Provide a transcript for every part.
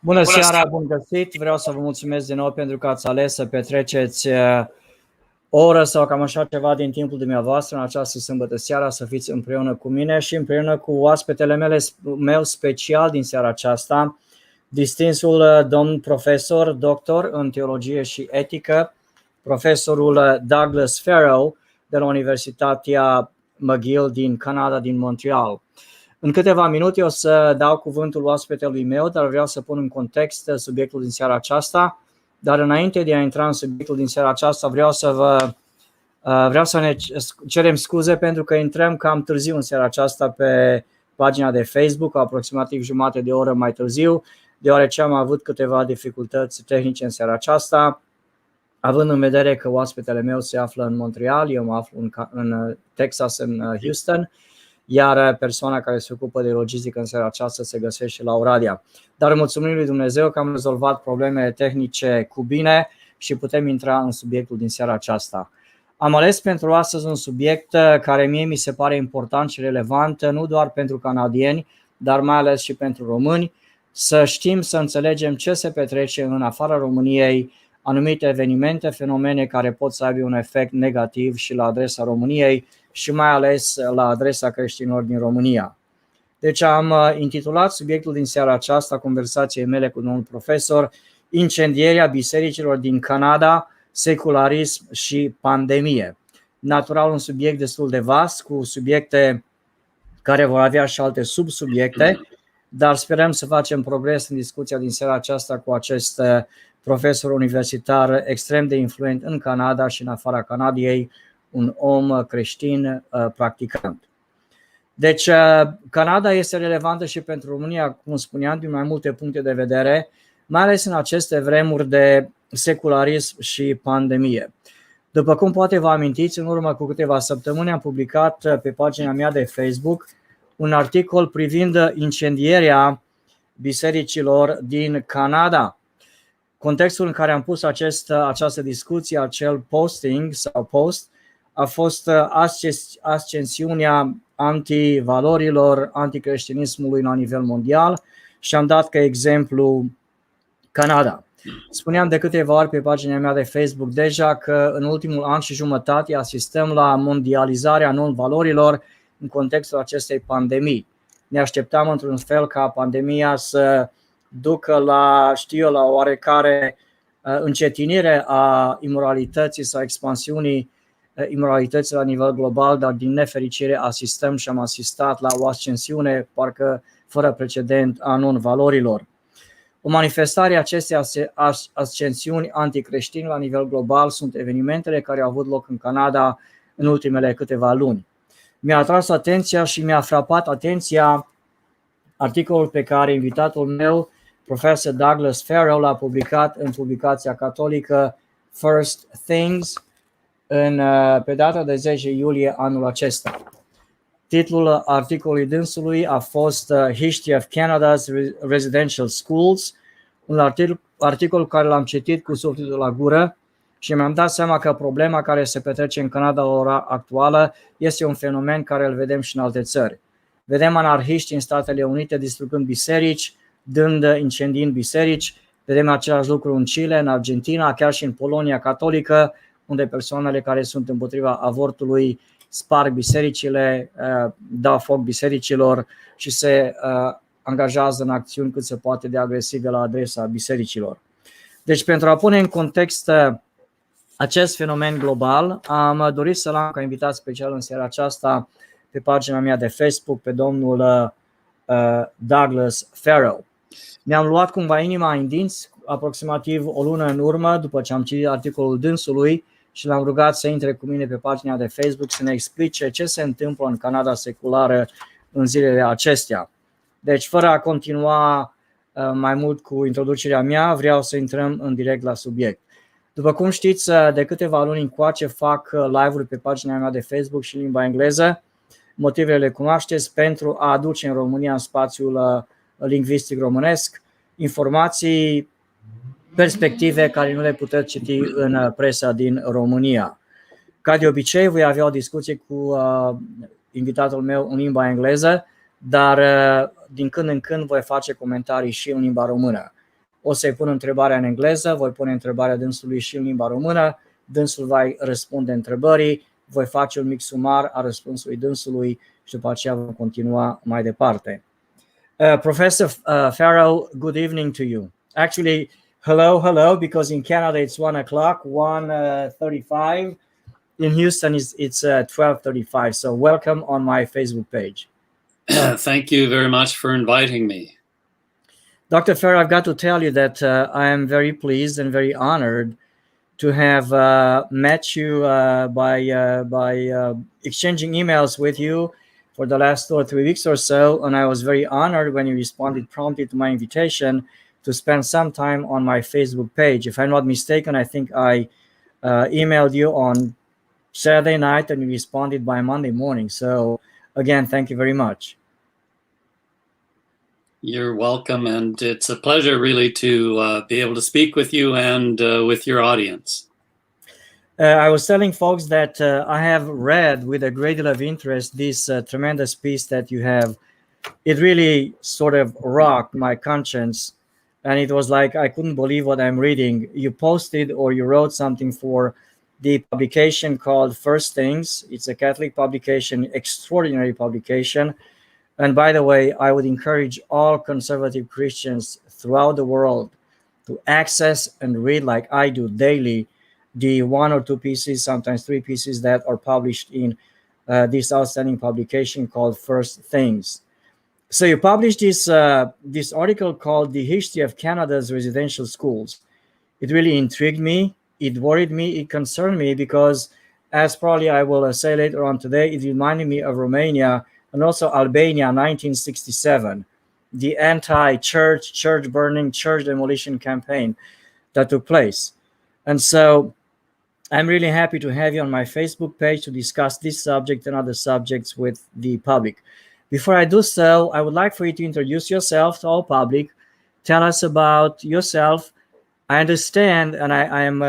Bună seara, bun găsit! Vreau să vă mulțumesc din nou pentru că ați ales să petreceți o oră sau cam așa ceva din timpul dumneavoastră în această sâmbătă seara, să fiți împreună cu mine și împreună cu oaspetele meu special din seara aceasta, distinsul domn profesor, doctor în teologie și etică, profesorul Farrow de la Universitatea McGill din Canada, din Montreal. În câteva minute o să dau cuvântul oaspetelui meu, dar vreau să pun în context subiectul din seara aceasta. Dar înainte de a intra în subiectul din seara aceasta, vreau să ne cerem scuze pentru că intrăm cam târziu în seara aceasta pe pagina de Facebook, aproximativ jumătate de oră mai târziu, deoarece am avut câteva dificultăți tehnice în seara aceasta, având în vedere că oaspetele meu se află în Montreal, eu mă aflu în Texas, în Houston, iar persoana care se ocupă de logistică în seara aceasta se găsește la Oradea. Dar mulțumim lui Dumnezeu că am rezolvat problemele tehnice cu bine și putem intra în subiectul din seara aceasta. Am ales pentru astăzi un subiect care mie mi se pare important și relevant, nu doar pentru canadieni, dar mai ales și pentru români, să știm, să înțelegem ce se petrece în afara României, anumite evenimente, fenomene care pot să aibă un efect negativ și la adresa României și mai ales la adresa creștinilor din România. Deci am intitulat subiectul din seara aceasta, conversației mele cu domnul profesor, Incendierea bisericilor din Canada, secularism și pandemie. Natural, un subiect destul de vast, cu subiecte care vor avea și alte subsubiecte, dar sperăm să facem progres în discuția din seara aceasta cu acest profesor universitar extrem de influent în Canada și în afara Canadiei, un om creștin practicant. Deci Canada este relevantă și pentru România, cum spuneam, din mai multe puncte de vedere, mai ales în aceste vremuri de secularism și pandemie. După cum poate vă amintiți, în urmă cu câteva săptămâni am publicat pe pagina mea de Facebook un articol privind incendierea bisericilor din Canada. Contextul în care am pus această discuție, acel posting sau post, a fost ascensiunea antivalorilor, anticreștinismului la nivel mondial și am dat ca exemplu Canada. Spuneam de câteva ori pe pagina mea de Facebook deja că în ultimul an și jumătate asistăm la mondializarea non-valorilor în contextul acestei pandemii. Ne așteptam într-un fel ca pandemia să ducă la oarecare încetinire a imoralității sau expansiunii imoralității la nivel global, dar din nefericire asistăm și am asistat la o ascensiune parcă fără precedent a non-valorilor. O manifestare a acestei ascensiuni anticreștine la nivel global sunt evenimentele care au avut loc în Canada în ultimele câteva luni. Mi-a atras atenția și mi-a frapat atenția articolul pe care invitatul meu, Profesor Farrow, l-a publicat în publicația catolică First Things pe data de 10 iulie anul acesta. Titlul articolului dânsului a fost History of Canada's Residential Schools, un articol care l-am citit cu sufletul la gură și mi-am dat seama că problema care se petrece în Canada la ora actuală este un fenomen care îl vedem și în alte țări. Vedem anarhiști în Statele Unite distrugând biserici, incendiind biserici, vedem același lucru în Chile, în Argentina, chiar și în Polonia catolică, unde persoanele care sunt împotriva avortului sparg bisericile, dau foc bisericilor și se angajează în acțiuni cât se poate de agresive la adresa bisericilor. Deci, pentru a pune în context acest fenomen global, am dorit să l-am ca invitat special în seara aceasta pe pagina mea de Facebook pe domnul Farrow. Mi-am luat cumva inima în dinți aproximativ o lună în urmă, după ce am citit articolul dânsului, și l-am rugat să intre cu mine pe pagina de Facebook să ne explice ce se întâmplă în Canada seculară în zilele acestea. Deci, fără a continua mai mult cu introducerea mea, vreau să intrăm în direct la subiect. După cum știți, de câteva luni încoace fac live-uri pe pagina mea de Facebook și în limba engleză. Motivele le cunoașteți, pentru a aduce în România, în spațiul lingvistic românesc, informații, perspective care nu le puteți citi în presa din România. Ca de obicei, voi avea o discuție cu invitatul meu în limba engleză, dar din când în când voi face comentarii și în limba română. O să-i pun întrebarea în engleză, voi pune întrebarea dânsului și în limba română, dânsul va răspunde întrebării, voi face un mic sumar a răspunsului dânsului și după aceea vom continua mai departe. Professor Farrow, good evening to you. Actually, hello, because in Canada it's 1 o'clock, 1:35. In Houston it's 12:35. So welcome on my Facebook page. Thank you very much for inviting me. Dr. Farrow, I've got to tell you that I am very pleased and very honored to have met you by exchanging emails with you for the last 2 or 3 weeks or so, and I was very honored when you responded promptly to my invitation to spend some time on my Facebook page. If I'm not mistaken, I think I emailed you on Saturday night and you responded by Monday morning. So again, thank you very much. You're welcome, and it's a pleasure really to be able to speak with you and with your audience. I was telling folks that I have read with a great deal of interest this tremendous piece that you have. It really sort of rocked my conscience, and it was like I couldn't believe what I'm reading. You posted or you wrote something for the publication called First Things. It's a Catholic publication, extraordinary publication. And by the way, I would encourage all conservative Christians throughout the world to access and read, like I do daily, the 1 or 2 pieces, sometimes 3 pieces that are published in this outstanding publication called First Things. So you published this article called The History of Canada's Residential Schools. It really intrigued me, it worried me, it concerned me, because as probably I will say later on today, it reminded me of Romania and also Albania, 1967, the anti-church, church burning, church demolition campaign that took place. And so I'm really happy to have you on my Facebook page to discuss this subject and other subjects with the public. Before I do so, I would like for you to introduce yourself to all public. Tell us about yourself. I understand, and I am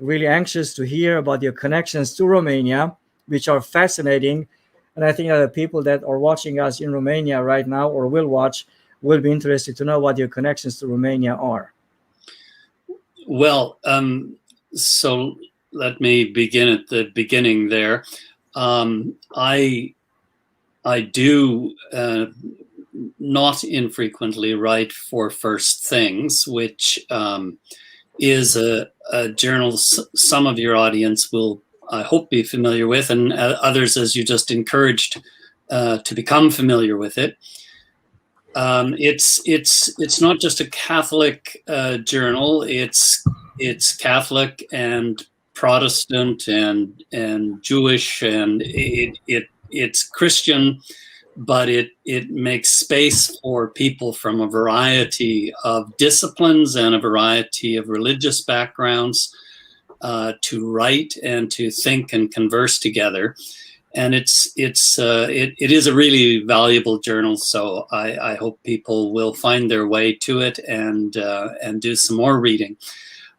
really anxious to hear about your connections to Romania, which are fascinating. And I think that the people that are watching us in Romania right now or will watch will be interested to know what your connections to Romania are. Well, so let me begin at the beginning there. I do not infrequently write for First Things, which is a journal some of your audience will, I hope, be familiar with, and others, as you just encouraged, to become familiar with it. It's not just a Catholic journal. It's Catholic and Protestant and Jewish, and it's Christian, but it makes space for people from a variety of disciplines and a variety of religious backgrounds to write and to think and converse together. And it is a really valuable journal. So I hope people will find their way to it and do some more reading.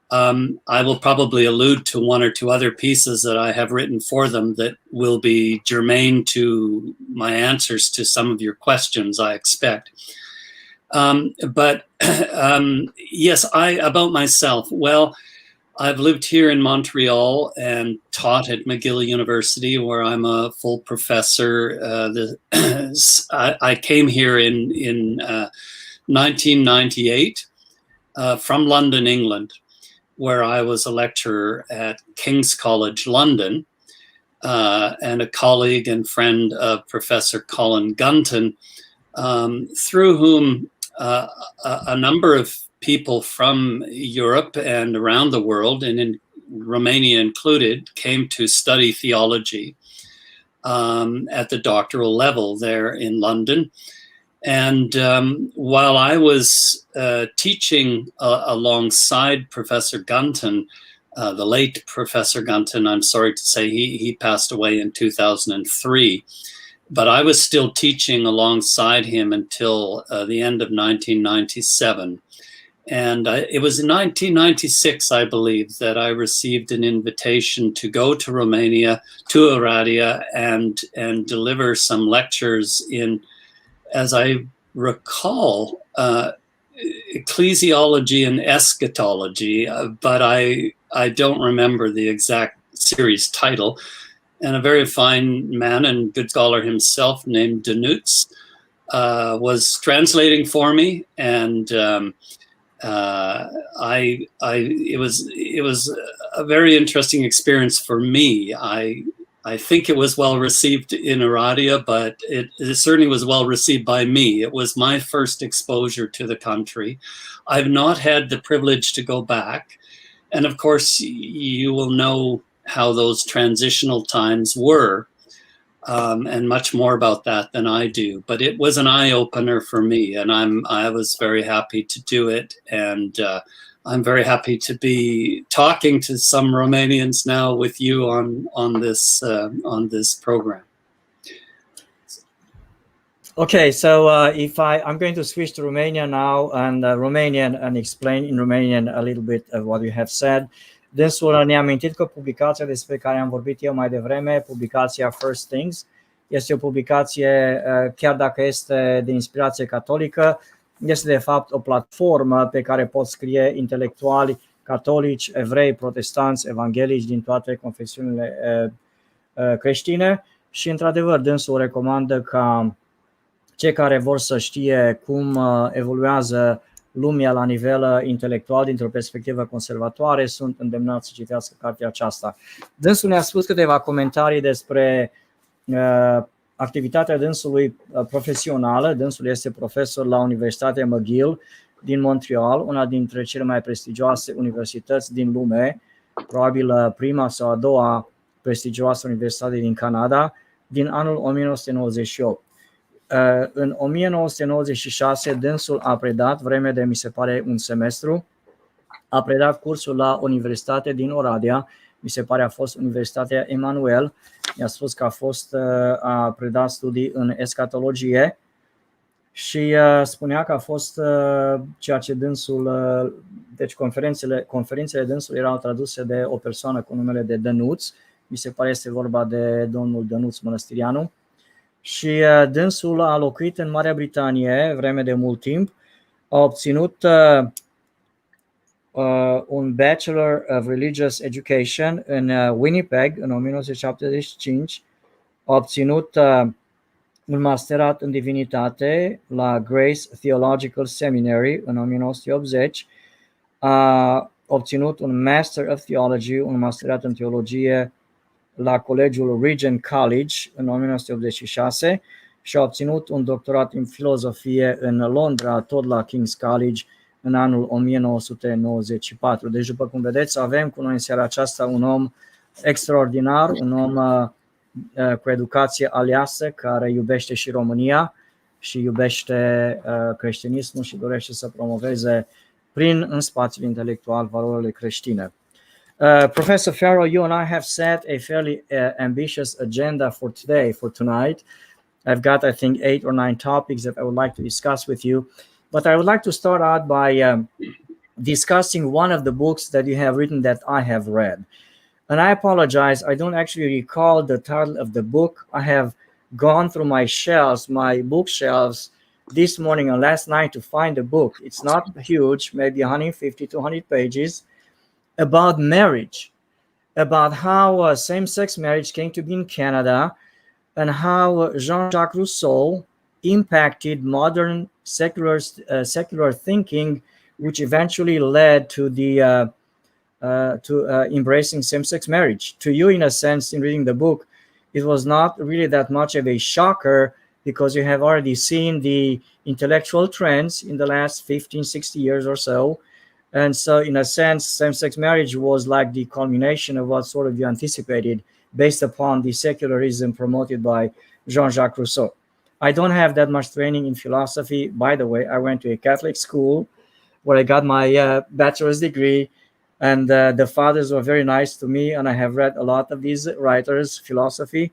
I will probably allude to 1 or 2 other pieces that I have written for them that will be germane to my answers to some of your questions, I expect. But yes, about myself. Well, I've lived here in Montreal and taught at McGill University, where I'm a full professor. I came here in 1998 from London, England, where I was a lecturer at King's College London, and a colleague and friend of Professor Colin Gunton, through whom a number of people from Europe and around the world, and in Romania included, came to study theology at the doctoral level there in London. And while I was teaching alongside Professor Gunton, the late Professor Gunton, I'm sorry to say, he passed away in 2003. But I was still teaching alongside him until the end of 1997. And it was in 1996, I believe, that I received an invitation to go to Romania, to Oradea, and deliver some lectures in, as I recall, ecclesiology and eschatology, but I don't remember the exact series title. And a very fine man and good scholar himself named Denutz was translating for me, and it was a very interesting experience for me. I think it was well received in Oradea, but it certainly was well received by me. It was my first exposure to the country. I've not had the privilege to go back, and of course, you will know how those transitional times were, and much more about that than I do. But it was an eye-opener for me, and I was very happy to do it, and I'm very happy to be talking to some Romanians now with you on this program. Okay, so if I'm going to switch to Romanian now, and Romanian, and explain in Romanian a little bit of what you have said. Dânsul ne-a amintit că publicația despre care am vorbit eu mai devreme, publicația First Things, este o publicație, chiar dacă este de inspirație catolică, este de fapt o platformă pe care pot scrie intelectuali catolici, evrei, protestanți, evanghelici din toate confesiunile creștine și într-adevăr dânsul recomandă ca cei care vor să știe cum evoluează lumea la nivel intelectual dintr-o perspectivă conservatoare sunt îndemnați să citească cartea aceasta. Dânsul ne-a spus câteva comentarii despre activitatea dânsului profesională. Dânsul este profesor la Universitatea McGill din Montreal, una dintre cele mai prestigioase universități din lume, probabil prima sau a doua prestigioasă universitate din Canada, din anul 1998. În 1996 dânsul a predat, vreme de, mi se pare, un semestru, a predat cursul la Universitatea din Oradea, mi se pare a fost Universitatea Emanuel, mi-a spus că a predat studii în eschatologie și spunea că a fost ceea ce dânsul, deci conferințele dânsul erau traduse de o persoană cu numele de Dănuț, mi se pare este vorba de domnul Dănuț Mănăstirianu. Și dânsul a locuit în Marea Britanie vreme de mult timp, a obținut un Bachelor of Religious Education în Winnipeg în 1975, a obținut un masterat în divinitate la Grace Theological Seminary în 1980, a obținut un Master of Theology, un masterat în teologie la Colegiul Regent College în 1986 și a obținut un doctorat în filozofie în Londra, tot la King's College, în anul 1994. Deci, după cum vedeți, avem cu noi în seara aceasta un om extraordinar, un om cu educație aleasă, care iubește și România și iubește creștinismul și dorește să promoveze în spațiul intelectual valorile creștine. Professor Farrow, you and I have set a fairly ambitious agenda for today, for tonight. I've got, I think, 8 or 9 topics that I would like to discuss with you. But I would like to start out by discussing one of the books that you have written that I have read. And I apologize, I don't actually recall the title of the book. I have gone through my bookshelves this morning and last night to find a book. It's not huge, maybe 150 to 100 pages, about marriage, about how same-sex marriage came to be in Canada and how Jean-Jacques Rousseau impacted modern secular thinking, which eventually led to the embracing same-sex marriage. To you, in a sense, in reading the book, it was not really that much of a shocker because you have already seen the intellectual trends in the last 15, 60 years or so. And so, in a sense, same-sex marriage was like the culmination of what sort of you anticipated based upon the secularism promoted by Jean-Jacques Rousseau. I don't have that much training in philosophy. By the way, I went to a Catholic school where I got my bachelor's degree, and the fathers were very nice to me, and I have read a lot of these writers' philosophy.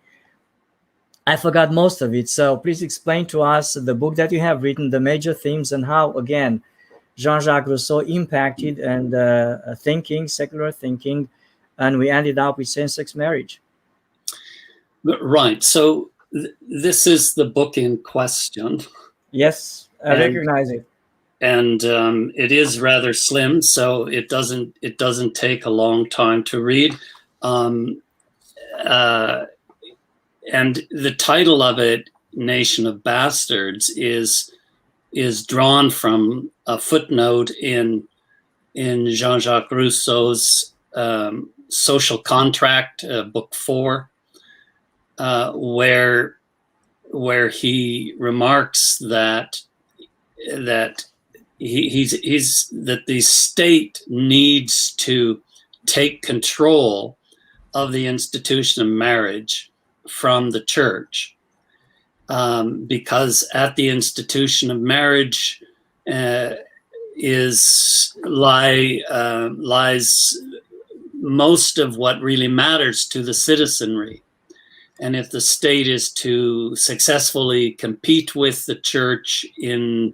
I forgot most of it, so please explain to us the book that you have written, the major themes, and how, again, Jean-Jacques Rousseau impacted and thinking, secular thinking, and we ended up with same-sex marriage. Right. So this is the book in question. Yes, I recognize it. it is rather slim, so it doesn't take a long time to read. And the title of it, Nation of Bastards, is drawn from a footnote in Jean-Jacques Rousseau's Social Contract, book 4, where he remarks that the state needs to take control of the institution of marriage from the church, because at the institution of marriage lies most of what really matters to the citizenry. And if the state is to successfully compete with the church in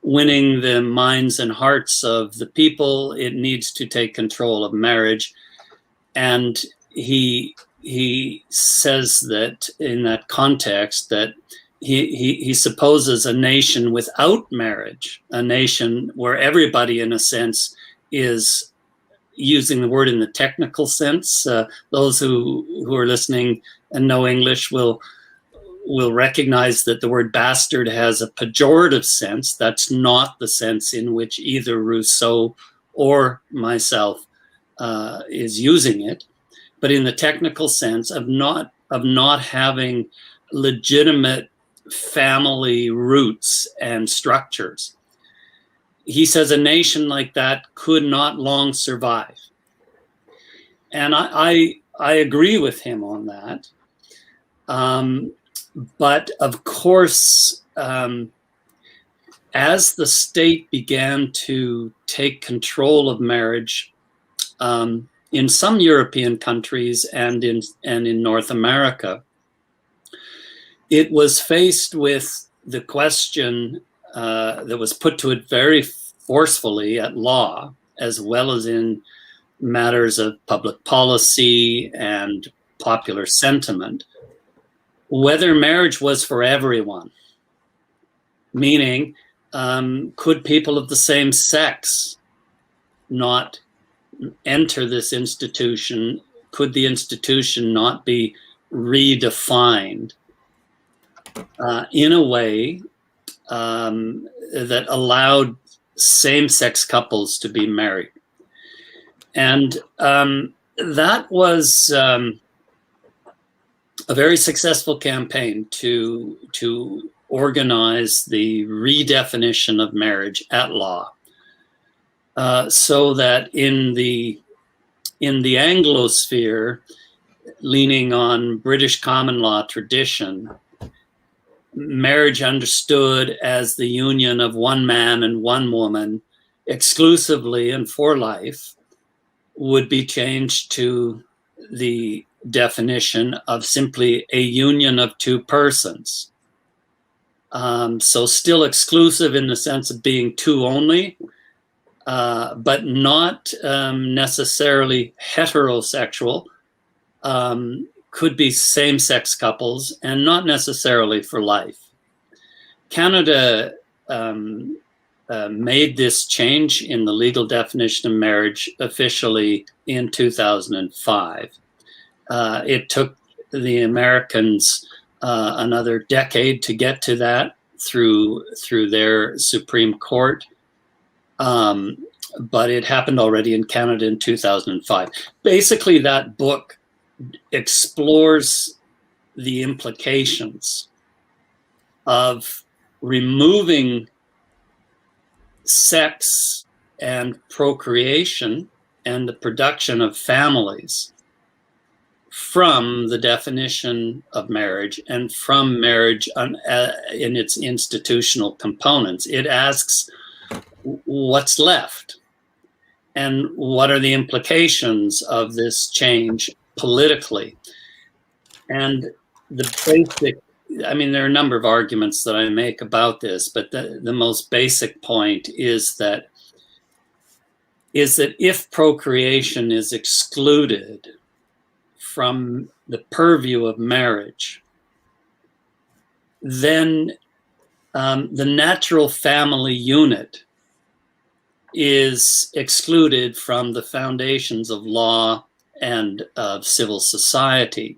winning the minds and hearts of the people, it needs to take control of marriage. And he says that in that context that he supposes a nation without marriage, a nation where everybody in a sense is, using the word in the technical sense, those who are listening and know English will recognize that the word bastard has a pejorative sense. That's not the sense in which either Rousseau or myself is using it, but in the technical sense of not having legitimate family roots and structures. He says a nation like that could not long survive. And I agree with him on that. But of course, as the state began to take control of marriage in some European countries and in North America, it was faced with the question that was put to it very forcefully at law, as well as in matters of public policy and popular sentiment, whether marriage was for everyone. Meaning, could people of the same sex not enter this institution? Could the institution not be redefined in a way that allowed same-sex couples to be married? And that was a very successful campaign to organize the redefinition of marriage at law, so that in the Anglosphere, leaning on British common law tradition, marriage understood as the union of one man and one woman exclusively and for life would be changed to the definition of simply a union of two persons. So still exclusive in the sense of being two only, but not necessarily heterosexual. Could be same-sex couples and not necessarily for life. Canada made this change in the legal definition of marriage officially in 2005. It took the Americans another decade to get to that through their Supreme Court. But it happened already in Canada in 2005. Basically, that book explores the implications of removing sex and procreation and the production of families from the definition of marriage and from marriage in its institutional components. It asks what's left and what are the implications of this change politically. And the basic, I mean, there are a number of arguments that I make about this, but the most basic point is that if procreation is excluded from the purview of marriage, then the natural family unit is excluded from the foundations of law and of civil society.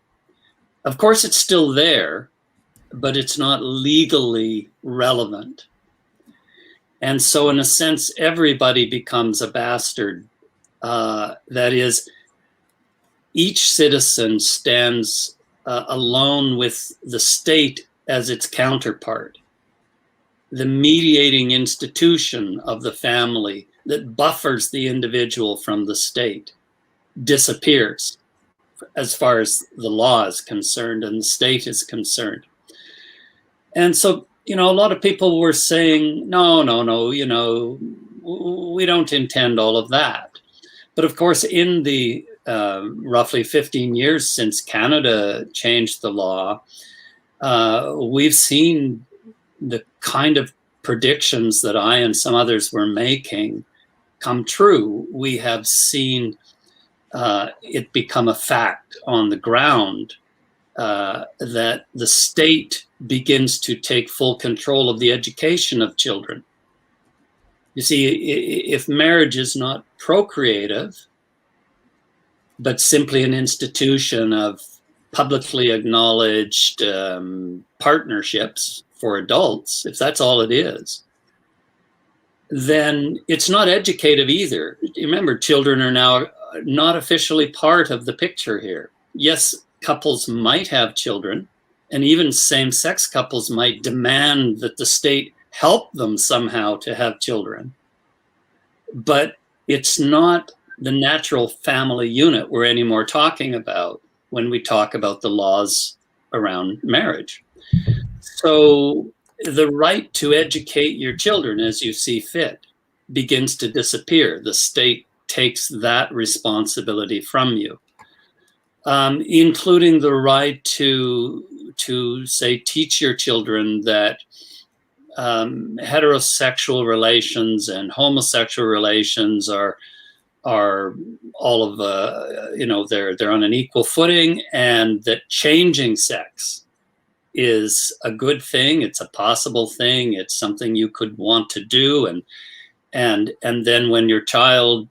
Of course, it's still there, but it's not legally relevant. And so in a sense, everybody becomes a bastard. That is, each citizen stands alone with the state as its counterpart. The mediating institution of the family that buffers the individual from the state disappears as far as the law is concerned and the state is concerned. And so, a lot of people were saying, no, we don't intend all of that. But of course, in the roughly 15 years since Canada changed the law, we've seen the kind of predictions that I and some others were making come true. We have seen it become a fact on the ground that the state begins to take full control of the education of children. You see, if marriage is not procreative, but simply an institution of publicly acknowledged partnerships for adults, if that's all it is, then it's not educative either. Remember, children are now not officially part of the picture here. Yes, couples might have children, and even same-sex couples might demand that the state help them somehow to have children. But it's not the natural family unit we're anymore talking about when we talk about the laws around marriage. So the right to educate your children as you see fit begins to disappear. The state takes that responsibility from you, including the right to say, teach your children that heterosexual relations and homosexual relations are all of they're on an equal footing, and that changing sex is a good thing. It's a possible thing. It's something you could want to do, and then when your child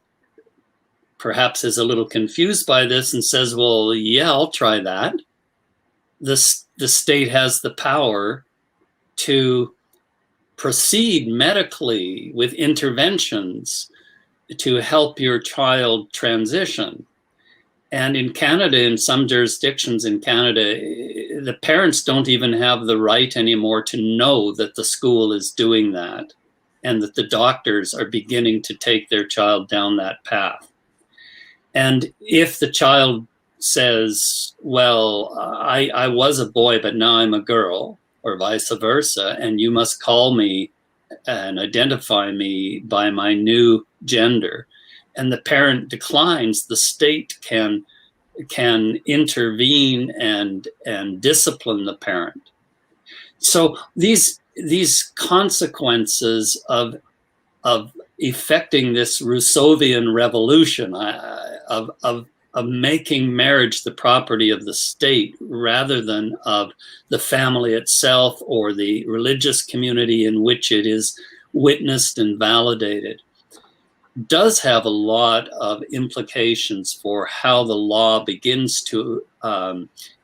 perhaps is a little confused by this and says, well, yeah, I'll try that, the state has the power to proceed medically with interventions to help your child transition. And in Canada, in some jurisdictions in Canada, the parents don't even have the right anymore to know that the school is doing that and that the doctors are beginning to take their child down that path. And if the child says, well, I was a boy, but now I'm a girl, or vice versa, and you must call me and identify me by my new gender, and the parent declines, the state can intervene and discipline the parent. So these consequences of effecting this Rousseauian revolution of making marriage the property of the state rather than of the family itself or the religious community in which it is witnessed and validated, does have a lot of implications for how the law begins to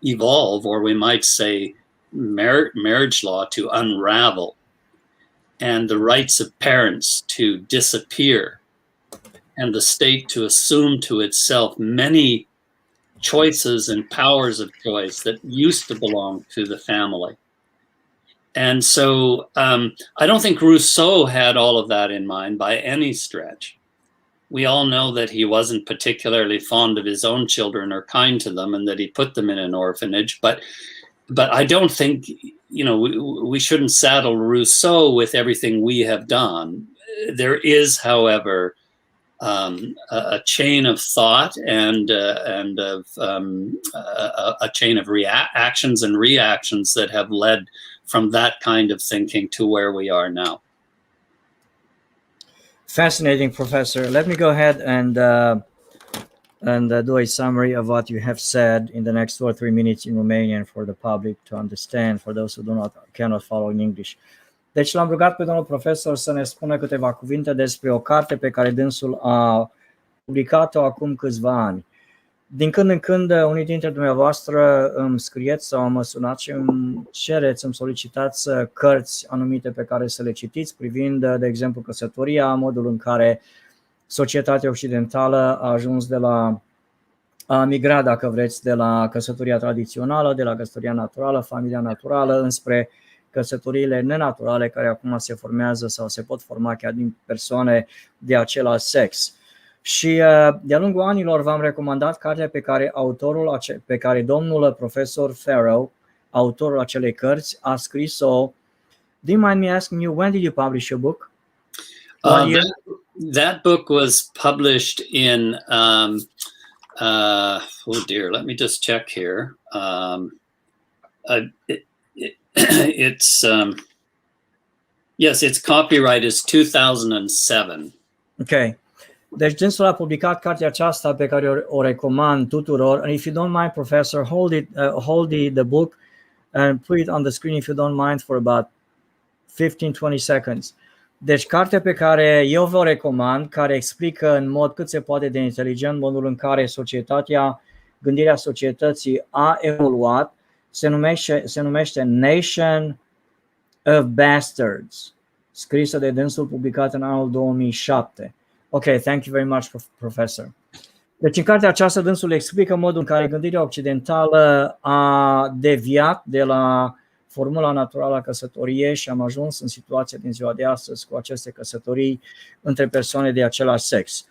evolve, or we might say marriage law to unravel, and the rights of parents to disappear, and the state to assume to itself many choices and powers of choice that used to belong to the family. And so I don't think Rousseau had all of that in mind by any stretch. We all know that he wasn't particularly fond of his own children or kind to them, and that he put them in an orphanage. But I don't think, we shouldn't saddle Rousseau with everything we have done. There is, however, a chain of thought and of a chain of actions and reactions that have led from that kind of thinking to where we are now. Fascinating, Professor. Let me go ahead and do a summary of what you have said in the next 2 or 3 minutes in Romanian for the public to understand, for those who cannot follow in English. Deci l-am rugat pe domnul profesor să ne spună câteva cuvinte despre o carte pe care dânsul a publicat-o acum câțiva ani. Din când în când, unii dintre dumneavoastră îmi scrieți sau mă sunați și îmi cereți, îmi solicitați cărți anumite pe care să le citiți, privind, de exemplu, căsătoria, modul în care societatea occidentală a ajuns a migrat, dacă vreți, de la căsătoria tradițională, de la căsătoria naturală, familia naturală, înspre căsătoriile nenaturale care acum se formează sau se pot forma chiar din persoane de același sex. Și de-a lungul anilor v-am recomandat cartea pe care domnul profesor Farrow, autorul acelei cărți, a scris-o. Do you mind me asking you, when did you publish your book? That book was published in oh dear, let me just check here. Yes, its copyright is 2007. Okay. Deci dânsul a publicat cartea aceasta pe care o recomand tuturor. And if you don't mind, Professor, hold the book and put it on the screen if you don't mind for about 15-20 seconds. Deci cartea pe care eu vă recomand, care explică în mod cât se poate de inteligent modul în care gândirea societății a evoluat, se numește Nation of Bastards, scrisă de dânsul, publicat în anul 2007. Ok, thank you very much, Professor. Deci în cartea aceasta dânsul explică modul în care gândirea occidentală a deviat de la formula naturală a căsătoriei și am ajuns în situația din ziua de astăzi cu aceste căsătorii între persoane de același sex.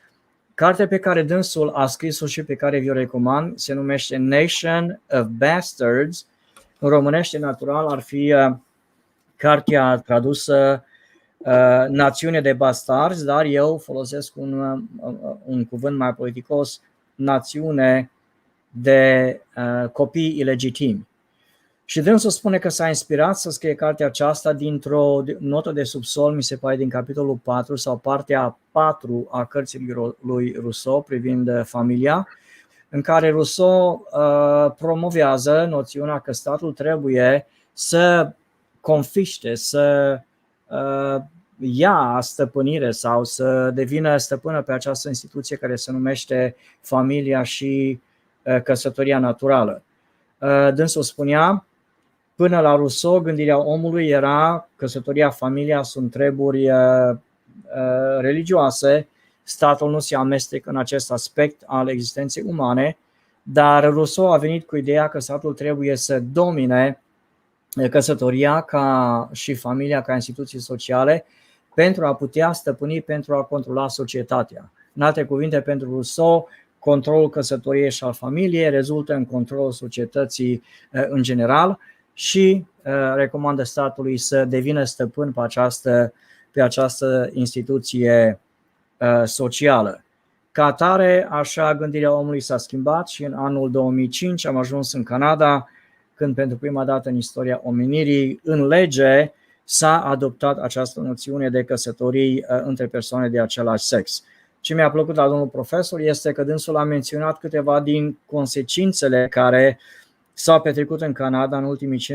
Cartea pe care dânsul a scris-o și pe care vi-o recomand se numește Nation of Bastards. În românește natural ar fi cartea tradusă Națiune de bastarzi, dar eu folosesc un cuvânt mai politicos, națiune de copii ilegitimi. Și dânsul spune că s-a inspirat să scrie cartea aceasta dintr-o notă de subsol, mi se pare din capitolul 4 sau partea 4 a cărții lui Rousseau privind familia, în care Rousseau promovează noțiunea că statul trebuie să confiște, să ia stăpânire sau să devină stăpână pe această instituție care se numește familia și căsătoria naturală. Dânsul spunea, până la Rousseau, gândirea omului era căsătoria, familia sunt treburi religioase, statul nu se amestecă în acest aspect al existenței umane, dar Rousseau a venit cu ideea că statul trebuie să domine căsătoria și familia ca instituții sociale pentru a putea stăpâni, pentru a controla societatea. În alte cuvinte, pentru Rousseau, controlul căsătoriei și al familiei rezultă în controlul societății în general și recomandă statului să devină stăpân pe această instituție socială. Ca atare, așa gândirea omului s-a schimbat și în anul 2005 am ajuns în Canada, când pentru prima dată în istoria omenirii, în lege, s-a adoptat această noțiune de căsătorii între persoane de același sex. Ce mi-a plăcut la domnul profesor este că dânsul a menționat câteva din consecințele care s-au petrecut în Canada în ultimii 15-16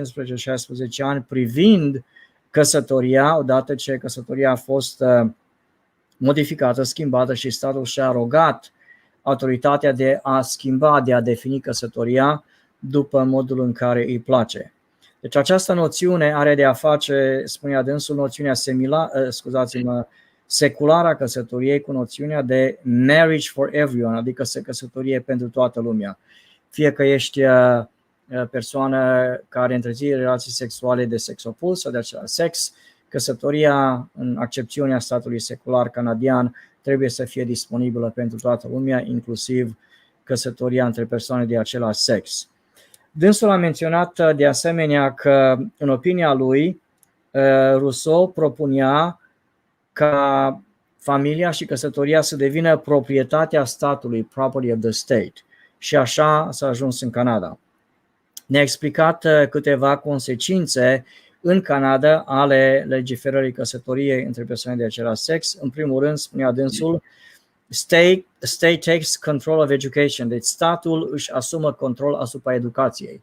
ani privind căsătoria, odată ce căsătoria a fost modificată, schimbată și statul și-a arogat autoritatea de a schimba, de a defini căsătoria după modul în care îi place. Deci această noțiune are de a face, spunea dânsul, noțiunea seculară a căsătoriei cu noțiunea de marriage for everyone, adică căsătorie pentru toată lumea. Fie că ești persoană care întreține relații sexuale de sex opus sau de același sex, căsătoria, în accepțiunea statului secular canadian, trebuie să fie disponibilă pentru toată lumea, inclusiv căsătoria între persoane de același sex. Dânsul a menționat de asemenea că, în opinia lui, Rousseau propunea ca familia și căsătoria să devină proprietatea statului, property of the state. Și așa s-a ajuns în Canada. Ne-a explicat câteva consecințe în Canada ale legiferării căsătoriei între persoane de același sex. În primul rând, spunea dânsul, state takes control of education, deci statul își asumă control asupra educației.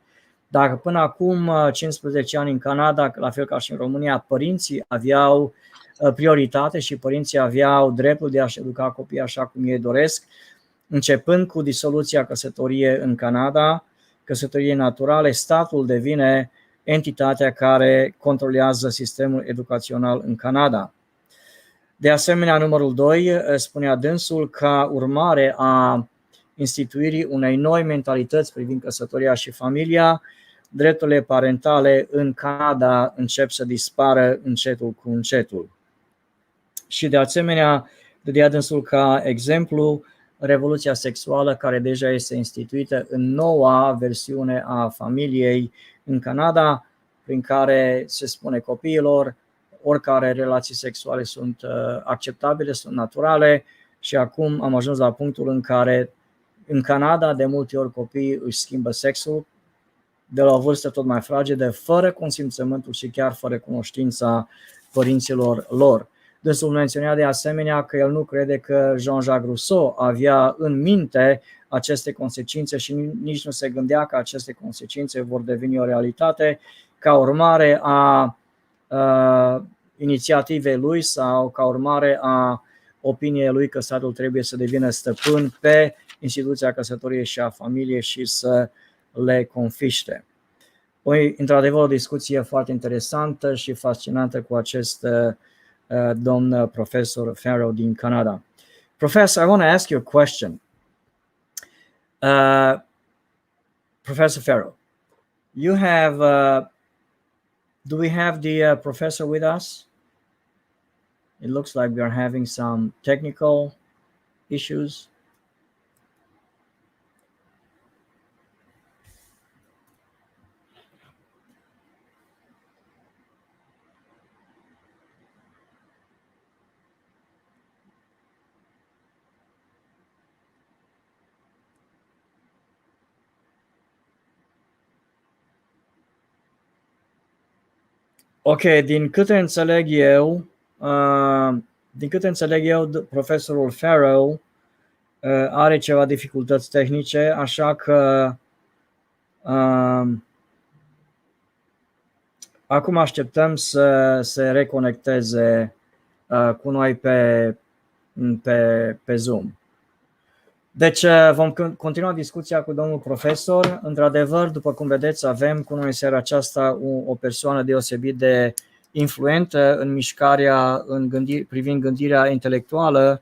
Dacă până acum 15 ani în Canada, la fel ca și în România, părinții aveau prioritate și părinții aveau dreptul de a-și educa copiii așa cum ei doresc, începând cu disoluția căsătoriei în Canada, căsătoriei naturale, statul devine entitatea care controlează sistemul educațional în Canada. De asemenea, numărul 2, spunea dânsul, ca urmare a instituirii unei noi mentalități privind căsătoria și familia, drepturile parentale în Canada încep să dispară încetul cu încetul. Și de asemenea, dădea dânsul ca exemplu revoluția sexuală care deja este instituită în noua versiune a familiei în Canada, prin care se spune copiilor oricare relații sexuale sunt acceptabile, sunt naturale și acum am ajuns la punctul în care în Canada de multe ori copiii își schimbă sexul de la o vârstă tot mai fragedă, fără consimțământul și chiar fără cunoștința părinților lor. Dânsul menționa de asemenea că el nu crede că Jean-Jacques Rousseau avea în minte aceste consecințe și nici nu se gândea că aceste consecințe vor deveni o realitate ca urmare a inițiativei lui sau ca urmare a opiniei lui că statul trebuie să devină stăpân pe instituția căsătoriei și a familiei și să le confiște. Într-adevăr, o discuție foarte interesantă și fascinantă cu acest domn profesor Farrow din Canada. Professor, I want to ask you a question. Professor Farrow, you have, do we have the professor with us? It looks like we are having some technical issues. Ok, din câte înțeleg eu, profesorul Farrow are ceva dificultăți tehnice, așa că acum așteptăm să se reconecteze cu noi pe Zoom. Deci vom continua discuția cu domnul profesor. Într-adevăr, după cum vedeți, avem cu noi în seara aceasta o persoană deosebit de influentă în mișcarea privind gândirea intelectuală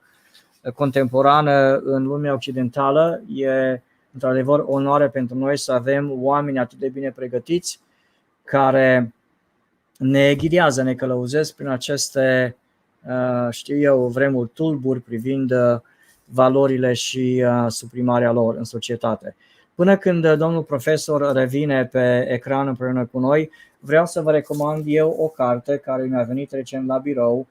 contemporană în lumea occidentală. E într-adevăr o onoare pentru noi să avem oameni atât de bine pregătiți care ne ghidează, ne călăuzesc prin aceste, vremuri tulburi privind valorile și suprimarea lor în societate. Până când domnul profesor revine pe ecran împreună cu noi, vreau să vă recomand eu o carte care mi-a venit recent la birou,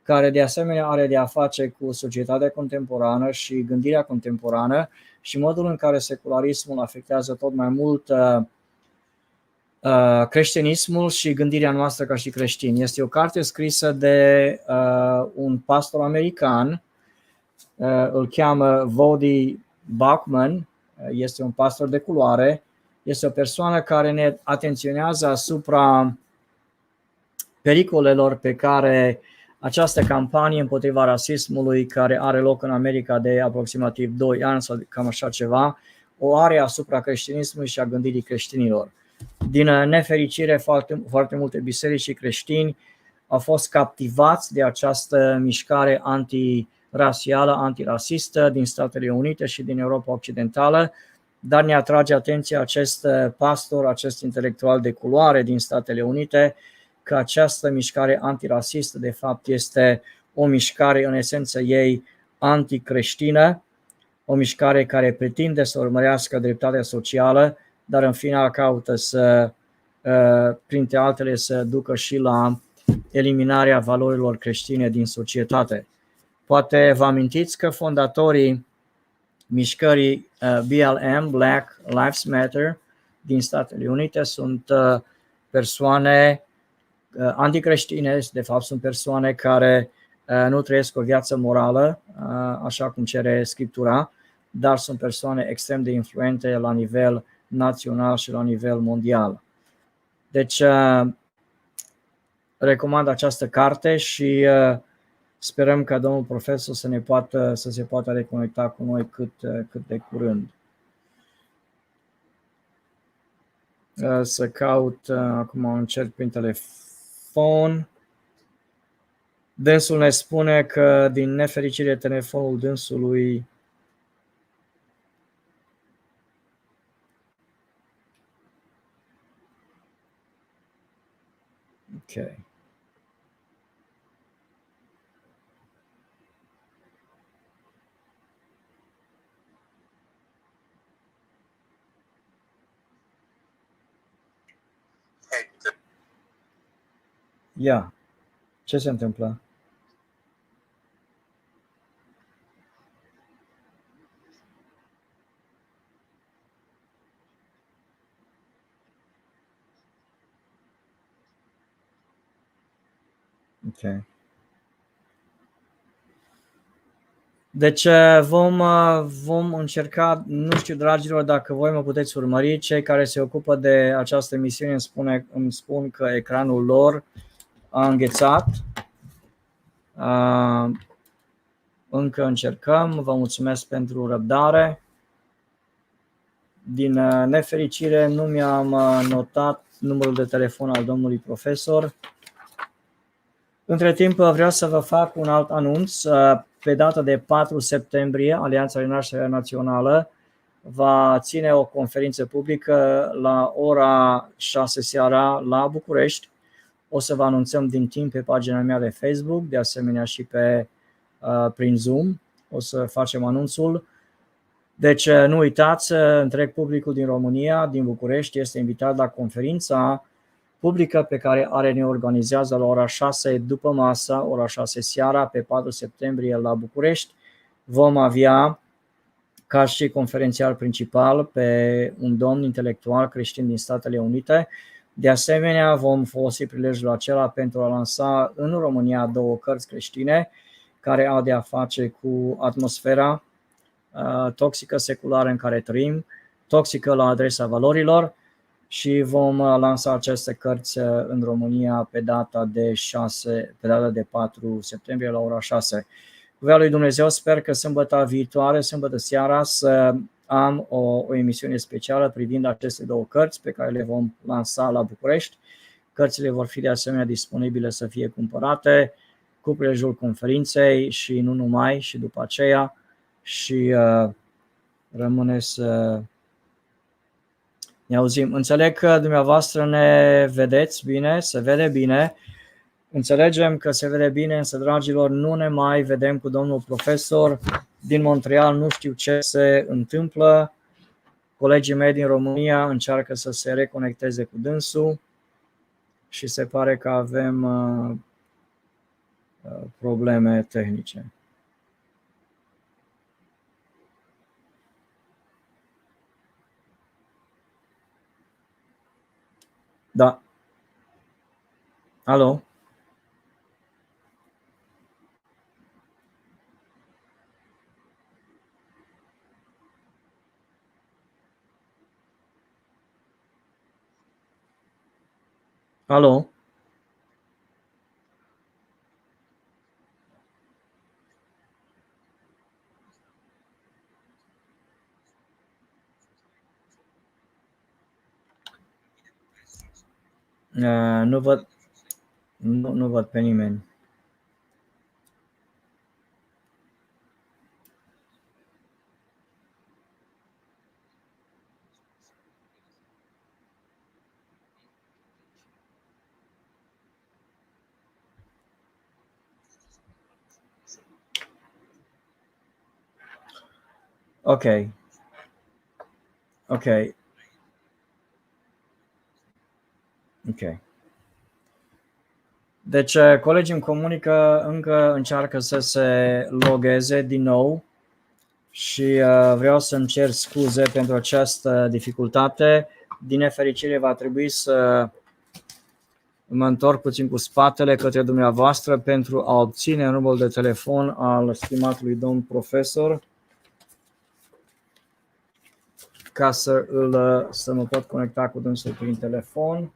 care de asemenea are de a face cu societatea contemporană și gândirea contemporană și modul în care secularismul afectează tot mai mult creștinismul și gândirea noastră ca și creștini. Este o carte scrisă de un pastor american, îl cheamă Voddie Baucham, este un pastor de culoare, este o persoană care ne atenționează asupra pericolelor pe care această campanie împotriva rasismului care are loc în America de aproximativ 2 ani sau cam așa ceva, o are asupra creștinismului și a gândirii creștinilor. Din nefericire, foarte multe biserici și creștini au fost captivați de această mișcare antirasială, antirasistă din Statele Unite și din Europa Occidentală, dar ne atrage atenția acest pastor, acest intelectual de culoare din Statele Unite, că această mișcare antirasistă de fapt este o mișcare în esență ei anticreștină, o mișcare care pretinde să urmărească dreptatea socială, dar în final caută să, printre altele, să ducă și la eliminarea valorilor creștine din societate. Poate vă amintiți că fondatorii mișcării BLM, Black Lives Matter, din Statele Unite sunt persoane anticreștine, de fapt sunt persoane care nu trăiesc o viață morală, așa cum cere Scriptura, dar sunt persoane extrem de influente la nivel național și la nivel mondial. Deci recomand această carte și sperăm ca domnul profesor să se poată reconecta cu noi cât de curând. Să caut, acum încerc prin telefon. Dânsul ne spune că din nefericire telefonul dânsului ok. Ia. Ce se întâmplă? Ok. Deci vom încerca, nu știu, dragilor, dacă voi mă puteți urmări, cei care se ocupă de această emisiune îmi spun că ecranul lor a înghețat. Încă încercăm, vă mulțumesc pentru răbdare. Din nefericire nu mi-am notat numărul de telefon al domnului profesor. Între timp vreau să vă fac un alt anunț. Pe data de 4 septembrie, Alianța Renașterea Națională va ține o conferință publică la ora 6 seara la București. O să vă anunțăm din timp pe pagina mea de Facebook, de asemenea și prin Zoom. O să facem anunțul. Deci nu uitați, întreg publicul din România, din București, este invitat la conferința publică pe care ne organizează la ora 6 după masa, ora 6 seara, pe 4 septembrie la București. Vom avea ca și conferențiar principal pe un domn intelectual creștin din Statele Unite. De asemenea, vom folosi prilejul acela pentru a lansa în România 2 cărți creștine care au de a face cu atmosfera toxică seculară în care trăim, toxică la adresa valorilor, și vom lansa aceste cărți în România pe data de 4 septembrie la ora 6. Cu voia lui Dumnezeu sper că sâmbătă viitoare, sâmbătă seara, să am o emisiune specială privind aceste 2 cărți pe care le vom lansa la București. Cărțile vor fi de asemenea disponibile să fie cumpărate cu prilejul conferinței și nu numai, și după aceea, și rămâne să ne auzim. Înțeleg că dumneavoastră ne vedeți bine, se vede bine. Înțelegem că se vede bine, însă, dragilor, nu ne mai vedem cu domnul profesor din Montreal. Nu știu ce se întâmplă. Colegii mei din România încearcă să se reconecteze cu dânsul și se pare că avem probleme tehnice. Da. Alo? Alo? Nu văd pe nimeni. Ok. Deci colegii îmi comunică, încă încearcă să se logheze din nou și vreau să-mi cer scuze pentru această dificultate. Din nefericire va trebui să mă întorc puțin cu spatele către dumneavoastră pentru a obține numărul de telefon al stimatului domn profesor, ca să mă pot conecta cu dânsul prin telefon.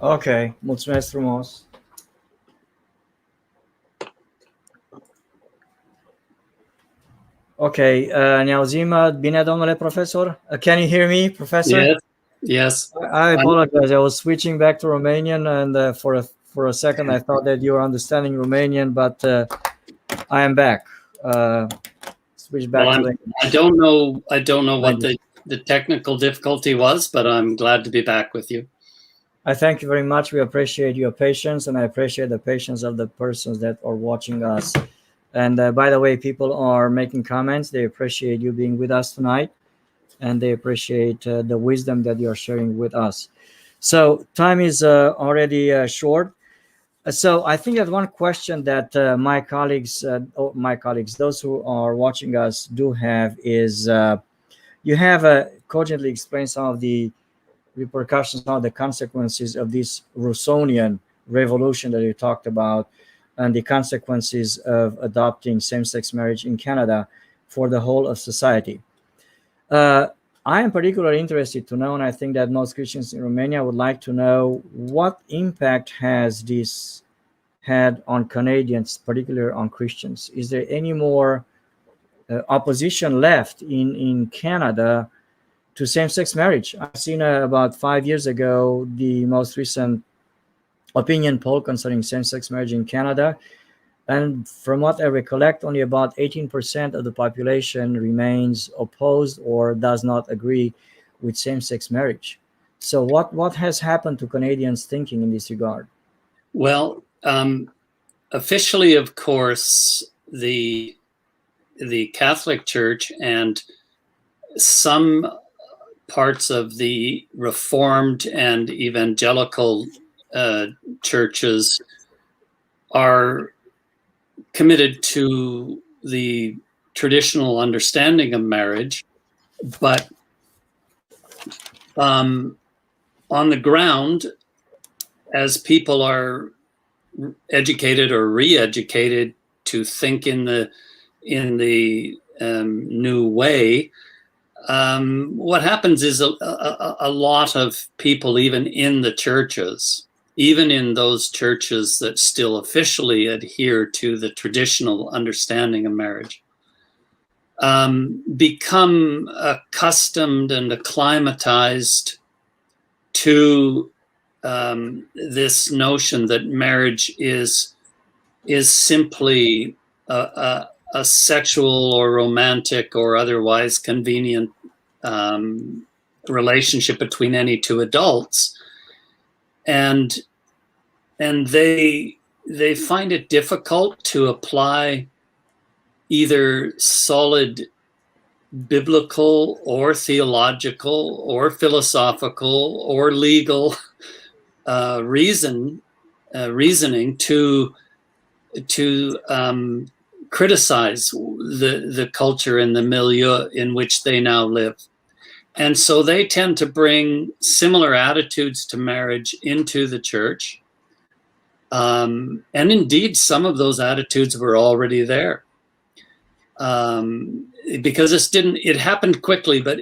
Ok, mulțumesc frumos. Ok, ne auzim bine, domnule profesor? Can you hear me, professor? Yes. Yes. I apologize. I was switching back to Romanian, and for a second I thought that you were understanding Romanian, but I am back. Switch back to English. I don't know what the technical difficulty was, but I'm glad to be back with you. I thank you very much. We appreciate your patience, and I appreciate the patience of the persons that are watching us. And by the way, people are making comments. They appreciate you being with us tonight, and they appreciate the wisdom that you are sharing with us. So time is already short. So I think that one question that my colleagues, those who are watching us do have is, you have cogently explained some of the repercussions, some of the consequences of this Rousseauian revolution that you talked about, and the consequences of adopting same-sex marriage in Canada for the whole of society. I am particularly interested to know, and I think that most Christians in Romania would like to know, what impact has this had on Canadians, particularly on Christians? Is there any more opposition left in Canada to same-sex marriage? I've seen about 5 years ago the most recent opinion poll concerning same-sex marriage in Canada, and from what I recollect, only about 18% of the population remains opposed or does not agree with same-sex marriage. So what has happened to Canadians' thinking in this regard? Well, officially, of course, the Catholic Church and some parts of the Reformed and evangelical churches are committed to the traditional understanding of marriage, but on the ground, as people are educated or re-educated to think in the new way, what happens is a lot of people, even in the churches, even in those churches that still officially adhere to the traditional understanding of marriage, become accustomed and acclimatized to this notion that marriage is simply a sexual or romantic or otherwise convenient relationship between any two adults, and they find it difficult to apply either solid biblical or theological or philosophical or legal reasoning to criticize the culture and the milieu in which they now live. And so they tend to bring similar attitudes to marriage into the church. And indeed, some of those attitudes were already there. Because it happened quickly, but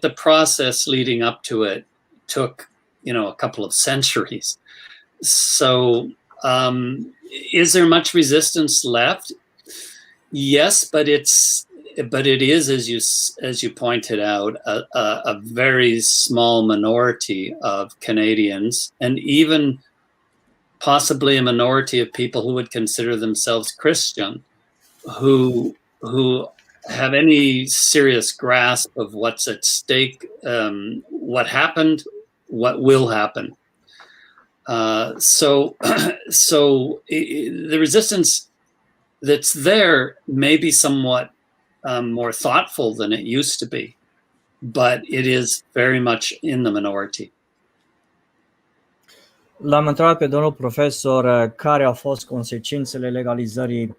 the process leading up to it took, a couple of centuries. So is there much resistance left? Yes, but it is, as you pointed out, a very small minority of Canadians, and even possibly a minority of people who would consider themselves Christian, who have any serious grasp of what's at stake, what happened, what will happen. So the resistance that's there may be somewhat more thoughtful than it used to be, but it is very much in the minority. L-am întrebat pe domnul profesor care au fost consecințele legalizării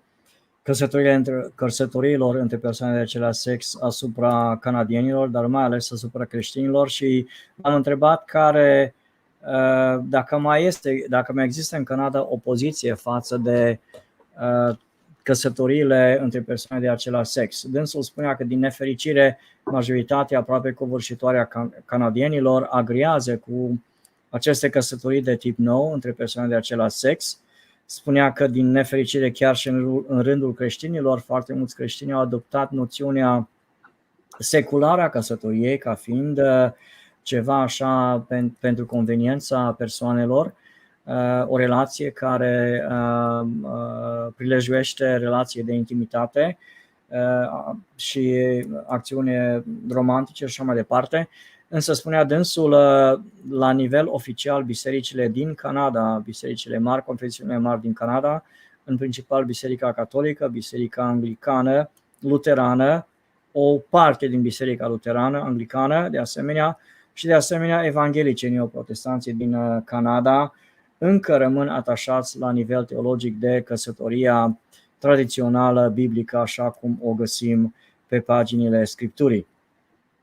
căsătoriilor între persoane de același sex asupra canadienilor, dar mai ales asupra creștinilor, și am întrebat dacă mai există în Canada opoziție față de căsătoriile între persoane de același sex. Dânsul spunea că, din nefericire, majoritatea aproape covârșitoare a canadienilor agrează cu aceste căsătorii de tip nou între persoane de același sex. Spunea că, din nefericire, chiar și în rândul creștinilor, foarte mulți creștini au adoptat noțiunea seculară a căsătoriei ca fiind ceva așa pentru conveniența persoanelor, o relație care prilejuiește relație de intimitate și acțiune romantice și așa mai departe. Însă, spunea dânsul, la nivel oficial, bisericile din Canada, bisericile mari, confesiunile mari din Canada, în principal Biserica Catolică, Biserica Anglicană, Luterană, o parte din Biserica Luterană, Anglicană, de asemenea evanghelice neoprotestanții din Canada, încă rămân atașați la nivel teologic de căsătoria tradițională biblică, așa cum o găsim pe paginile Scripturii.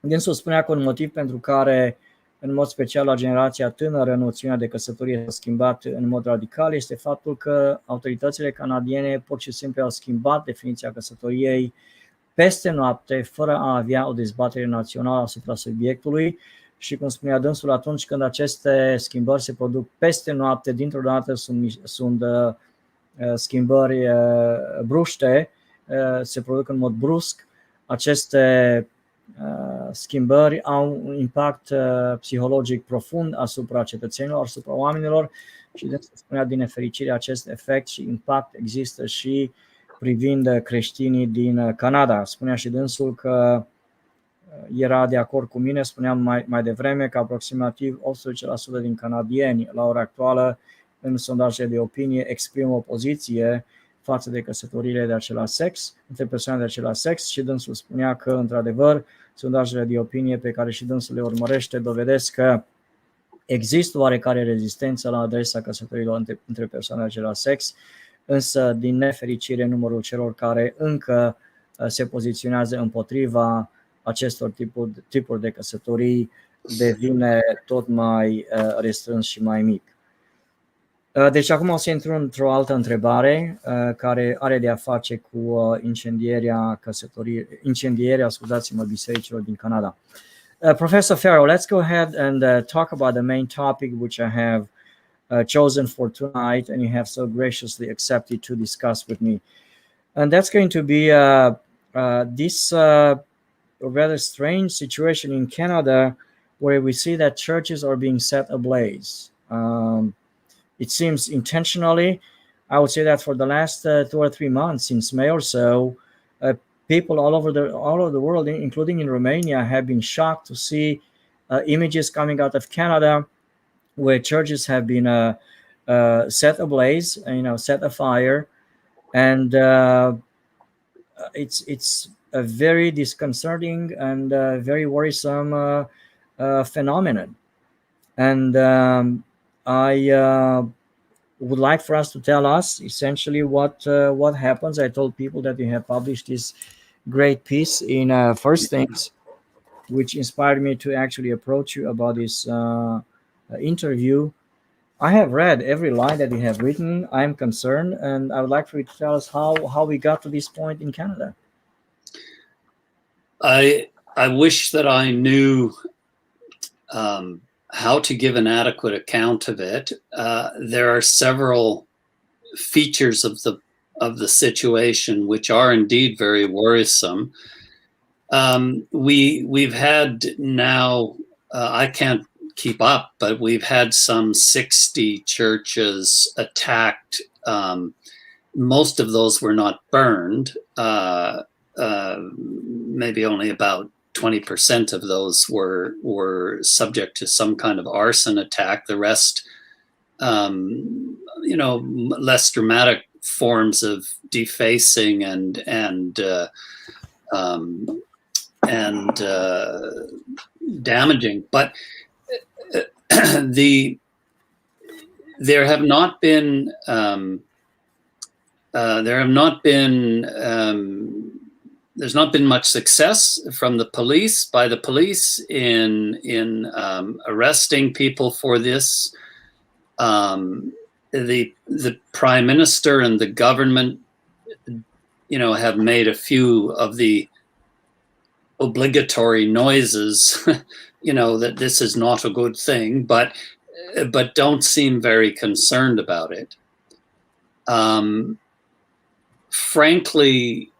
Dânsul spunea că un motiv pentru care, în mod special la generația tânără, noțiunea de căsătorie s-a schimbat în mod radical este faptul că autoritățile canadiene pur și simplu au schimbat definiția căsătoriei peste noapte, fără a avea o dezbatere națională asupra subiectului. Și, cum spunea dânsul, atunci când aceste schimbări se produc peste noapte, dintr-o dată sunt schimbări bruște, se produc în mod brusc, aceste schimbări au un impact psihologic profund asupra cetățenilor, asupra oamenilor, și dânsul spunea, din nefericire, acest efect și impact există și privind creștinii din Canada. Spunea și dânsul că era de acord cu mine, spuneam mai devreme că aproximativ 18% din canadieni la ora actuală în sondajele de opinie exprimă o poziție față de căsătoriile de același sex, între persoane de același sex, și dânsul spunea că, într-adevăr, sondajele de opinie pe care și dânsul le urmărește dovedesc că există oarecare rezistență la adresa căsătoriilor între persoane de același sex, însă, din nefericire, numărul celor care încă se poziționează împotriva acestor tipuri de căsătorii devine tot mai restrâns și mai mic. Deci acum o să intru într-o altă întrebare care are de a face cu incendierea, bisericilor din Canada. Professor Farrow, let's go ahead and talk about the main topic which I have chosen for tonight, and you have so graciously accepted to discuss with me. And that's going to be this rather strange situation in Canada, where we see that churches are being set ablaze. It seems intentionally. I would say that for the last 2 or 3 months, since May or so, people all over the world, including in Romania, have been shocked to see images coming out of Canada where churches have been set ablaze, set afire, and it's a very disconcerting and very worrisome phenomenon. And I would like for us to tell us essentially what happens. I told people that you have published this great piece in First Things, which inspired me to actually approach you about this interview. I have read every line that you have written. I am concerned, and I would like for you to tell us how we got to this point in Canada. I wish that I knew how to give an adequate account of it. There are several features of the situation which are indeed very worrisome. We've had now, I can't keep up, but we've had some 60 churches attacked. Most of those were not burned. Maybe only about 20% of those were subject to some kind of arson attack. The rest, less dramatic forms of defacing and damaging. But there have not been there's not been much success from the police, by the police in arresting people for this. The prime minister and the government, have made a few of the obligatory noises, that this is not a good thing, but don't seem very concerned about it. Frankly,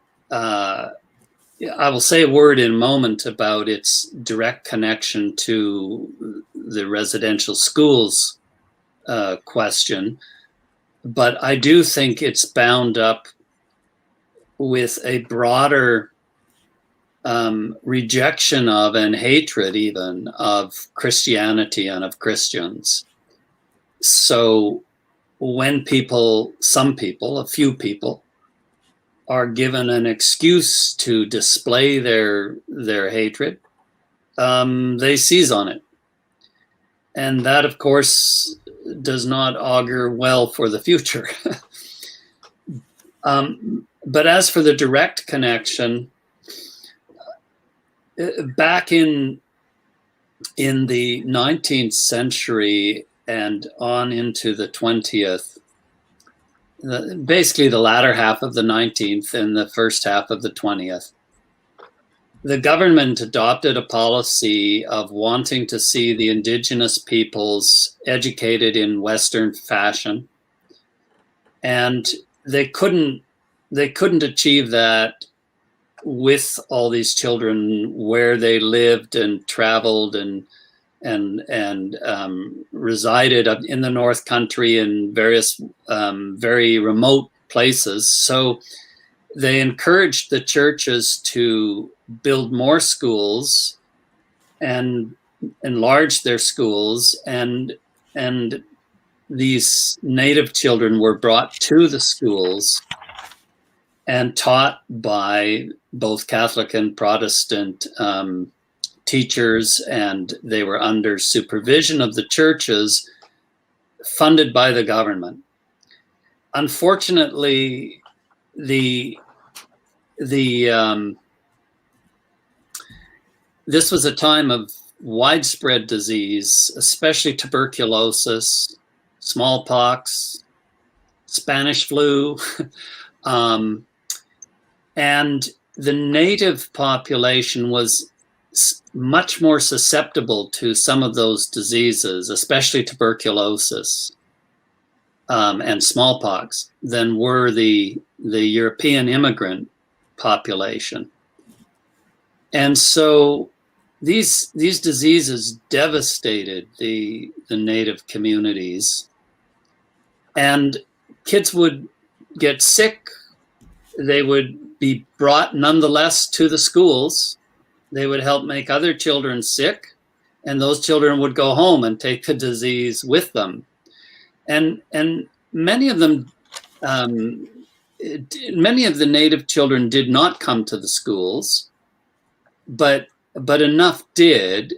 I will say a word in a moment about its direct connection to the residential schools question, but I do think it's bound up with a broader rejection of and hatred even of Christianity and of Christians. So when some people, a few people, are given an excuse to display their hatred, they seize on it. And that, of course, does not augur well for the future. But as for the direct connection, back in the 19th century and on into the 20th, basically the latter half of the 19th and the first half of the 20th, the government adopted a policy of wanting to see the indigenous peoples educated in Western fashion. And they couldn't achieve that with all these children where they lived and traveled and resided up in the North Country in various very remote places. So they encouraged the churches to build more schools and enlarge their schools, and these native children were brought to the schools and taught by both Catholic and Protestant teachers, and they were under supervision of the churches, funded by the government. Unfortunately, this was a time of widespread disease, especially tuberculosis, smallpox, Spanish flu, and the native population was much more susceptible to some of those diseases, especially tuberculosis and smallpox, than were the European immigrant population. And so these diseases devastated the native communities, and kids would get sick. They would be brought nonetheless to the schools. They would help make other children sick, and those children would go home and take the disease with them. And many of them, many of the native children did not come to the schools, but enough did,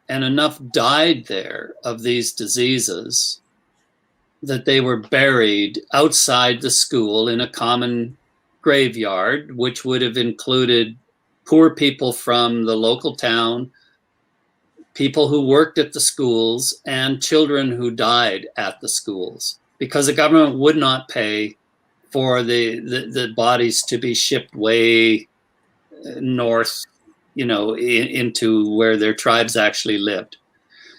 and enough died there of these diseases that they were buried outside the school in a common graveyard, which would have included poor people from the local town, people who worked at the schools, and children who died at the schools, because the government would not pay for the bodies to be shipped way north, into where their tribes actually lived.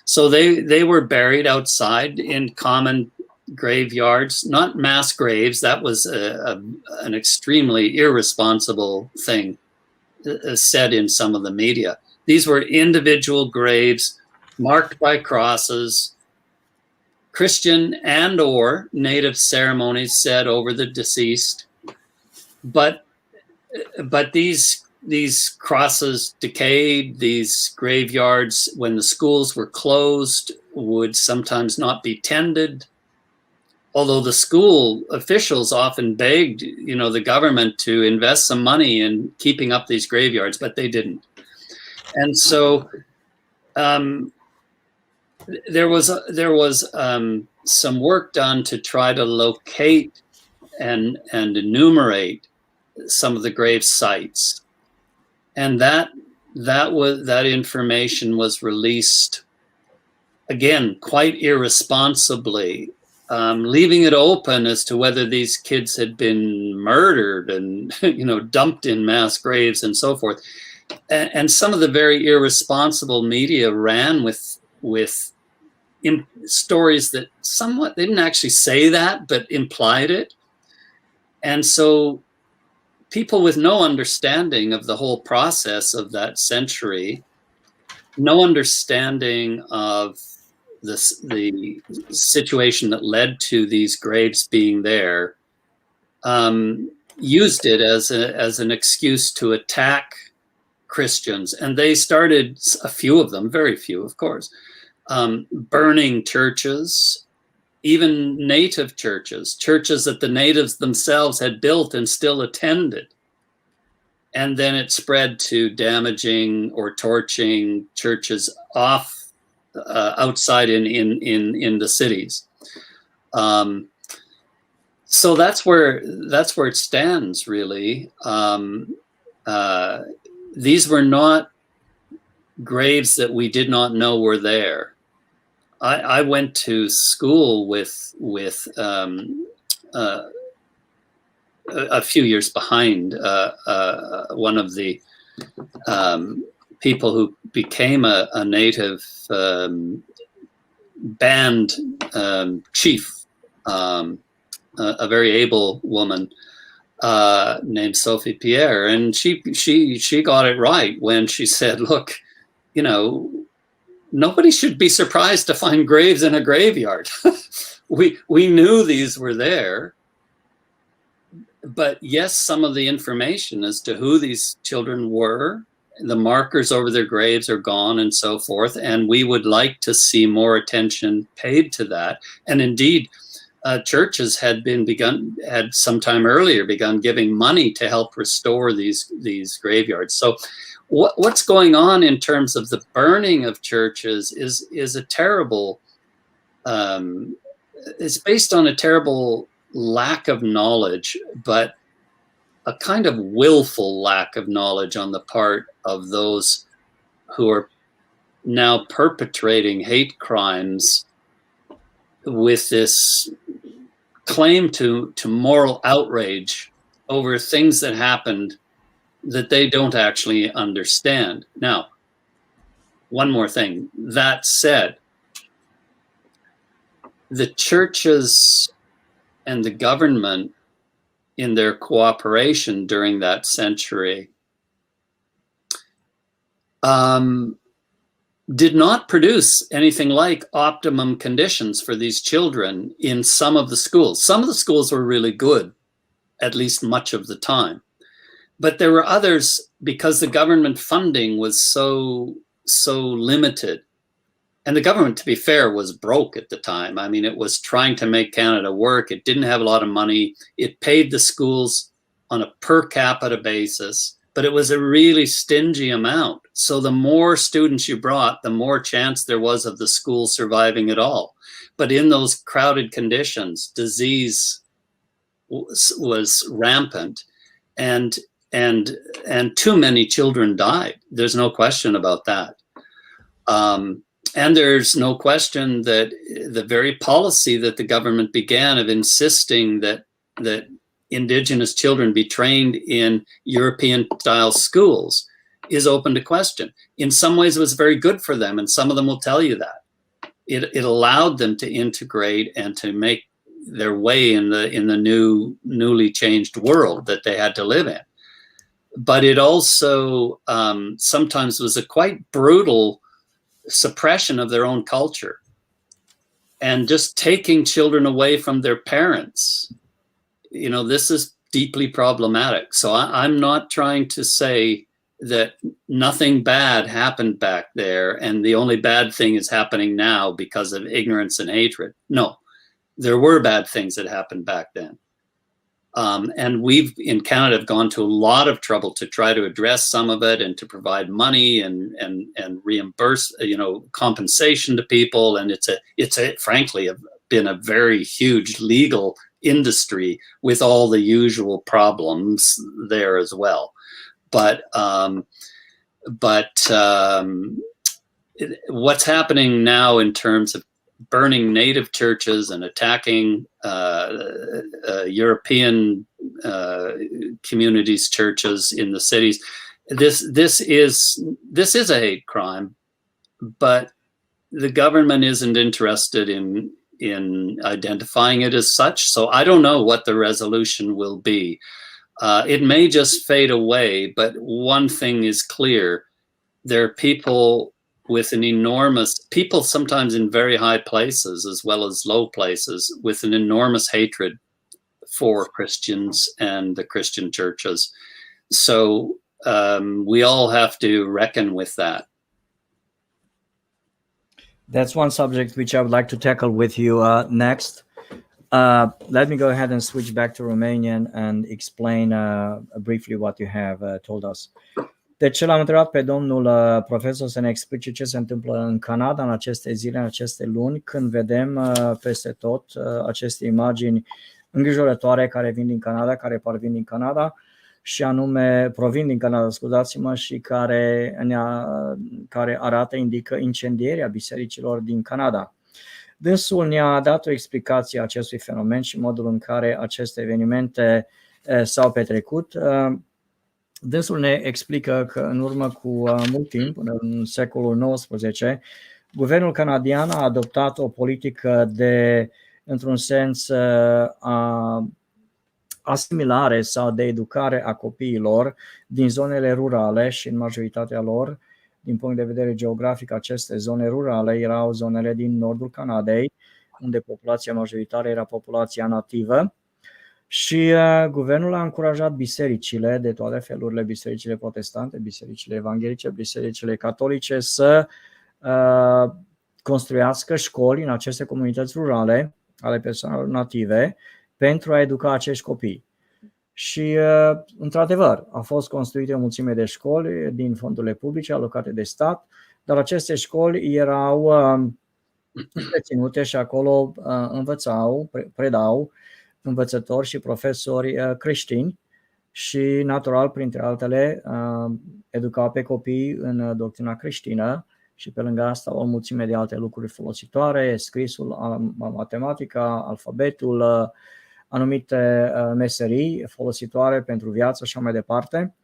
So they were buried outside in common graveyards, not mass graves. That was an extremely irresponsible thing said in some of the media. These were individual graves marked by crosses, Christian and or native ceremonies said over the deceased, but these crosses decayed. These graveyards, when the schools were closed, would sometimes not be tended. Although the school officials often begged, the government to invest some money in keeping up these graveyards, but they didn't. And so there was some work done to try to locate and enumerate some of the grave sites, and that information was released again quite irresponsibly, leaving it open as to whether these kids had been murdered and dumped in mass graves and so forth. And some of the very irresponsible media ran with stories that somewhat, they didn't actually say that, but implied it. And so people with no understanding of the whole process of that century, no understanding of the situation that led to these graves being there, used it as an excuse to attack Christians. And they started, a few of them, very few, of course, burning churches, even native churches that the natives themselves had built and still attended. And then it spread to damaging or torching churches outside in the cities. So that's where it stands, really. These were not graves that we did not know were there. I went to school with a few years behind one of the people who became a native band chief, a very able woman named Sophie Pierre, and she got it right when she said, "Look, nobody should be surprised to find graves in a graveyard. We knew these were there, but yes, some of the information as to who these children were, the markers over their graves are gone and so forth, and we would like to see more attention paid to that." And indeed, churches had sometime earlier begun giving money to help restore these graveyards. So what's going on in terms of the burning of churches is a terrible, it's based on a terrible lack of knowledge, but a kind of willful lack of knowledge on the part of those who are now perpetrating hate crimes with this claim to moral outrage over things that happened that they don't actually understand. Now, one more thing. That said, the churches and the government, in their cooperation during that century, did not produce anything like optimum conditions for these children in some of the schools. Some of the schools were really good, at least much of the time. But there were others, because the government funding was so limited. And the government, to be fair, was broke at the time. I mean, it was trying to make Canada work. It didn't have a lot of money. It paid the schools on a per capita basis, but it was a really stingy amount. So the more students you brought, the more chance there was of the school surviving at all. But in those crowded conditions, disease was rampant, and too many children died. There's no question about that. And there's no question that the very policy that the government began of insisting that Indigenous children be trained in European-style schools is open to question. In some ways, it was very good for them, and some of them will tell you that. It allowed them to integrate and to make their way in the newly changed world that they had to live in. But it also sometimes was a quite brutal suppression of their own culture and just taking children away from their parents. You know, this is deeply problematic. So I'm not trying to say that nothing bad happened back there and the only bad thing is happening now because of ignorance and hatred. No, there were bad things that happened back then. And we've in Canada have gone to a lot of trouble to try to address some of it and to provide money and reimburse, you know, compensation to people. And it's frankly been a very huge legal industry with all the usual problems there as well. But what's happening now in terms of burning native churches and attacking European communities, churches in the cities, this is a hate crime, but the government isn't interested in identifying it as such. So I don't know what the resolution will be. It may just fade away, but one thing is clear. There are people with an enormous, people sometimes in very high places as well as low places, with an enormous hatred for Christians and the Christian churches. So we all have to reckon with that. That's one subject which I would like to tackle with you next. Let me go ahead and switch back to Romanian and explain briefly what you have told us. Deci l-am întrebat pe domnul profesor să ne explice ce se întâmplă în Canada în aceste zile, în aceste luni, când vedem peste tot aceste imagini îngrijorătoare care vin din Canada, care parvin din Canada și anume provin din Canada, scuzați-mă, și care arată, indică incendierea bisericilor din Canada. Dânsul ne-a dat o explicație a acestui fenomen și modul în care aceste evenimente s-au petrecut. Dânsul ne explică că în urmă cu mult timp, în secolul XIX, guvernul canadian a adoptat o politică de, într-un sens, asimilare sau de educare a copiilor din zonele rurale și în majoritatea lor, din punct de vedere geografic, aceste zone rurale erau zonele din nordul Canadei, unde populația majoritară era populația nativă. Și guvernul a încurajat bisericile de toate felurile, bisericile protestante, bisericile evanghelice, bisericile catolice să construiască școli în aceste comunități rurale ale persoanelor native pentru a educa acești copii. Și într-adevăr au fost construite o mulțime de școli din fondurile publice alocate de stat, dar aceste școli erau întreținute și acolo predau învățători și profesori creștini și, natural, printre altele, educau pe copii în doctrina creștină și pe lângă asta o mulțime de alte lucruri folositoare, scrisul, matematica, alfabetul, anumite meserii folositoare pentru viață și așa mai departe.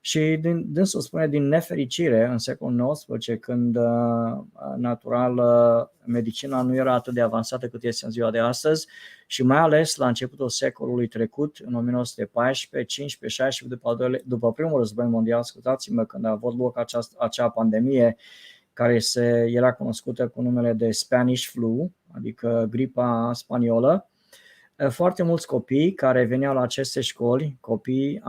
Și dânsul spune, din nefericire, în secolul XIX, când natural medicina nu era atât de avansată cât este în ziua de astăzi și mai ales la începutul secolului trecut, în 1914, 15, 16, după primul război mondial, scuzați-mă, când a avut loc acea pandemie care era cunoscută cu numele de Spanish flu, adică gripa spaniolă, foarte mulți copii care veneau la aceste școli, copii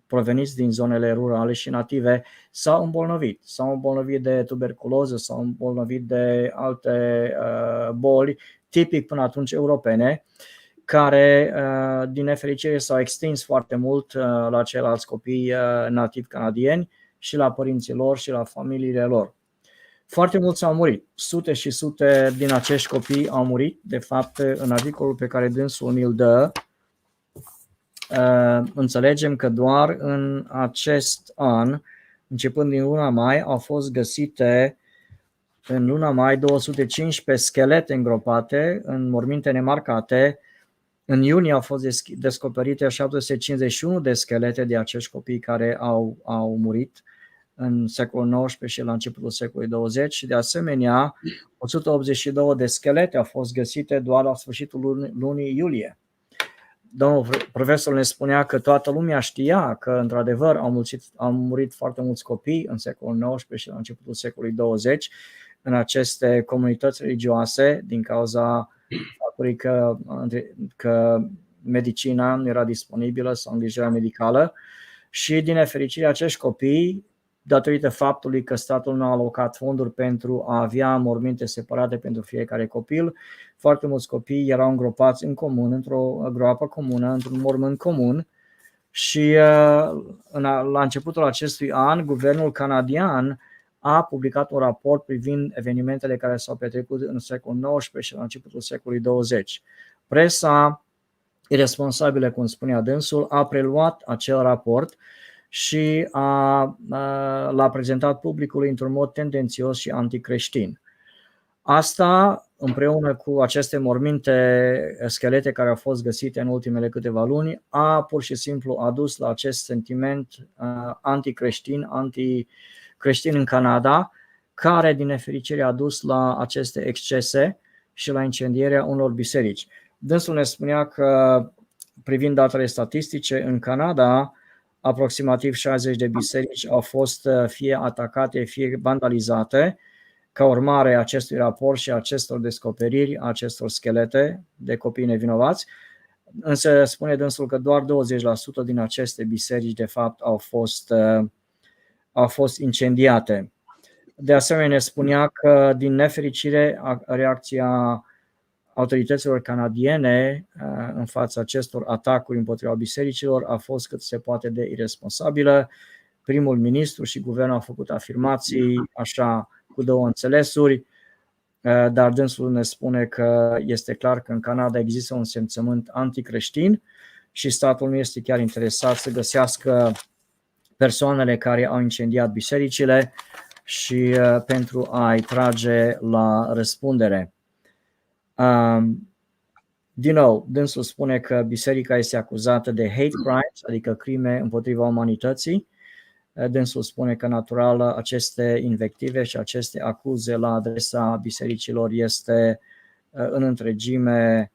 proveniți din zonele rurale și native, s-au îmbolnăvit de tuberculoză, s-au îmbolnăvit de alte boli, tipic până atunci europene, care din nefericire s-au extins foarte mult la ceilalți copii nativi canadieni și la părinții lor și la familiile lor. Foarte mulți au murit, sute și sute din acești copii au murit. De fapt, în articolul pe care dânsul mi-l dă, înțelegem că doar în acest an, începând din luna mai, au fost găsite în luna mai 215 schelete îngropate în morminte nemarcate. În iunie au fost descoperite 751 de schelete de acești copii care au murit în secolul XIX și la începutul secolului 20 și de asemenea 182 de schelete au fost găsite doar la sfârșitul lunii iulie. domnul profesor ne spunea că toată lumea știa că într-adevăr au murit foarte mulți copii în secolul XIX și la începutul secolului 20 în aceste comunități religioase din cauza faptului că medicina nu era disponibilă sau îngrijirea medicală și din nefericire acești copii, datorită faptului că statul nu a alocat fonduri pentru a avea morminte separate pentru fiecare copil, foarte mulți copii erau îngropați în comun, într-o groapă comună, într-un mormânt comun și la începutul acestui an, guvernul canadian a publicat un raport privind evenimentele care s-au petrecut în secolul XIX și la începutul secolului 20. Presa irresponsabilă, cum spunea dânsul, a preluat acel raport și l-a prezentat publicului într-un mod tendențios și anticreștin. Asta, împreună cu aceste morminte, schelete care au fost găsite în ultimele câteva luni, a pur și simplu adus la acest sentiment anticreștin, anticreștin în Canada, care din nefericire a dus la aceste excese și la incendierea unor biserici. Dânsul ne spunea că, privind datele statistice, în Canada, aproximativ 60 de biserici au fost fie atacate, fie vandalizate, ca urmare a acestui raport și acestor descoperiri, acestor schelete de copii nevinovați, însă spune dânsul că doar 20% din aceste biserici de fapt au fost incendiate. De asemenea ne spunea că din nefericire reacția autorităților canadiene în fața acestor atacuri împotriva bisericilor a fost cât se poate de irresponsabilă. Primul ministru și guvernul au făcut afirmații așa cu două înțelesuri, dar dânsul ne spune că este clar că în Canada există un simțământ anticreștin și statul nu este chiar interesat să găsească persoanele care au incendiat bisericile și pentru a-i trage la răspundere. Din nou, dânsul spune că biserica este acuzată de hate crimes, adică crime împotriva umanității. Dânsul spune că natural aceste invective și aceste acuze la adresa bisericilor este în întregime,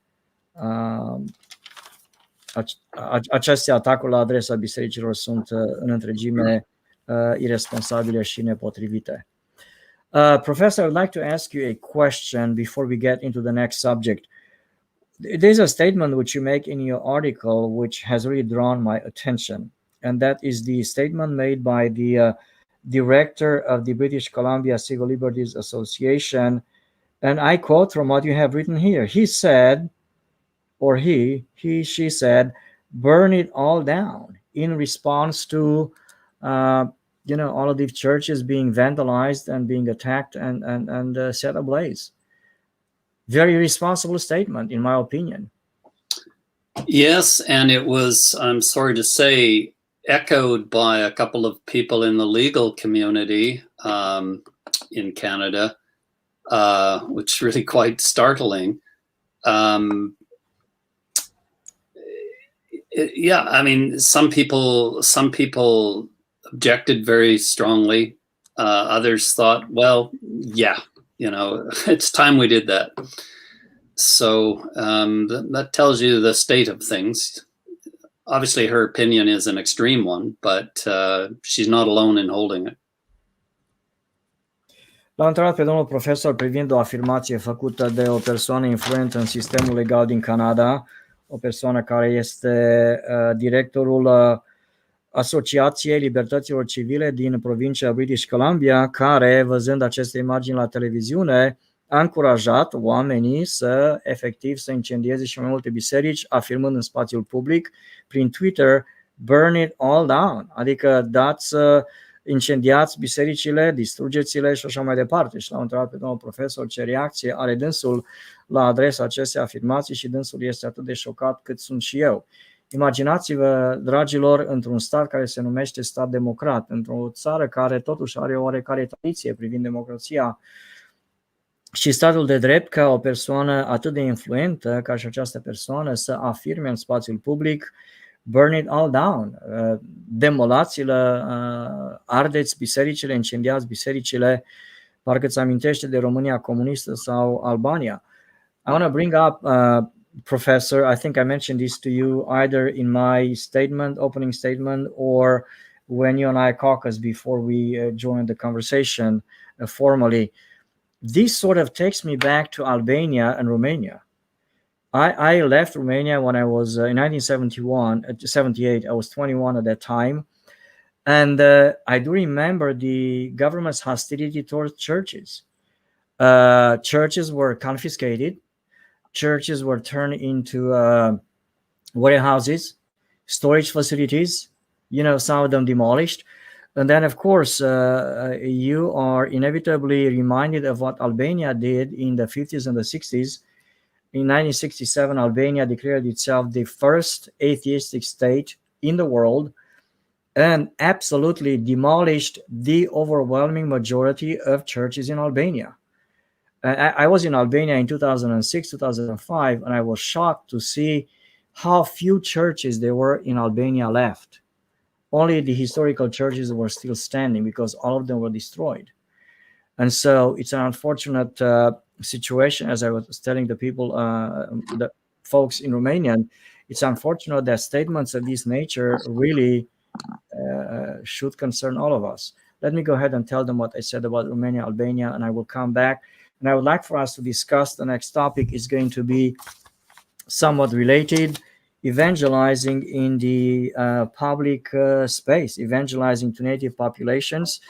aceste atacuri la adresa bisericilor sunt în întregime irresponsabile și nepotrivite. Professor, I'd like to ask you a question before we get into the next subject. There's a statement which you make in your article which has really drawn my attention, and that is the statement made by the director of the British Columbia Civil Liberties Association, and I quote from what you have written here. He said, or she said, burn it all down, in response to all of these churches being vandalized and being attacked and set ablaze. Very responsible statement, in my opinion. Yes, and it was, I'm sorry to say, echoed by a couple of people in the legal community in Canada, which is really quite startling. Yeah, I mean, some people objected very strongly. Others thought, well, yeah, it's time we did that. So that tells you the state of things. Obviously, her opinion is an extreme one, but she's not alone in holding it. L-a întrebat pe domnul profesor privind o afirmație făcută de o persoană influentă în sistemul legal din Canada, o persoană care este directorul Asociației Libertăților Civile din provincia British Columbia, care, văzând aceste imagini la televiziune, a încurajat oamenii să incendieze și mai multe biserici, afirmând în spațiul public, prin Twitter, burn it all down, adică incendiați bisericile, distrugeți-le și așa mai departe. Și l-am întrebat pe domnul profesor ce reacție are dânsul la adresa acestei afirmații și dânsul este atât de șocat cât sunt și eu. Imaginați-vă, dragilor, într-un stat care se numește stat democrat, într-o țară care totuși are o oarecare tradiție privind democrația și statul de drept, ca o persoană atât de influentă ca și această persoană să afirme în spațiul public, burn it all down, demolați-le, ardeți bisericile, incendiați bisericile, parcă îți amintește de România comunistă sau Albania. I want to bring up Professor, I think I mentioned this to you either in my opening statement, or when you and I caucused before we joined the conversation formally. This sort of takes me back to Albania and Romania. I left Romania when I was in 78. I was 21 at that time. And I do remember the government's hostility towards churches. Churches were confiscated. Churches were turned into warehouses, storage facilities, some of them demolished. And then, of course, you are inevitably reminded of what Albania did in the 50s and the 60s. In 1967, Albania declared itself the first atheistic state in the world and absolutely demolished the overwhelming majority of churches in Albania. I was in Albania in 2006, 2005, and I was shocked to see how few churches there were in Albania left. Only the historical churches were still standing because all of them were destroyed. And so it's an unfortunate situation, as I was telling the people, the folks in Romanian, it's unfortunate that statements of this nature really should concern all of us. Let me go ahead and tell them what I said about Romania, Albania, and I will come back. And I would like for us to discuss the next topic. Is going to be somewhat related, evangelizing in the public space, evangelizing to native populations.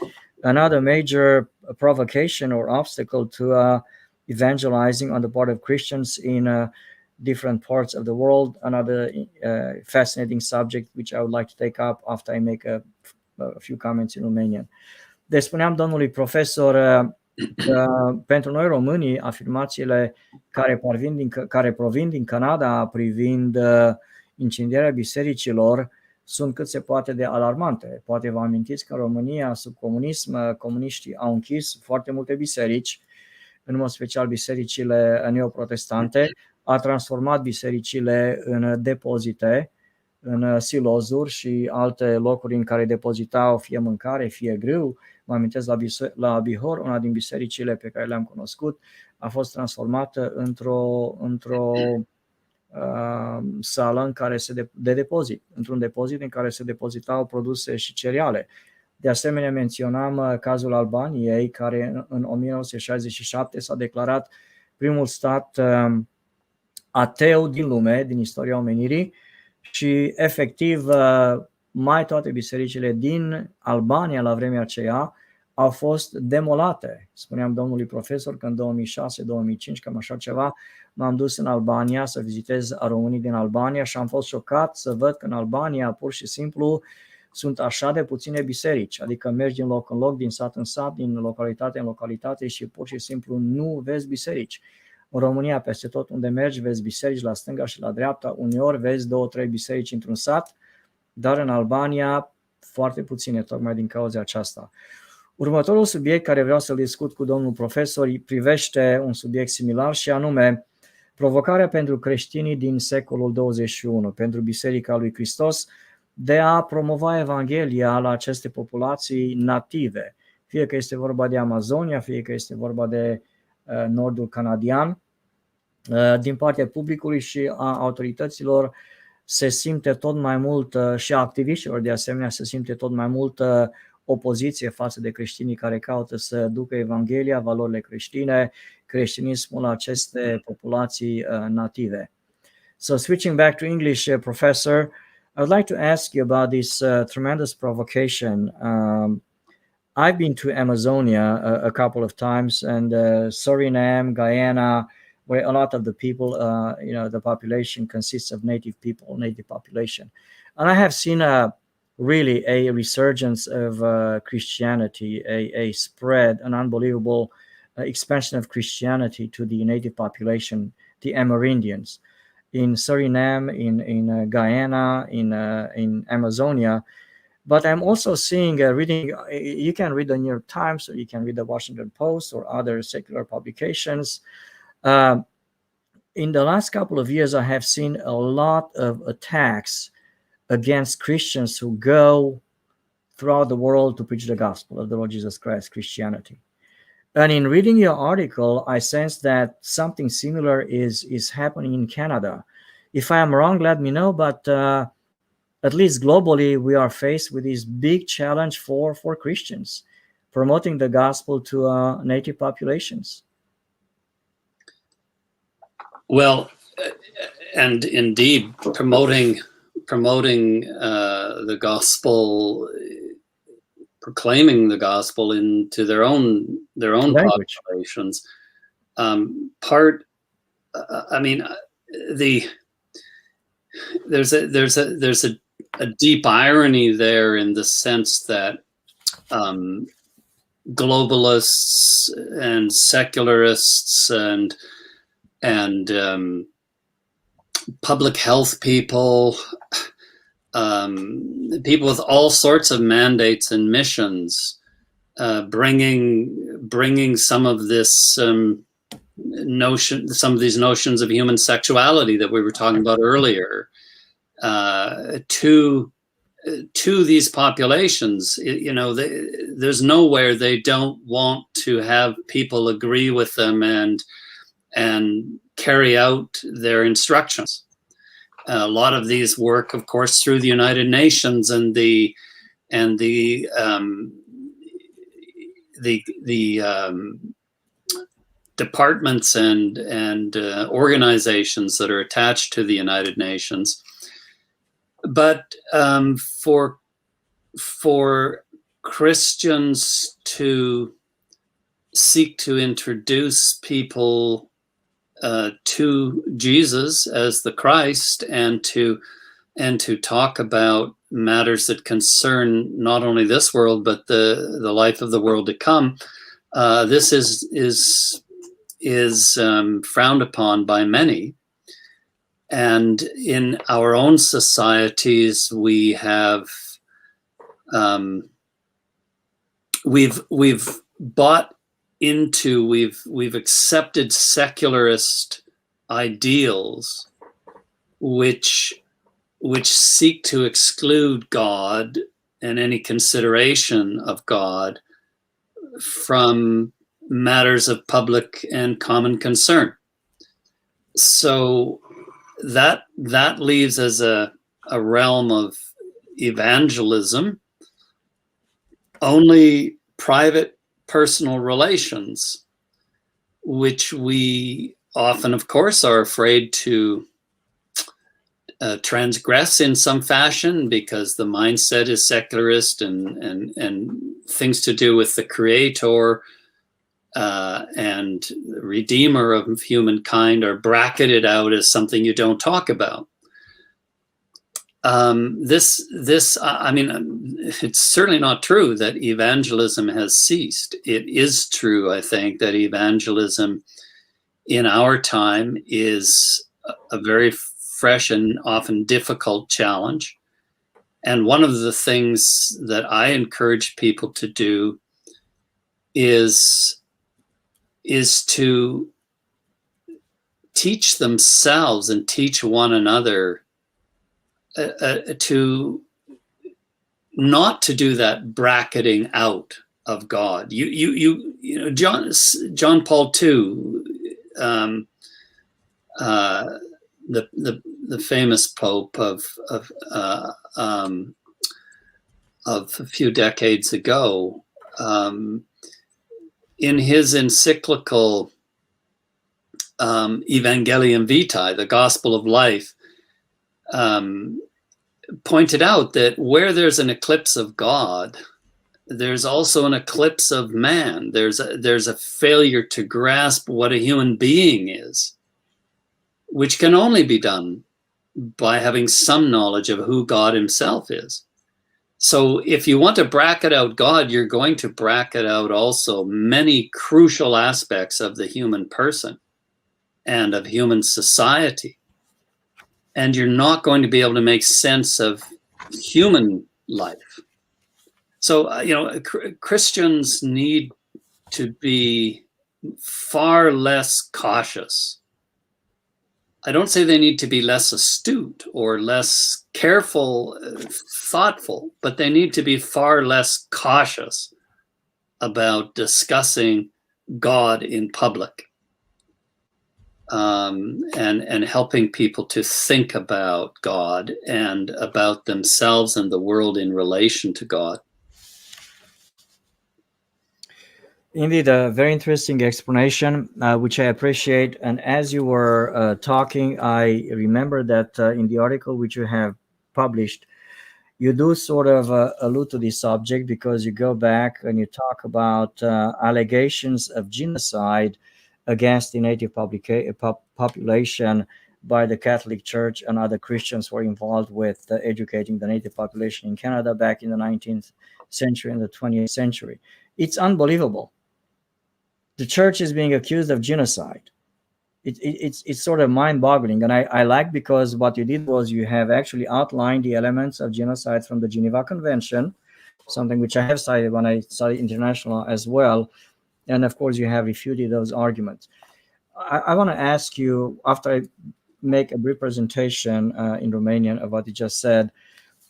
Another major provocation or obstacle to evangelizing on the part of Christians in different parts of the world. Another fascinating subject which I would like to take up after I make a few comments in Romanian. Deci spuneam domnului profesor pentru noi românii, afirmațiile care provin din Canada privind incendierea bisericilor sunt cât se poate de alarmante. Poate vă amintiți că în România, sub comunism, comuniștii au închis foarte multe biserici, în mod special bisericile neoprotestante, a transformat bisericile în depozite, în silozuri și alte locuri în care depozitau fie mâncare, fie grâu. Mă amintesc la Bihor, una din bisericile pe care le-am cunoscut a fost transformată într-o sală în care de depozit, într-un depozit în care se depozitau produse și cereale. De asemenea, menționam cazul Albaniei, care în 1967 s-a declarat primul stat ateu din lume, din istoria omenirii, și efectiv mai toate bisericile din Albania la vremea aceea au fost demolate. Spuneam domnului profesor că în 2006-2005, cam așa ceva, m-am dus în Albania să vizitez românii din Albania și am fost șocat să văd că în Albania pur și simplu sunt așa de puține biserici, adică mergi din loc în loc, din sat în sat, din localitate în localitate și pur și simplu nu vezi biserici. În România, peste tot unde mergi, vezi biserici la stânga și la dreapta, uneori vezi 2-3 biserici într-un sat, dar în Albania foarte puține, tocmai din cauza aceasta. Următorul subiect care vreau să-l discut cu domnul profesor privește un subiect similar și anume provocarea pentru creștinii din secolul 21, pentru Biserica lui Hristos, de a promova Evanghelia la aceste populații native, fie că este vorba de Amazonia, fie că este vorba de nordul canadian. Din partea publicului și a autorităților se simte tot mai mult, și a activiștilor de asemenea, se simte tot mai multă opoziție față de creștinii care caută să ducă Evanghelia, valorile creștine, creștinismul la aceste populații native. So switching back to English, Professor, I would like to ask you about this tremendous provocation. I've been to Amazonia a couple of times, and Suriname, Guyana, where a lot of the people, the population consists of native people, native population. And I have seen really a resurgence of Christianity, a spread, an unbelievable expansion of Christianity to the native population, the Amerindians. In Suriname, in Guyana, in Amazonia. But I'm also seeing, reading, you can read the New York Times, or you can read the Washington Post or other secular publications. In the last couple of years, I have seen a lot of attacks against Christians who go throughout the world to preach the gospel of the Lord Jesus Christ, Christianity. And in reading your article, I sense that something similar is happening in Canada. If I am wrong, let me know, but at least globally, we are faced with this big challenge for Christians, promoting the gospel to native populations. Well, and indeed, promoting the gospel, proclaiming the gospel into their own Language. populations. There's a deep irony there, in the sense that globalists and secularists and public health people, people with all sorts of mandates and missions, bringing some of this some of these notions of human sexuality that we were talking about earlier, to these populations. There's nowhere they don't want to have people agree with them and carry out their instructions. A lot of these work, of course, through the United Nations and the departments and organizations that are attached to the United Nations. But for Christians to seek to introduce people to Jesus as the Christ, and to talk about matters that concern not only this world but the life of the world to come, this is frowned upon by many. And in our own societies, we have we've bought into, we've accepted secularist ideals which seek to exclude God and any consideration of God from matters of public and common concern. So that leaves as a realm of evangelism only private personal relations, which we often, of course, are afraid to transgress in some fashion, because the mindset is secularist, and things to do with the Creator and Redeemer of humankind are bracketed out as something you don't talk about. I mean, it's certainly not true that evangelism has ceased. It is true, I think, that evangelism in our time is a very fresh and often difficult challenge. And one of the things that I encourage people to do is to teach themselves and teach one another to not to do that bracketing out of God. You know, John Paul II, the famous Pope of a few decades ago, in his encyclical Evangelium Vitae, the Gospel of Life, pointed out that where there's an eclipse of God, there's also an eclipse of man. There's a failure to grasp what a human being is, which can only be done by having some knowledge of who God himself is. So if you want to bracket out God, you're going to bracket out also many crucial aspects of the human person and of human society. And you're not going to be able to make sense of human life. So, you know, Christians need to be far less cautious. I don't say they need to be less astute or less careful, thoughtful, but they need to be far less cautious about discussing God in public, and helping people to think about God and about themselves and the world in relation to God. Indeed, a very interesting explanation, which I appreciate. And as you were talking, I remember that in the article which you have published, you do sort of allude to this subject, because you go back and you talk about allegations of genocide against the native population by the Catholic Church and other Christians who were involved with educating the native population in Canada back in the 19th century and the 20th century. It's unbelievable. The church is being accused of genocide. It's sort of mind-boggling, and I like, because what you did was you have actually outlined the elements of genocide from the Geneva Convention, something which I have cited when I studied international as well, and of course you have refuted those arguments. I want to ask you, after I make a brief presentation in Romanian of what you just said,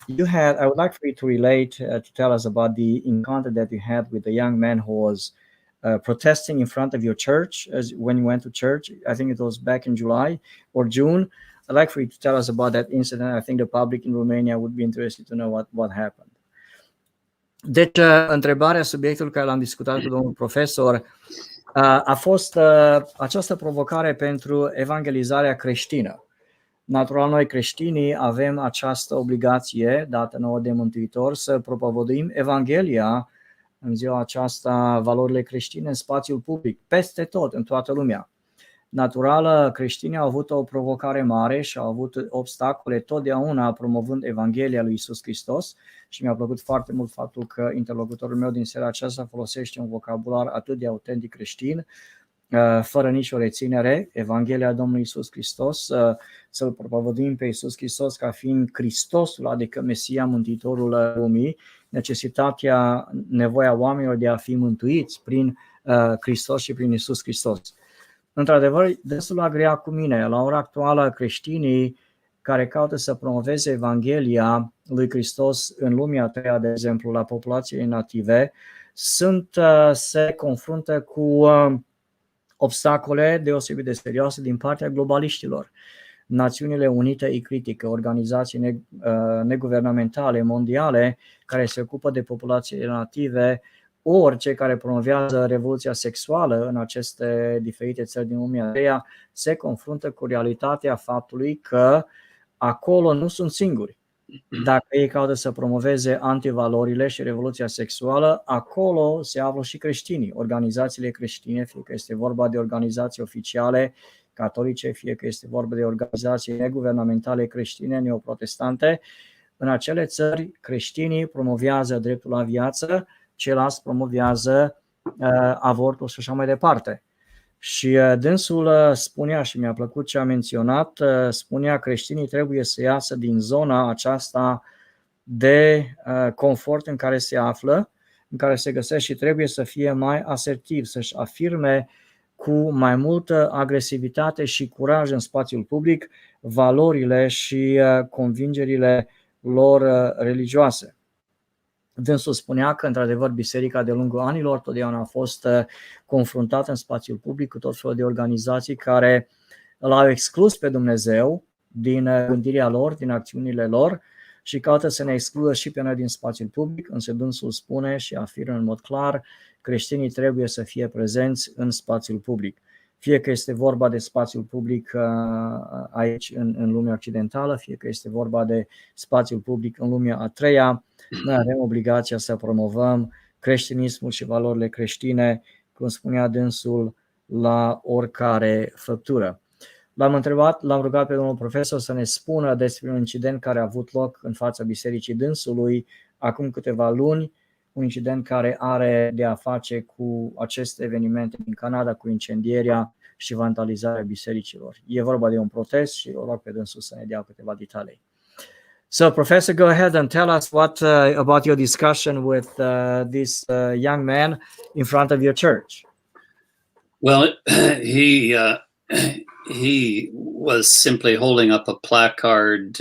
I would like for you to relate, to tell us about the encounter that you had with the young man who was protesting in front of your church when you went to church. I think it was back in July or June. I'd like for you to tell us about that incident. I think the public in Romania would be interested to know what happened. Deci, întrebarea, subiectul care l-am discutat cu domnul profesor, a fost această provocare pentru evangelizarea creștină. Natural, noi creștinii avem această obligație dată nouă de Mântuitor să propovăduim Evanghelia în ziua aceasta, valorile creștine în spațiul public, peste tot, în toată lumea. Natural, creștinii au avut o provocare mare și au avut obstacole totdeauna promovând Evanghelia lui Iisus Hristos, și mi-a plăcut foarte mult faptul că interlocutorul meu din seara aceasta folosește un vocabular atât de autentic creștin, fără nicio reținere, Evanghelia Domnului Iisus Hristos, să-L propovăduim pe Iisus Hristos ca fiind Hristosul, adică Mesia, Mântuitorul lumii, necesitatea, nevoia oamenilor de a fi mântuiți prin Hristos și prin Iisus Hristos. Într-adevăr, destul a grea cu mine. La ora actuală, creștinii care caută să promoveze Evanghelia lui Hristos în lumea a treia, de exemplu, la populației native, se confruntă cu obstacole deosebit de serioase din partea globaliștilor. Națiunile Unite îi critică, organizații neguvernamentale mondiale care se ocupă de populațiile native, ori cei care promovează revoluția sexuală în aceste diferite țări din lumea a treia se confruntă cu realitatea faptului că acolo nu sunt singuri. Dacă ei caută să promoveze antivalorile și revoluția sexuală, acolo se află și creștinii, organizațiile creștine, fie că este vorba de organizații oficiale catolice, fie că este vorba de organizații neguvernamentale creștine, neoprotestante. În acele țări, creștinii promovează dreptul la viață, ceilalți promovează avortul și așa mai departe. Și dânsul spunea, și mi-a plăcut ce a menționat, spunea: creștinii trebuie să iasă din zona aceasta de confort în care se află, în care se găsesc, și trebuie să fie mai asertiv, să-și afirme cu mai multă agresivitate și curaj în spațiul public valorile și convingerile lor religioase. Dânsul spunea că, într-adevăr, biserica de-a lungul anilor totdeauna a fost confruntată în spațiul public cu tot felul de organizații care l-au exclus pe Dumnezeu din gândirea lor, din acțiunile lor, și caută să ne excludă și pe noi din spațiul public. Însă dânsul spune și afirmă în mod clar: creștinii trebuie să fie prezenți în spațiul public. Fie că este vorba de spațiul public aici în lumea occidentală, fie că este vorba de spațiul public în lumea a treia, noi avem obligația să promovăm creștinismul și valorile creștine, cum spunea dânsul, la oricare făptură. L-am rugat pe domnul profesor să ne spună despre un incident care a avut loc în fața bisericii dânsului acum câteva luni, un incident care are de a face cu aceste evenimente din Canada, cu incendierea și vandalizarea bisericilor. E vorba de un protest și o rog pe dânsul să ne dea câteva detalii. So, Professor, go ahead and tell us what about your discussion with this young man in front of your church. Well, he was simply holding up a placard,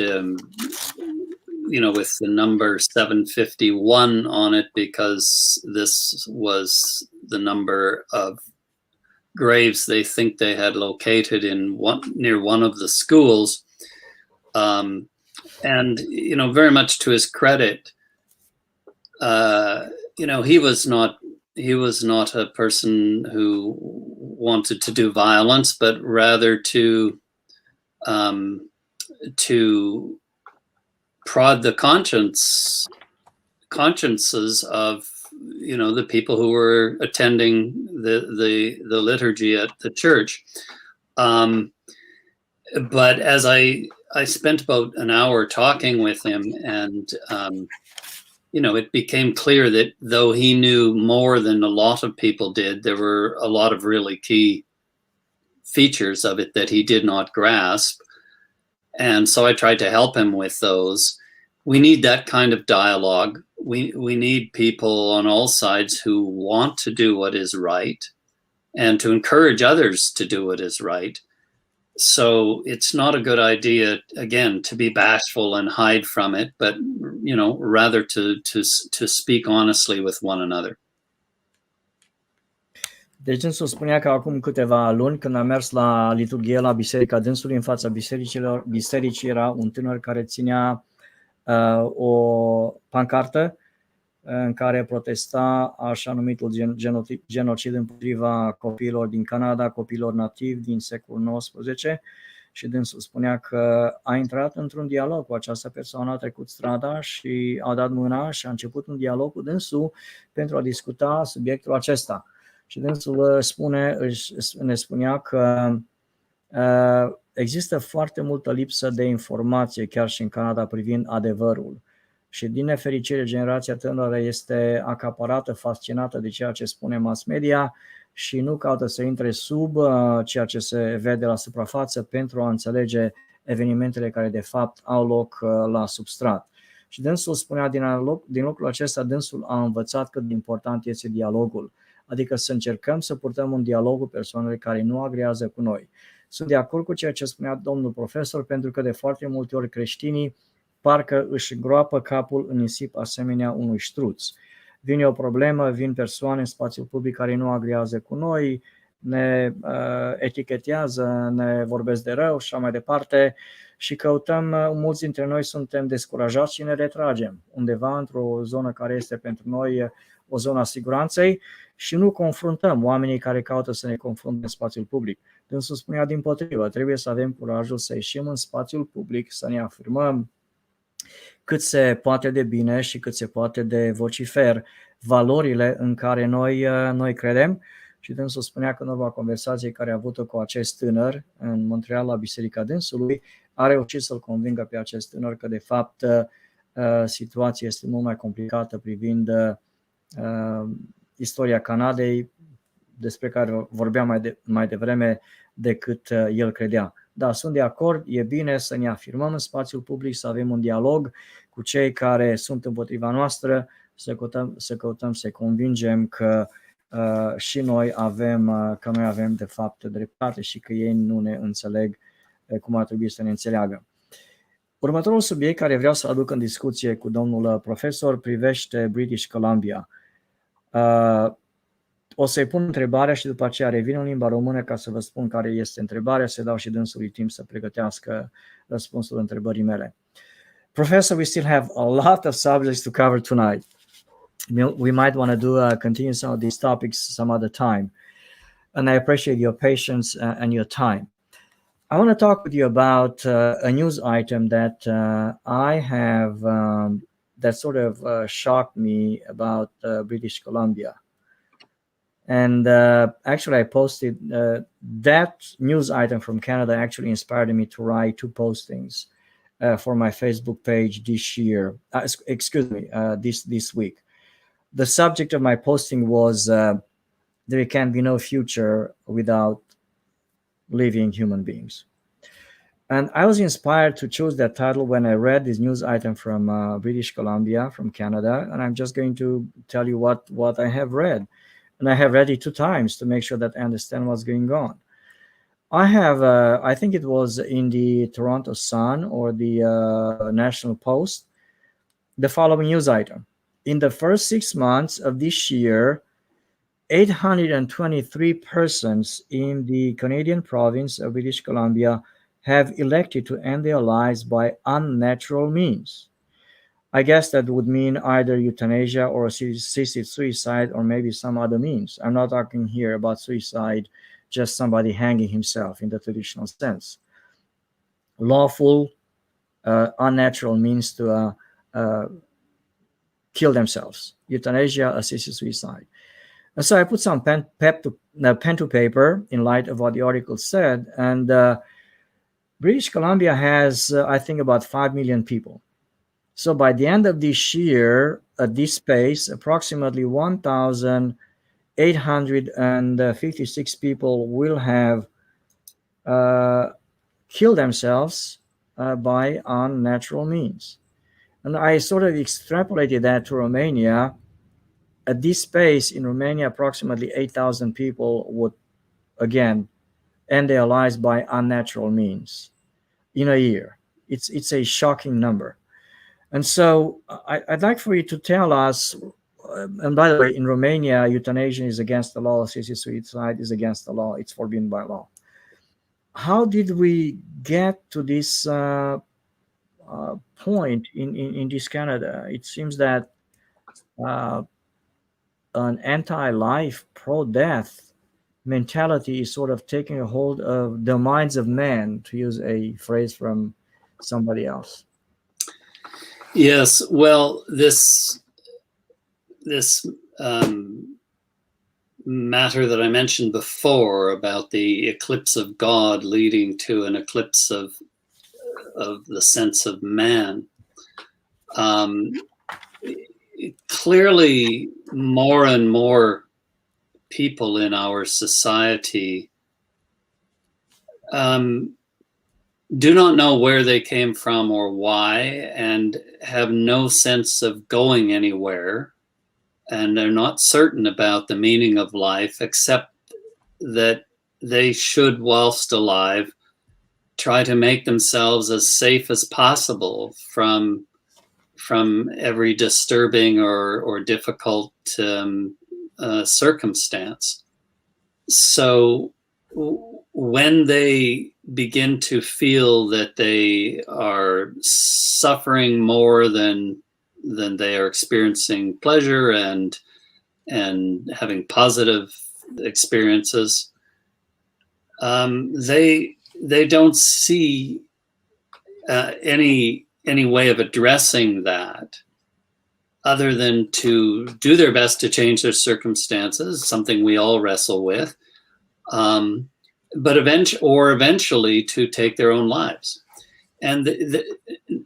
with the number 751 on it, because this was the number of graves they think they had located near one of the schools. And, very much to his credit, he was not a person who wanted to do violence, but rather to prod the consciences of the people who were attending the liturgy at the church. But as I spent about an hour talking with him, and it became clear that though he knew more than a lot of people did, there were a lot of really key features of it that he did not grasp. And so I tried to help him with those. We need that kind of dialogue. We need people on all sides who want to do what is right and to encourage others to do what is right. So it's not a good idea, again, to be bashful and hide from it, but, rather to speak honestly with one another. Deci dânsul spunea că acum câteva luni, când am mers la liturghie la biserica dânsului, în fața bisericii era un tânăr care ținea o pancartă în care protesta așa numitul genocid împotriva copiilor din Canada, copiilor nativi din secolul XIX, și dânsul spunea că a intrat într-un dialog cu această persoană, a trecut strada și a dat mâna și a început un dialog cu dânsul pentru a discuta subiectul acesta. Și dânsul ne spunea că există foarte multă lipsă de informație chiar și în Canada privind adevărul. Și din nefericire, generația tânără este acaparată, fascinată de ceea ce spune mass media și nu caută să intre sub ceea ce se vede la suprafață pentru a înțelege evenimentele care de fapt au loc la substrat. Și dânsul spunea din lucrul acesta, dânsul a învățat cât de important este dialogul, adică să încercăm să purtăm un dialog cu persoanele care nu agrează cu noi. Sunt de acord cu ceea ce spunea domnul profesor, pentru că de foarte multe ori creștinii parcă își îngroapă capul în nisip asemenea unui ștruț. Vine o problemă, vin persoane în spațiul public care nu agrează cu noi, ne etichetează, ne vorbesc de rău și așa mai departe și căutăm, mulți dintre noi suntem descurajați și ne retragem undeva într-o zonă care este pentru noi o zonă a siguranței și nu confruntăm oamenii care caută să ne confrunte în spațiul public. Dânsul spunea dimpotrivă, trebuie să avem curajul să ieșim în spațiul public, să ne afirmăm cât se poate de bine și cât se poate de vocifer valorile în care noi credem. Și dânsul spunea că în urma conversației care a avut-o cu acest tânăr în Montreal la Biserica Dânsului, a reușit să-l convingă pe acest tânăr că de fapt situația este mult mai complicată privind istoria Canadei, despre care vorbeam mai devreme, decât el credea. Da, sunt de acord, e bine să ne afirmăm în spațiul public, să avem un dialog cu cei care sunt împotriva noastră, să căutăm să convingem că și noi avem de fapt dreptate și că ei nu ne înțeleg cum ar trebui să ne înțeleagă. Următorul subiect care vreau să aduc în discuție cu domnul profesor privește British Columbia. O să-i pun întrebarea și după aceea revin în limba română ca să vă spun care este întrebarea, să dau și dânsului timp să pregătească răspunsul întrebării mele. Professor, we still have a lot of subjects to cover tonight. We might want to continue some of these topics some other time. And I appreciate your patience and your time. I want to talk with you about a news item that I have that sort of shocked me about British Columbia. And actually I posted that news item from Canada actually inspired me to write 2 postings for my Facebook page this year. This week. The subject of my posting was there can be no future without living human beings. And I was inspired to choose that title when I read this news item from British Columbia, from Canada, and I'm just going to tell you what I have read. And I have read it 2 times to make sure that I understand what's going on. I have, I think it was in the Toronto Sun or the National Post, the following news item. In the first 6 months of this year, 823 persons in the Canadian province of British Columbia have elected to end their lives by unnatural means. I guess that would mean either euthanasia or assisted suicide or maybe some other means. I'm not talking here about suicide, just somebody hanging himself in the traditional sense. Lawful, unnatural means to kill themselves. Euthanasia, assisted suicide. And so I put some pen to paper in light of what the article said. And British Columbia has, I think, about 5 million people. So by the end of this year, at this pace, approximately 1,856 people will have killed themselves by unnatural means. And I sort of extrapolated that to Romania. At this pace, in Romania, approximately 8,000 people would, again, end their lives by unnatural means in a year. It's a shocking number. And so I'd like for you to tell us, and by the way, in Romania, euthanasia is against the law, assisted suicide is against the law, it's forbidden by law. How did we get to this point in this Canada? It seems that an anti-life, pro-death mentality is sort of taking a hold of the minds of men, to use a phrase from somebody else. Yes, well, this matter that I mentioned before about the eclipse of God leading to an eclipse of the sense of man, clearly more and more people in our society do not know where they came from or why, and have no sense of going anywhere, and they're not certain about the meaning of life, except that they should, whilst alive, try to make themselves as safe as possible from every disturbing or difficult circumstance. So when they begin to feel that they are suffering more than they are experiencing pleasure and having positive experiences, they don't see any way of addressing that other than to do their best to change their circumstances, something we all wrestle with, but eventually to take their own lives. And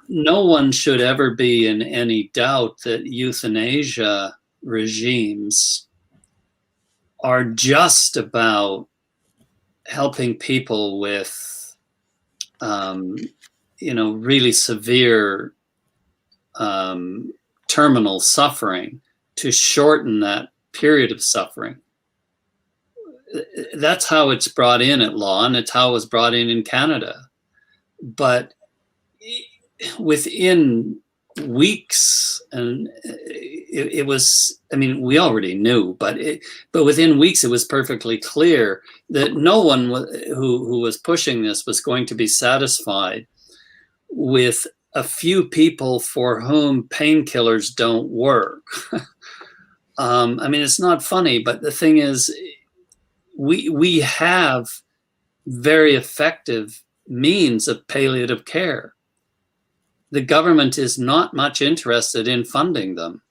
no one should ever be in any doubt that euthanasia regimes are just about helping people with, really severe terminal suffering, to shorten that period of suffering. That's how it's brought in at law, and it's how it was brought in Canada. But within weeks, and it was, I mean, we already knew, but within weeks it was perfectly clear that no one who was pushing this was going to be satisfied with a few people for whom painkillers don't work. I mean, it's not funny, but the thing is, we have very effective means of palliative care. The government is not much interested in funding them.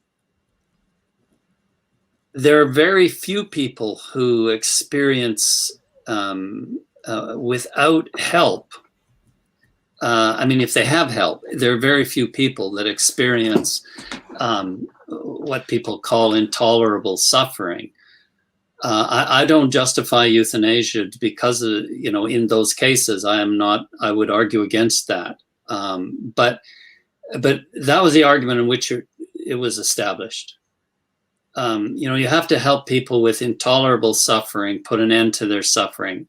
There are very few people who experience without help. I mean, if they have help, there are very few people that experience what people call intolerable suffering. I don't justify euthanasia because of, in those cases, I would argue against that. But that was the argument in which it was established. You have to help people with intolerable suffering, put an end to their suffering.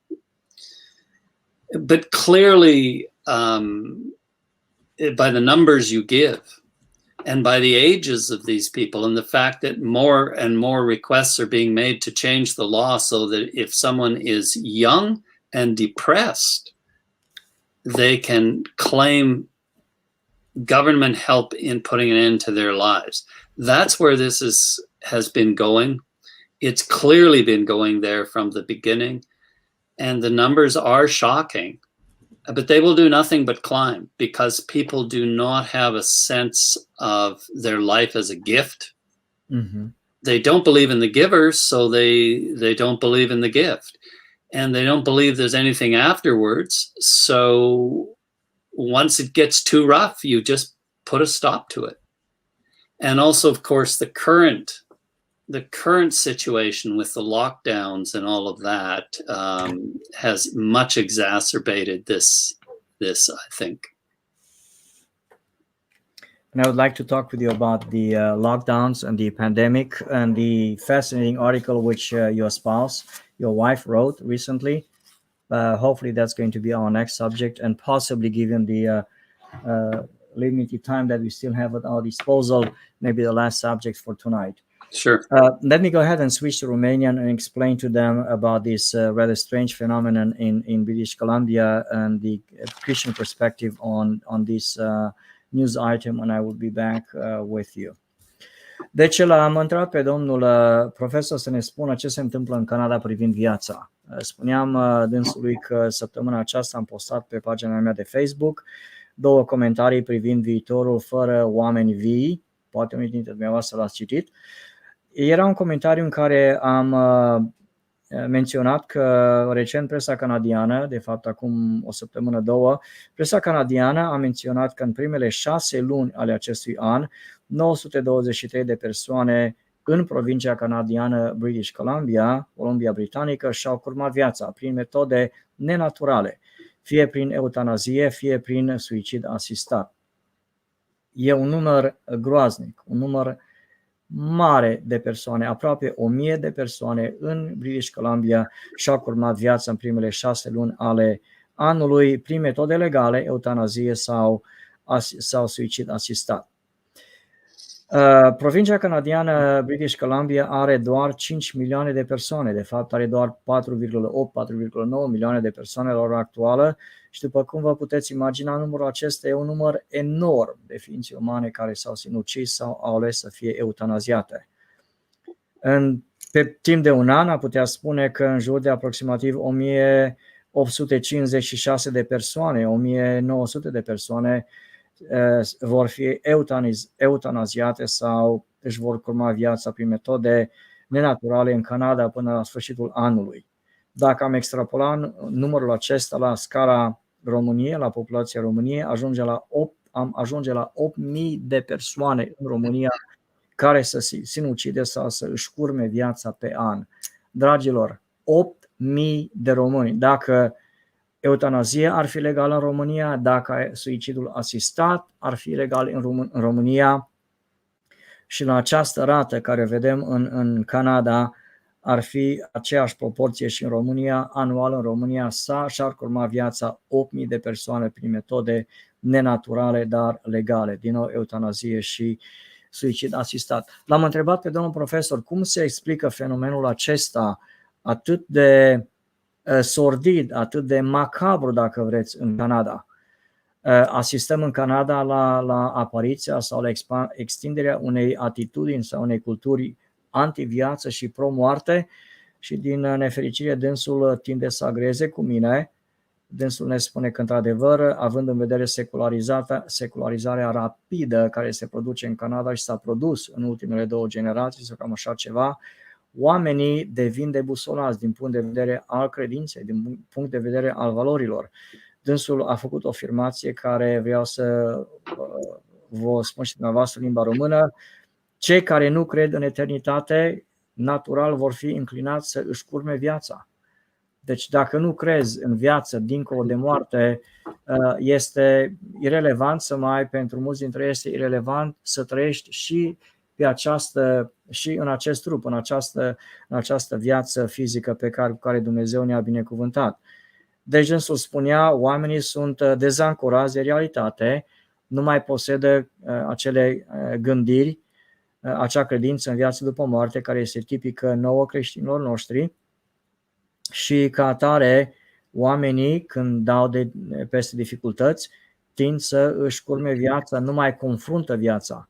But clearly, by the numbers you give, and by the ages of these people, and the fact that more and more requests are being made to change the law so that if someone is young and depressed, they can claim government help in putting an end to their lives. That's where this has been going. It's clearly been going there from the beginning, and the numbers are shocking, but they will do nothing but climb because people do not have a sense of their life as a gift. Mhm. They don't believe in the givers, so they don't believe in the gift, and they don't believe there's anything afterwards. So once it gets too rough, you just put a stop to it. And also, of course, the current situation with the lockdowns and all of that has much exacerbated this, I think. And I would like to talk with you about the lockdowns and the pandemic and the fascinating article which your spouse, your wife, wrote recently. Hopefully that's going to be our next subject, and possibly, given the limited time that we still have at our disposal, maybe the last subject for tonight. Sure. Let me go ahead and switch to Romanian and explain to them about this rather strange phenomenon in British Columbia and the Christian perspective on this news item, and I will be back with you. Deci l-am întrebat pe domnul profesor să ne spună ce se întâmplă în Canada privind viața. Spuneam dânsului că săptămâna aceasta am postat pe pagina mea de Facebook 2 comentarii privind viitorul fără oameni vii. Poate unii dintre dumneavoastră l-ați citit. Era un comentariu în care am menționat că recent presa canadiană, de fapt acum o săptămână, 2, presa canadiană a menționat că în primele 6 luni ale acestui an, 923 de persoane în provincia canadiană British Columbia, Columbia Britanică, și-au curmat viața prin metode nenaturale, fie prin eutanazie, fie prin suicid asistat. E un număr groaznic, un număr mare de persoane, aproape 1000 de persoane în British Columbia și-au curmat viața în primele 6 luni ale anului prin metode legale, eutanazie sau suicid asistat. Provincia canadiană British Columbia are doar 5 milioane de persoane, de fapt are doar 4,8-4,9 milioane de persoane la ora actuală și, după cum vă puteți imagina, numărul acesta e un număr enorm de ființe umane care s-au sinucis sau au ales să fie eutanaziate. Pe timp de un an am putea spune că în jur de aproximativ 1856 de persoane, 1900 de persoane vor fi eutanaziate sau își vor curma viața prin metode nenaturale în Canada până la sfârșitul anului. Dacă am extrapolat numărul acesta la scara României, la populația României, ajunge la 8.000 de persoane în România care să se sinucide sau să își curme viața pe an. Dragilor, 8.000 de români. Dacă eutanazia ar fi legală în România, dacă suicidul asistat ar fi legal în România și la această rată care vedem în Canada ar fi aceeași proporție și în România, anual în România și-ar curma viața 8.000 de persoane prin metode nenaturale, dar legale, din nou eutanazie și suicid asistat. L-am întrebat pe domnul profesor cum se explică fenomenul acesta atât de sordid, atât de macabru, dacă vreți, în Canada. Asistăm în Canada la apariția sau la extinderea unei atitudini sau unei culturi antiviață și pro-moarte și, din nefericire, dânsul tinde să agreze cu mine. Dânsul ne spune că, într-adevăr, având în vedere secularizarea rapidă care se produce în Canada și s-a produs în ultimele 2 generații sau cam așa ceva, oamenii devin debusolați din punct de vedere al credinței, din punct de vedere al valorilor. Dânsul a făcut o afirmație care vreau să vă spun și dumneavoastră în limba română: cei care nu cred în eternitate, natural vor fi inclinați să își curme viața. Deci dacă nu crezi în viață dincolo de moarte, este irelevant pentru mulți dintre ei este irelevant să trăiești și în acest trup, în această viață fizică pe care Dumnezeu ne-a binecuvântat. Deci dânsul spunea, oamenii sunt dezancorați de realitate, nu mai posedă acele gândiri, acea credință în viață după moarte care este tipică nouă creștinilor noștri și ca atare oamenii când dau peste dificultăți tind să își curme viața, nu mai confruntă viața.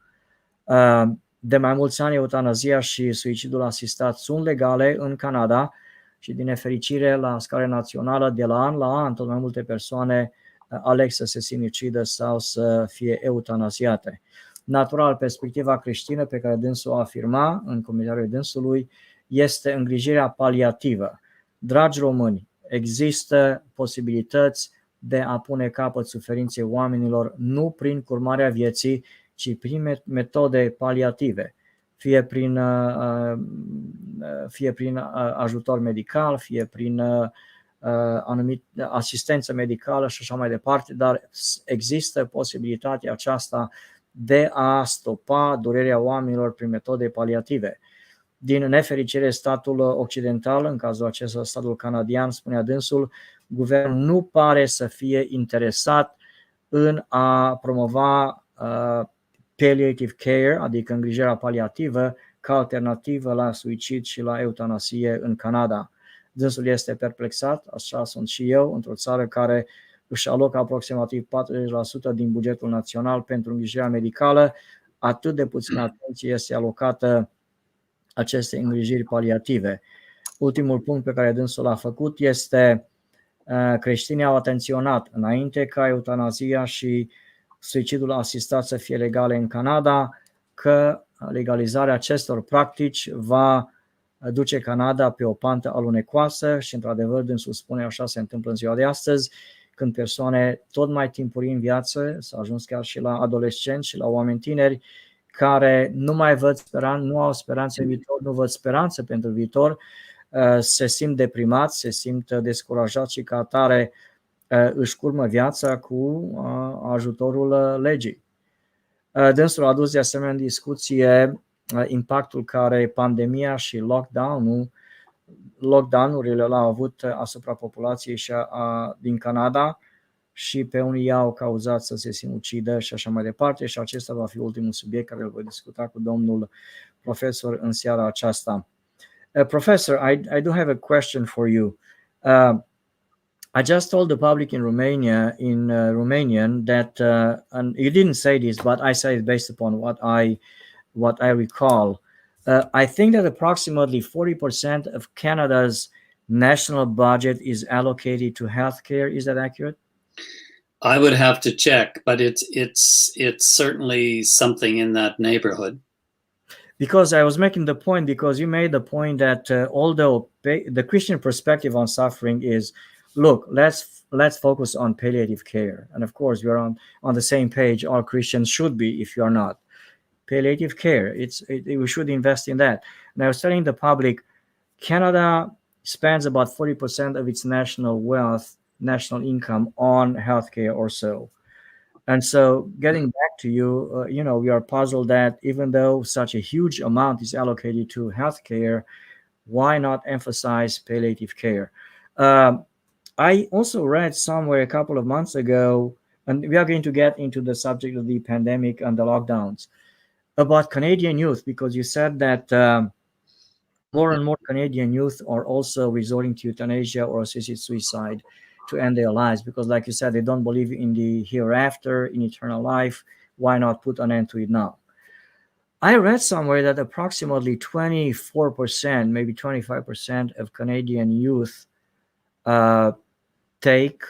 De mai mulți ani eutanazia și suicidul asistat sunt legale în Canada și din nefericire la scară națională de la an tot mai multe persoane aleg să se sinucidă sau să fie eutanasiate. Natural, perspectiva creștină pe care dânsul o afirma în comentariul dânsului este îngrijirea paliativă. Dragi români, există posibilități de a pune capăt suferinței oamenilor nu prin curmarea vieții, ci prin metode paliative, fie prin ajutor medical, fie prin asistență medicală și așa mai departe, dar există posibilitatea aceasta de a stopa durerea oamenilor prin metode paliative. Din nefericire, statul occidental, în cazul acesta statul canadian, spunea dânsul, guvernul nu pare să fie interesat în a promova palliative care, adică îngrijirea paliativă, ca alternativă la suicid și la eutanasie în Canada. Dânsul este perplexat, așa sunt și eu, într-o țară care își alocă aproximativ 40% din bugetul național pentru îngrijirea medicală, atât de puțină atenție este alocată aceste îngrijiri paliative. Ultimul punct pe care dânsul l-a făcut este creștinii au atenționat înainte ca eutanazia și suicidul asistat să fie legale în Canada, că legalizarea acestor practici va duce Canada pe o pantă alunecoasă și într-adevăr dânsul spune așa se întâmplă în ziua de astăzi, când persoane tot mai timpurii în viață, s-a ajuns chiar și la adolescenți și la oameni tineri, care nu mai văd speranță, nu au speranță în viitor, nu văd speranță pentru viitor, se simt deprimați, se simt descurajați și ca atare își curmă viața cu ajutorul legii. Dânsul a adus de asemenea în discuție impactul care pandemia și lockdown-urile l-au avut asupra populației din Canada și pe unii i-au cauzat să se sinucidă și așa mai departe și acesta va fi ultimul subiect care îl voi discuta cu domnul profesor în seara aceasta. Professor, I do have a question for you. I just told the public in Romania, in Romanian, that, and you didn't say this, but I say it based upon what I recall. I think that approximately 40% of Canada's national budget is allocated to healthcare. Is that accurate? I would have to check, but it's certainly something in that neighborhood. Because I was making the point, because you made the point that although the Christian perspective on suffering is, look, let's focus on palliative care, and of course we are on the same page. All Christians should be. If you are not, palliative care, we should invest in that. And I was telling the public, Canada spends about 40% of its national wealth, national income on healthcare or so. And so getting back to you, we are puzzled that even though such a huge amount is allocated to healthcare, why not emphasize palliative care? I also read somewhere a couple of months ago, and we are going to get into the subject of the pandemic and the lockdowns, about Canadian youth, because you said that more and more Canadian youth are also resorting to euthanasia or assisted suicide to end their lives, because like you said, they don't believe in the hereafter, in eternal life. Why not put an end to it now? I read somewhere that approximately 24%, maybe 25% of Canadian youth take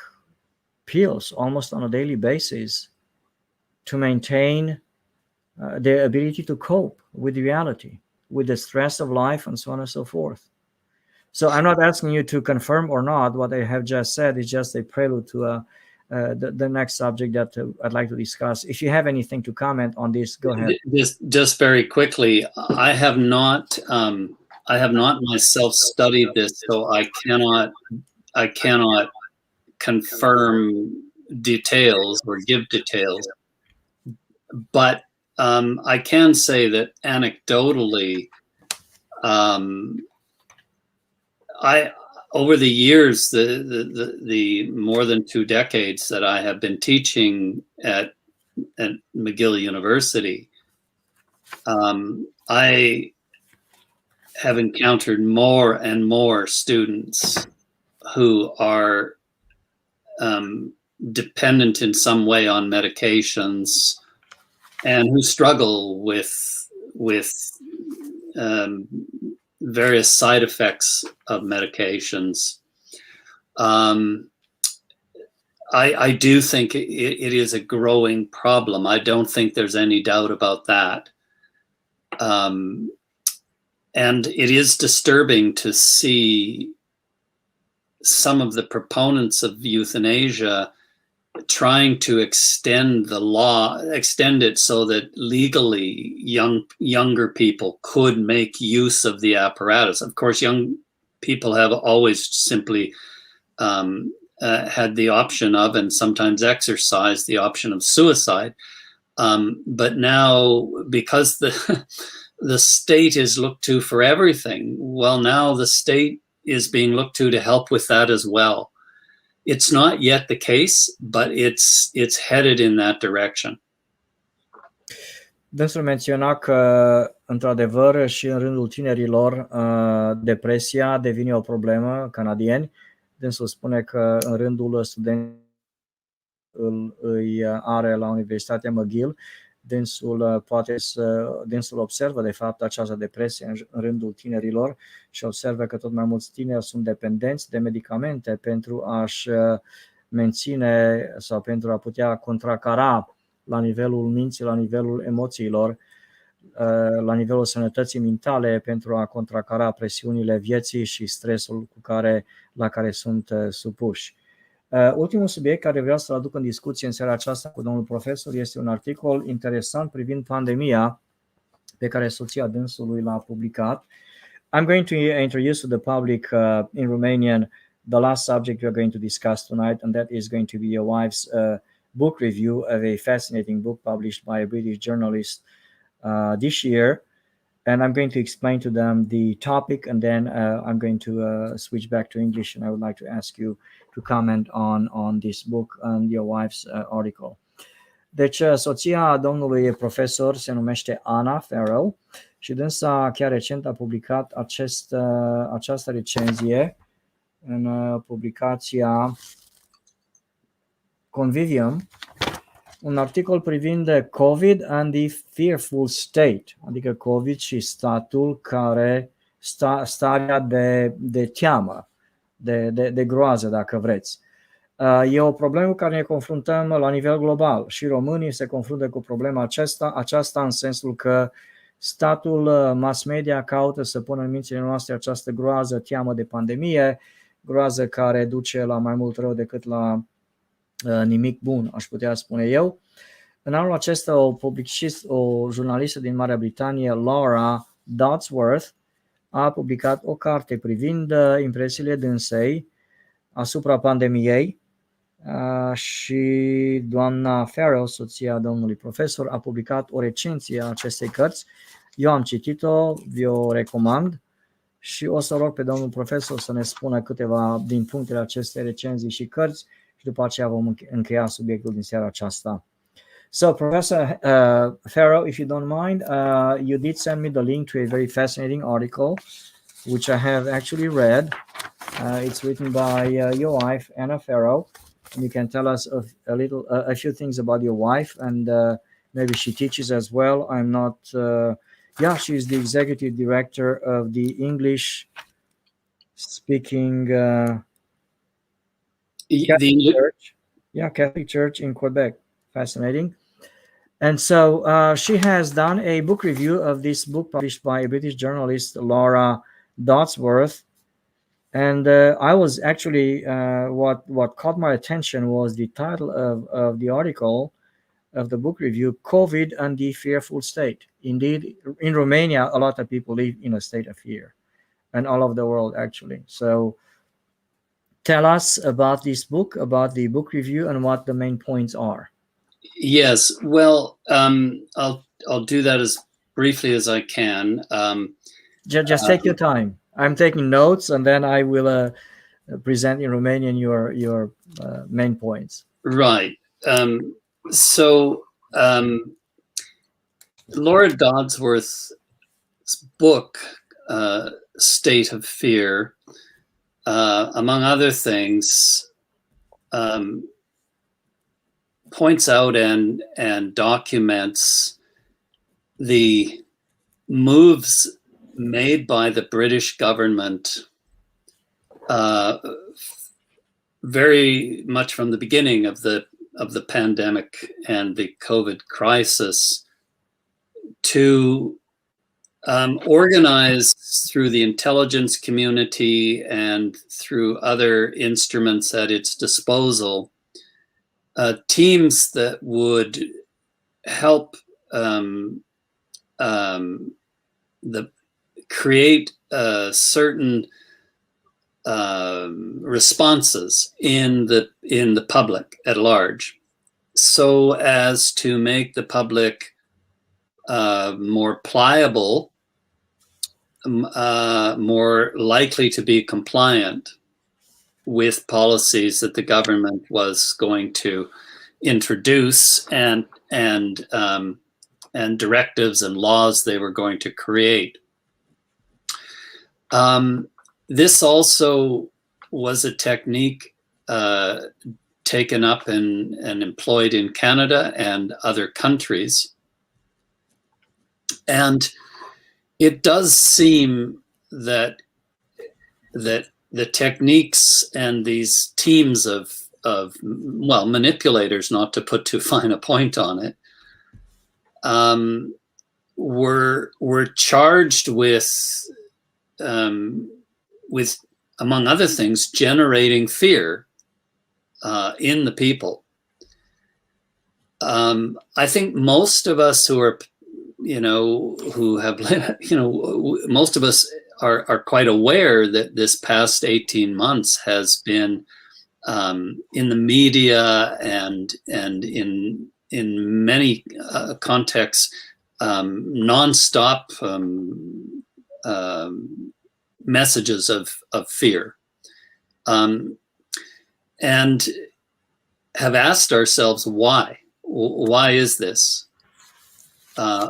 pills almost on a daily basis to maintain their ability to cope with reality, with the stress of life, and so on and so forth. So I'm not asking you to confirm or not what I have just said. It's just a prelude to the next subject that I'd like to discuss. If you have anything to comment on this, go ahead. Just very quickly, I have not myself studied this, so I cannot confirm details or give details. But I can say that anecdotally, over the years, the more than 2 decades that I have been teaching at at McGill University, I have encountered more and more students who are dependent in some way on medications and who struggle with various side effects of medications. I do think it is a growing problem. I don't think there's any doubt about that. And it is disturbing to see some of the proponents of euthanasia trying to extend the law, extend it so that legally younger people could make use of the apparatus. Of course, young people have always simply had the option of, and sometimes exercised the option of suicide. But now, because the state is looked to for everything, well, now the state is being looked to help with that as well. It's not yet the case, but it's headed in that direction. Dânsul menționa că, într-adevăr, și în rândul tinerilor, depresia devine o problemă, canadieni. Dânsul spune că în rândul studenților îi are la Universitatea McGill. Dânsul observă de fapt această depresie în rândul tinerilor și observă că tot mai mulți tineri sunt dependenți de medicamente pentru a-și menține sau pentru a putea contracara la nivelul minții, la nivelul emoțiilor, la nivelul sănătății mentale, pentru a contracara presiunile vieții și stresul la care sunt supuși. Ultimul subiect care vreau să-l aduc în discuție în seara aceasta cu domnul profesor este un articol interesant privind pandemia pe care soția dânsului l-a publicat. I'm going to introduce to the public in Romanian the last subject we are going to discuss tonight, and that is going to be your wife's book review of a fascinating book published by a British journalist this year. And I'm going to explain to them the topic, and then I'm going to switch back to English, and I would like to ask you to comment on this book and your wife's article. Deci, soția domnului profesor se numește Anna Farrow și dânsa chiar recent a publicat această recenzie în publicația 𝐂𝐈𝐕𝐄, un articol privind COVID and the fearful state, adică COVID și statul care starea de teamă, de groază, dacă vreți. E o problemă cu care ne confruntăm la nivel global și românii se confruntă cu problema aceasta în sensul că statul, mass media caută să pună în mințile noastre această groază, teamă de pandemie, groază care duce la mai mult rău decât la nimic bun, aș putea spune eu. În anul acesta o jurnalistă din Marea Britanie, Laura Dodsworth, a publicat o carte privind impresiile dânsei asupra pandemiei și doamna Farrow, soția domnului profesor, a publicat o recenzie a acestei cărți. Eu am citit-o, vi-o recomand și o să rog pe domnul profesor să ne spună câteva din punctele acestei recenzii și cărți și după aceea vom încheia subiectul din seara aceasta. So, Professor Farrow, if you don't mind, you did send me the link to a very fascinating article, which I have actually read. It's written by your wife, Anna Farrow. And you can tell us a few things about your wife, and maybe she teaches as well. I'm not. She's the executive director of the English-speaking Catholic Church. Yeah, Catholic Church in Quebec. Fascinating. And so she has done a book review of this book published by a British journalist, Laura Dodsworth. And I was actually, what caught my attention was the title of the article, of the book review, COVID and the Fearful State. Indeed, in Romania, a lot of people live in a state of fear, and all over the world, actually. So tell us about this book, about the book review, and what the main points are. Yes, well, I'll do that as briefly as I can. Just take your time. I'm taking notes, and then I will present in Romanian your main points. Right. So Laura Dodsworth's book, State of Fear, among other things, points out and documents the moves made by the British government very much from the beginning of the pandemic and the COVID crisis to organize through the intelligence community and through other instruments at its disposal, teams that would help create certain responses in the public at large, so as to make the public more pliable, more likely to be compliant with policies that the government was going to introduce and directives and laws they were going to create. This also was a technique taken up and employed in Canada and other countries. And it does seem that the techniques and these teams of manipulators, not to put too fine a point on it, were charged with among other things, generating fear in the people. I think most of us who are, who have, most of us are quite aware that this past 18 months has been in the media and in many contexts nonstop messages of fear, and have asked ourselves why. Why is this?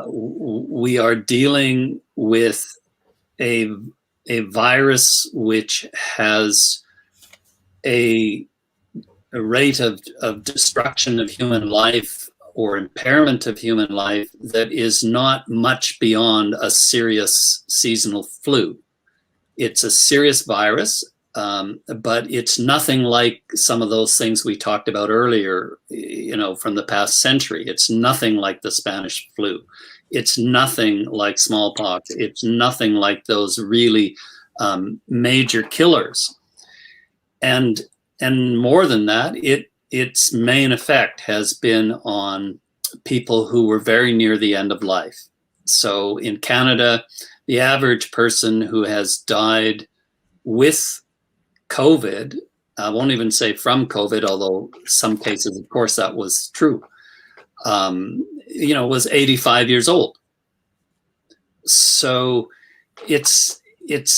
We are dealing with a virus which has a rate of destruction of human life or impairment of human life that is not much beyond a serious seasonal flu. It's a serious virus, but it's nothing like some of those things we talked about earlier, from the past century. It's nothing like the Spanish flu. It's nothing like smallpox. It's nothing like those really major killers. And more than that, its main effect has been on people who were very near the end of life. So in Canada, the average person who has died with COVID, I won't even say from COVID, although some cases, of course, that was true, was 85 years old. So it's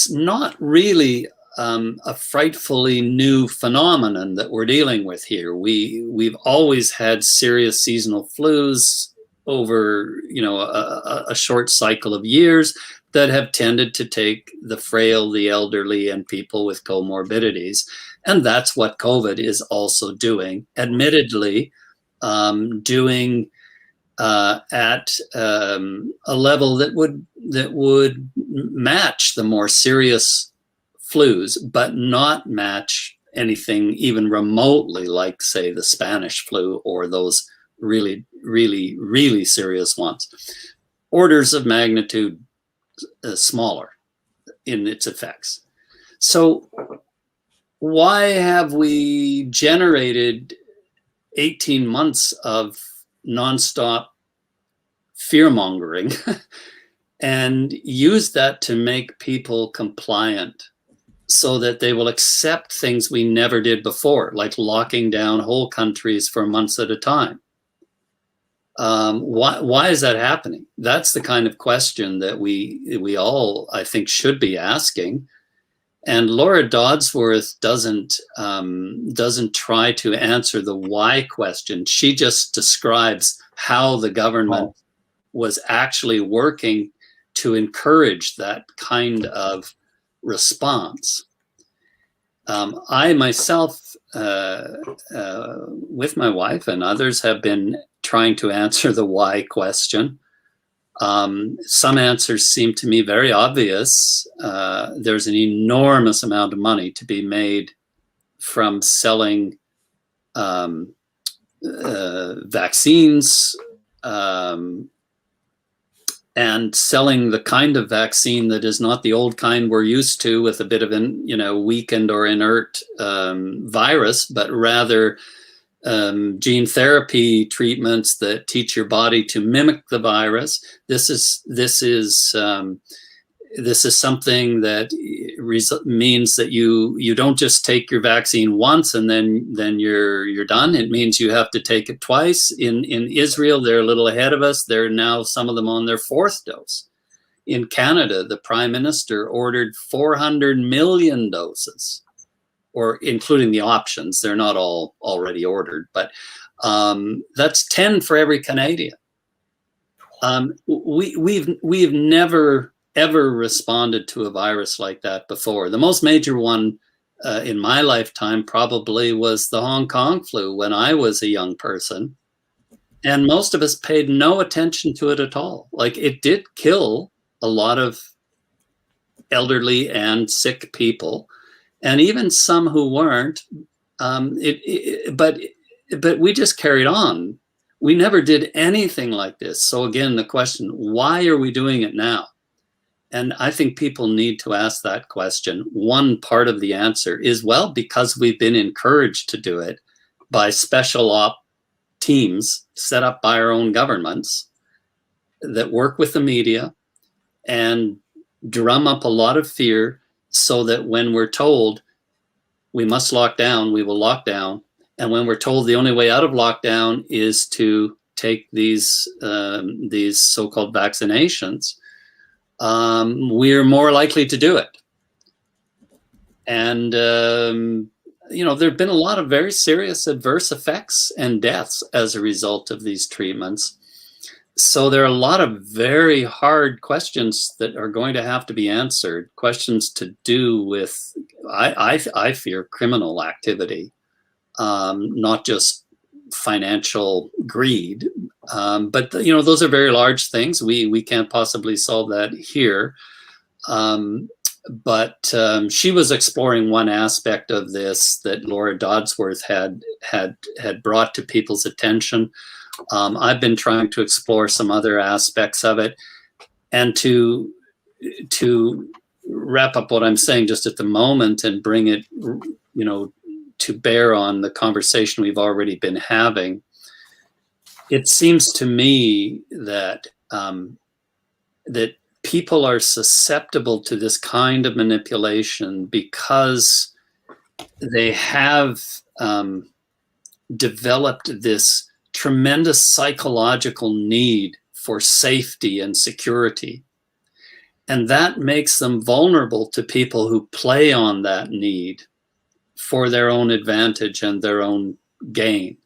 not really a frightfully new phenomenon that we're dealing with here. We've always had serious seasonal flus over a short cycle of years that have tended to take the frail, the elderly, and people with comorbidities. And that's what COVID is also doing, admittedly, doing at a level that would match the more serious flus, but not match anything even remotely like, say, the Spanish flu or those really, really, really serious ones. Orders of magnitude smaller in its effects. So why have we generated 18 months of nonstop fear-mongering and used that to make people compliant so that they will accept things we never did before, like locking down whole countries for months at a time? Why is that happening? That's the kind of question that we all, I think, should be asking. And Laura Dodsworth doesn't try to answer the why question. She just describes how the government was actually working to encourage that kind of response. I myself, with my wife and others, have been trying to answer the why question. Some answers seem to me very obvious. There's an enormous amount of money to be made from selling vaccines, and selling the kind of vaccine that is not the old kind we're used to, with a bit of an, weakened or inert virus, but rather gene therapy treatments that teach your body to mimic the virus. This is something that means that you don't just take your vaccine once and then you're done. It means you have to take it twice. In Israel, they're a little ahead of us. They're now, some of them, on their 4th dose. In Canada, the Prime Minister ordered 400 million doses, or including the options. They're not all already ordered, but that's 10 for every Canadian. We've never ever responded to a virus like that before. The most major one in my lifetime probably was the Hong Kong flu when I was a young person, and most of us paid no attention to it at all. Like, it did kill a lot of elderly and sick people, and even some who weren't. But we just carried on. We never did anything like this. So again, the question, why are we doing it now? And I think people need to ask that question. One part of the answer is, well, because we've been encouraged to do it by special op teams set up by our own governments that work with the media and drum up a lot of fear, so that when we're told we must lock down, we will lock down. And when we're told the only way out of lockdown is to take these so-called vaccinations, we're more likely to do it. And, there have been a lot of very serious adverse effects and deaths as a result of these treatments. So there are a lot of very hard questions that are going to have to be answered, questions to do with, I fear, criminal activity, not just financial greed. But those are very large things. We can't possibly solve that here. But she was exploring one aspect of this that Laura Dodsworth had brought to people's attention. I've been trying to explore some other aspects of it, and to wrap up what I'm saying just at the moment and bring it, to bear on the conversation we've already been having. It seems to me that that people are susceptible to this kind of manipulation because they have developed this tremendous psychological need for safety and security. And that makes them vulnerable to people who play on that need for their own advantage and their own gain.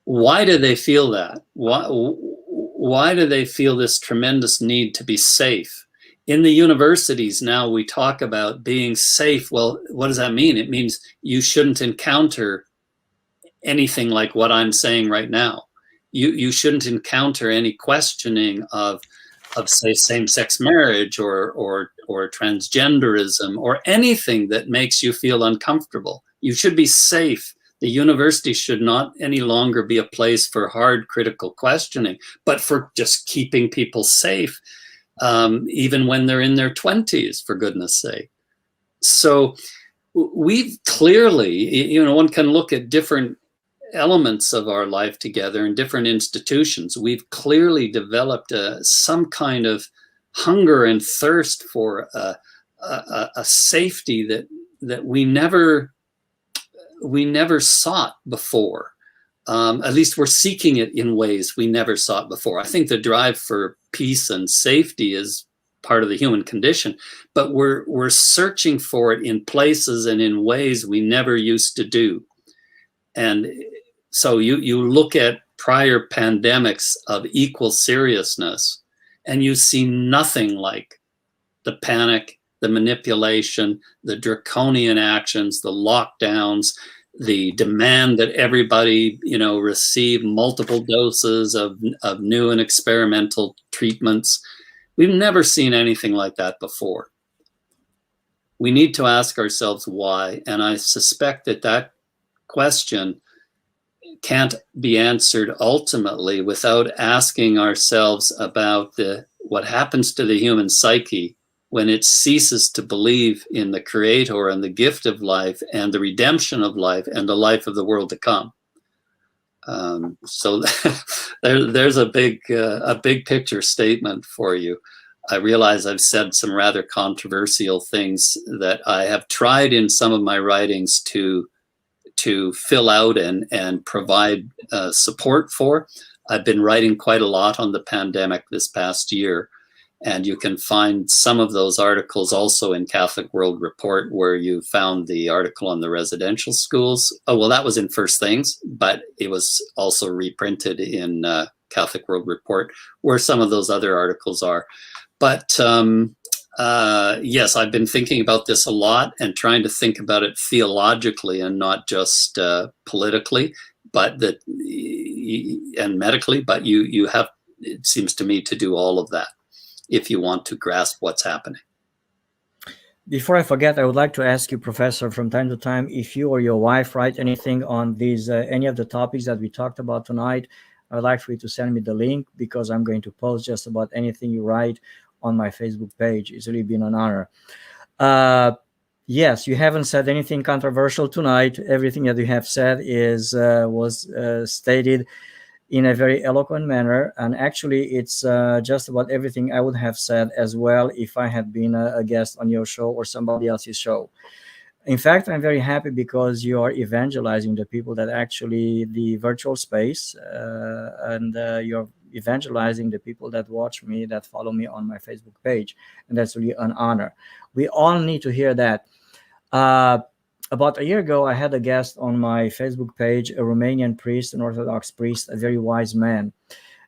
Why do they feel that? Why do they feel this tremendous need to be safe? In the universities now, we talk about being safe. Well, what does that mean? It means you shouldn't encounter anything like what I'm saying right now. You shouldn't encounter any questioning of say, same-sex marriage or transgenderism or anything that makes you feel uncomfortable. You should be safe. The university should not any longer be a place for hard critical questioning, but for just keeping people safe, even when they're in their 20s, for goodness sake. So we've clearly, one can look at different elements of our life together in different institutions. We've clearly developed some kind of hunger and thirst for a safety that we never sought before. At least we're seeking it in ways we never sought before. I think the drive for peace and safety is part of the human condition, but we're searching for it in places and in ways we never used to do. And so you look at prior pandemics of equal seriousness, and you see nothing like the panic, the manipulation, the draconian actions, the lockdowns, the demand that everybody, receive multiple doses of new and experimental treatments. We've never seen anything like that before. We need to ask ourselves why, and I suspect that question can't be answered ultimately without asking ourselves about what happens to the human psyche when it ceases to believe in the Creator and the gift of life and the redemption of life and the life of the world to come. So there's a big picture statement for you. I realize I've said some rather controversial things that I have tried in some of my writings to fill out and provide support for. I've been writing quite a lot on the pandemic this past year, and you can find some of those articles also in Catholic World Report, where you found the article on the residential schools. Oh, well, that was in First Things, but it was also reprinted in Catholic World Report, where some of those other articles are. But yes, I've been thinking about this a lot and trying to think about it theologically and not just politically, and medically. But you have, it seems to me, to do all of that if you want to grasp what's happening. Before I forget, I would like to ask you, Professor, from time to time, if you or your wife write anything on these any of the topics that we talked about tonight, I'd like for you to send me the link, because I'm going to post just about anything you write on my Facebook page. It's really been an honor. Yes, you haven't said anything controversial tonight. Everything that you have said was stated in a very eloquent manner, and actually it's just about everything I would have said as well if I had been a guest on your show or somebody else's show. In fact, I'm very happy because you are evangelizing the people that actually the virtual space, and you're evangelizing the people that watch me, that follow me on my Facebook page, and that's really an honor. We all need to hear that. About a year ago, I had a guest on my Facebook page, a Romanian priest, an Orthodox priest, a very wise man,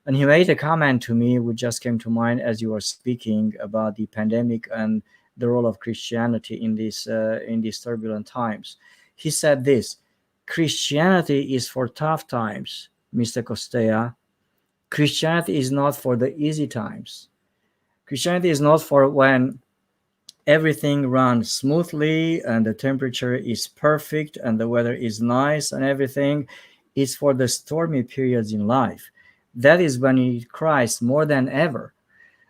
and he made a comment to me which just came to mind as you were speaking about the pandemic and the role of Christianity in these turbulent times. He said this: Christianity is for tough times, Mr. Costea. Christianity is not for the easy times. Christianity is not for when everything runs smoothly and the temperature is perfect and the weather is nice and everything. It's for the stormy periods in life. That is when you need Christ more than ever.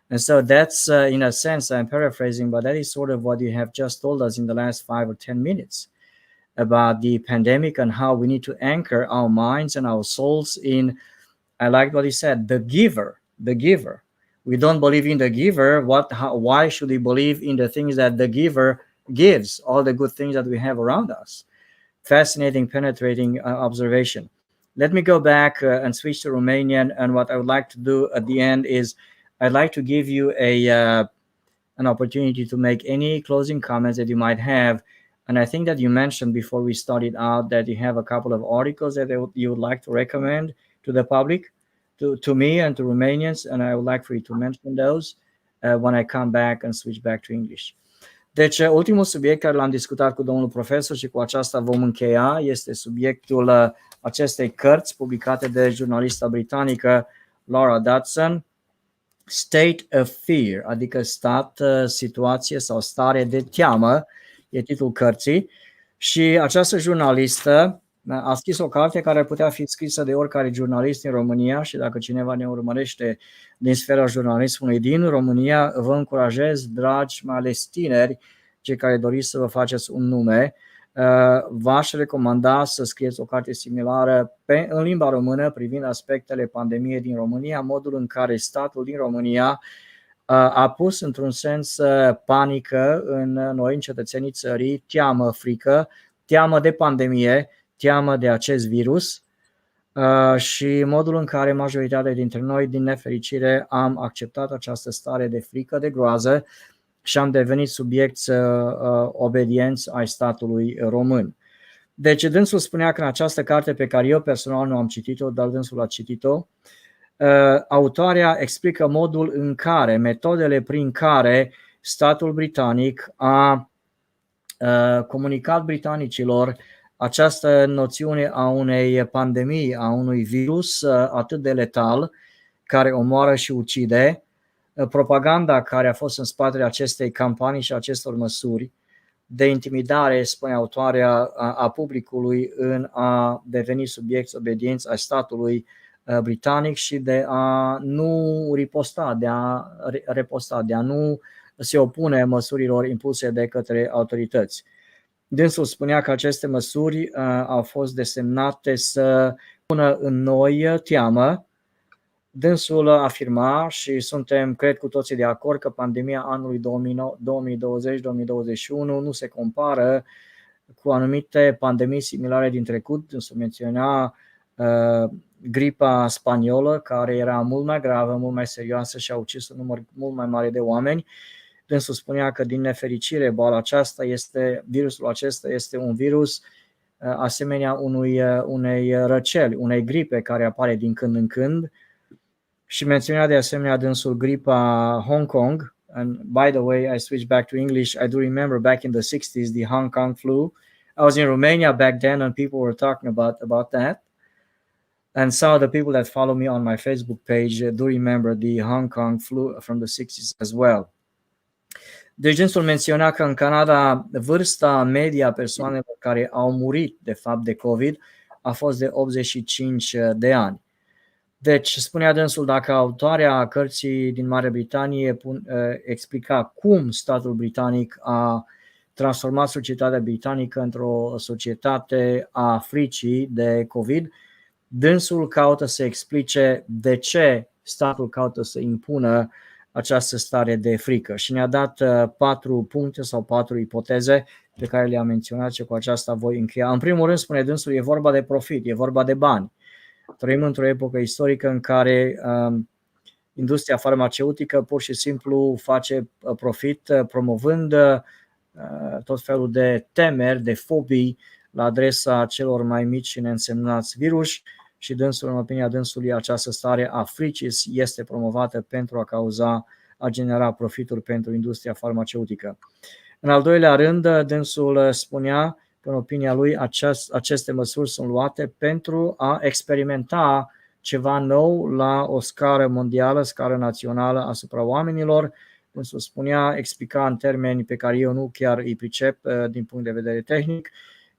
And so that's, in a sense, I'm paraphrasing, but that is sort of what you have just told us in the last 5 or 10 minutes about the pandemic and how we need to anchor our minds and our souls in, I like what he said, the giver, the giver. We don't believe in the giver. Why should we believe in the things that the giver gives, all the good things that we have around us? Fascinating, penetrating observation. Let me go back and switch to Romanian. And what I would like to do at the end is I'd like to give you an opportunity to make any closing comments that you might have. And I think that you mentioned before we started out that you have a couple of articles that you would like to recommend to the public, to me and to Romanians, and I would like for you to mention those when I come back and switch back to English. Deci, ultimul subiect care l-am discutat cu domnul profesor și cu aceasta vom încheia este subiectul acestei cărți publicate de jurnalista britanică Laura Dodson, State of Fear, adică stat, situație sau stare de teamă, e titlul cărții. Și această jurnalistă a scris o carte care putea fi scrisă de oricare jurnalist din România și dacă cineva ne urmărește din sfera jurnalismului din România, vă încurajez, dragi, mai ales tineri, cei care doriți să vă faceți un nume, v-aș recomanda să scrieți o carte similară în limba română privind aspectele pandemiei din România, modul în care statul din România a pus într-un sens panică în noi, în cetățenii țării, teamă, frică, teamă de pandemie, teamă de acest virus și modul în care majoritatea dintre noi, din nefericire, am acceptat această stare de frică, de groază și am devenit subiecți obedienți ai statului român. Deci dânsul spunea că în această carte, pe care eu personal nu am citit-o, dar dânsul a citit-o, autoarea explică modul în care, metodele prin care statul britanic a comunicat britanicilor această noțiune a unei pandemii, a unui virus atât de letal, care omoară și ucide, propaganda care a fost în spatele acestei campanii și acestor măsuri de intimidare, spune autoarea, a publicului în a deveni subiecti obedienți ai statului britanic și de a nu riposta, de a nu se opune măsurilor impuse de către autorități. Dânsul spunea că aceste măsuri au fost desemnate să pună în noi teamă. Dânsul afirma, și suntem, cred, cu toții de acord, că pandemia anului 2020-2021 nu se compară cu anumite pandemii similare din trecut. Dânsul menționa gripa spaniolă, care era mult mai gravă, mult mai serioasă și a ucis un număr mult mai mare de oameni. Dânsul spunea că, din nefericire, boala aceasta virusul acesta este un virus asemenea unei răceli, unei gripe care apare din când în când. Și menționa de asemenea dânsul gripa Hong Kong. And by the way, I switched back to English. I do remember back in the 60s, the Hong Kong flu. I was in Romania back then and people were talking about that. And some of the people that follow me on my Facebook page do remember the Hong Kong flu from the 60s as well. Deci dânsul menționa că în Canada vârsta media a persoanelor care au murit de fapt de COVID a fost de 85 de ani. Deci spunea dânsul, dacă autoarea cărții din Marea Britanie explica cum statul britanic a transformat societatea britanică într-o societate a fricii de COVID, dânsul caută să explice de ce statul caută să impună această stare de frică și ne-a dat 4 puncte sau 4 ipoteze pe care le-am menționat și cu aceasta voi încheia. În primul rând, spune dânsul, e vorba de profit, e vorba de bani. Trăim într-o epocă istorică în care industria farmaceutică pur și simplu face profit promovând tot felul de temeri, de fobii la adresa celor mai mici și neînsemnați virus și dânsul, în opinia dânsului, această stare a fricii este promovată pentru a genera profituri pentru industria farmaceutică. În al doilea rând, dânsul spunea că, în opinia lui, aceste măsuri sunt luate pentru a experimenta ceva nou la o scară mondială, scară națională asupra oamenilor. Dânsul spunea, explica în termeni pe care eu nu chiar îi pricep din punct de vedere tehnic,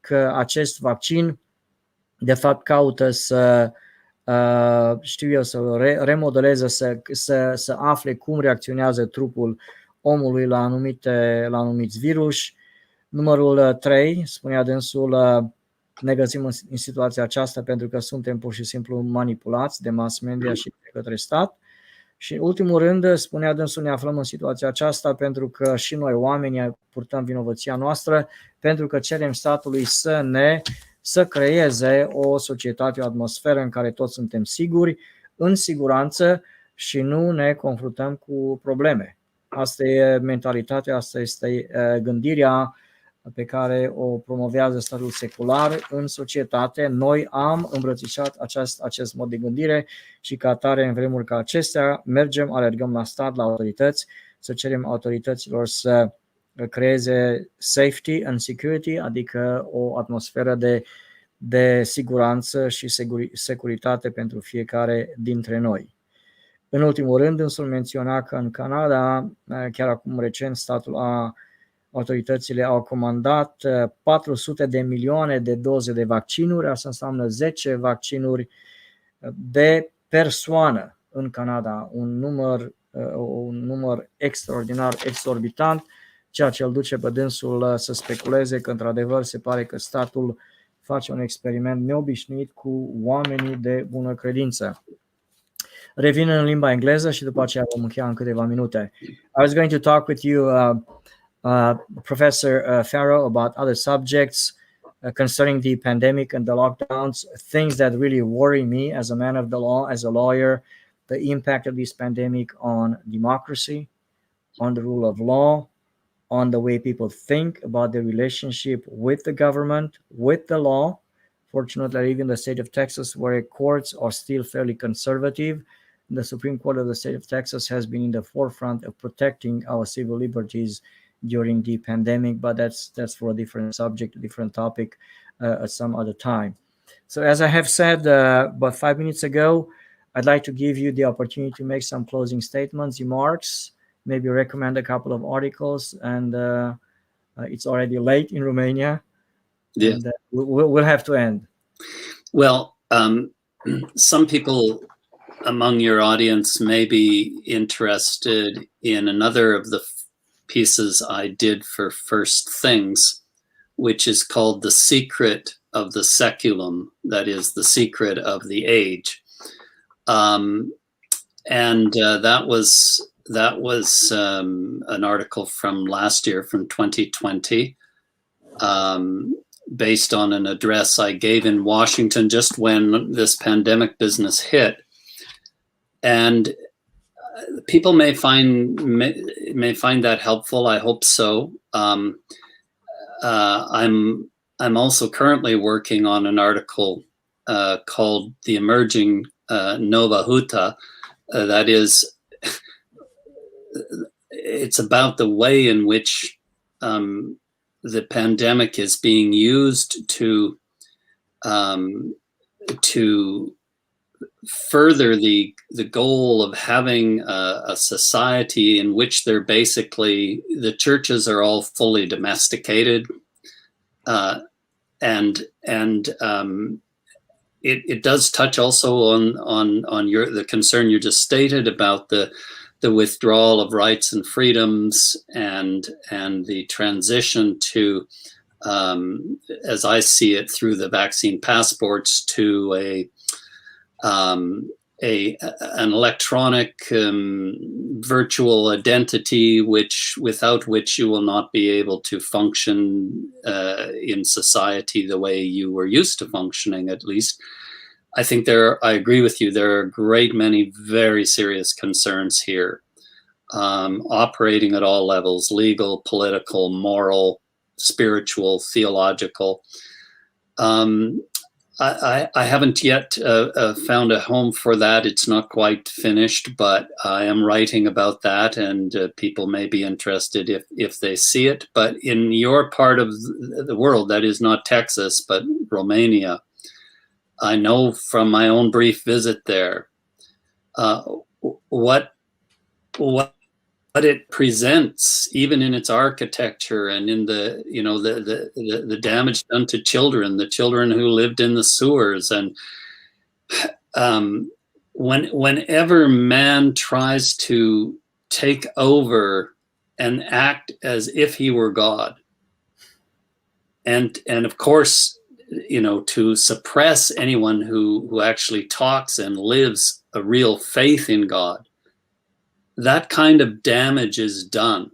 că acest vaccin de fapt caută să remodeleze, să afle cum reacționează trupul omului la anumiți virus. Numărul 3, spunea dânsul, ne găsim în situația aceasta pentru că suntem pur și simplu manipulați de mass media și de către stat. Și în ultimul rând, spunea dânsul, ne aflăm în situația aceasta pentru că și noi oamenii purtăm vinovăția noastră, pentru că cerem statului să creeze o societate, o atmosferă în care toți suntem siguri, în siguranță și nu ne confruntăm cu probleme. Asta e mentalitatea, asta este gândirea pe care o promovează statul secular în societate. Noi am îmbrățișat acest mod de gândire și ca atare, în vremuri ca acestea, alergăm la stat, la autorități, să cerem autorităților să creeze safety and security, adică o atmosferă de siguranță și securitate pentru fiecare dintre noi. În ultimul rând, însul menționa că în Canada, chiar acum recent, autoritățile au comandat 400 de milioane de doze de vaccinuri, asta înseamnă 10 vaccinuri de persoană în Canada, un număr extraordinar, exorbitant, ceea ce îl duce pe dânsul să speculeze că într-adevăr se pare că statul face un experiment neobișnuit cu oamenii de bună credință. Revin în limba engleză și după aceea vom încheia în câteva minute. I was going to talk with you, Professor Farrow, about other subjects concerning the pandemic and the lockdowns, things that really worry me as a man of the law, as a lawyer, the impact of this pandemic on democracy, on the rule of law, on the way people think about their relationship with the government, with the law. Fortunately, I live in the state of Texas, where courts are still fairly conservative. The Supreme Court of the state of Texas has been in the forefront of protecting our civil liberties during the pandemic, but that's for a different subject, a different topic at some other time. So as I have said about 5 minutes ago, I'd like to give you the opportunity to make some closing statements, remarks, maybe recommend a couple of articles, and it's already late in Romania. Yeah. And we'll have to end. Well, some people among your audience may be interested in another of the pieces I did for First Things, which is called The Secret of the Seculum, that is, the secret of the age. That was an article from last year, from 2020, based on an address I gave in Washington just when this pandemic business hit. And people may find that helpful. I hope so. I'm also currently working on an article called "The Emerging Nova Huta." That is, it's about the way in which the pandemic is being used to further the goal of having a society in which they're basically, the churches are all fully domesticated, and it does touch also on the concern you just stated about the withdrawal of rights and freedoms and the transition to, as I see it, through the vaccine passports, to an electronic virtual identity, without which you will not be able to function in society the way you were used to functioning, at least. I think I agree with you, there are a great many very serious concerns here, operating at all levels: legal, political, moral, spiritual, theological. I haven't yet found a home for that. It's not quite finished, but I am writing about that, and people may be interested if they see it. But in your part of the world, that is not Texas, but Romania, I know from my own brief visit there, what it presents, even in its architecture and in the damage done to children, the children who lived in the sewers, and whenever man tries to take over and act as if he were God, and of course, to suppress anyone who actually talks and lives a real faith in God, that kind of damage is done.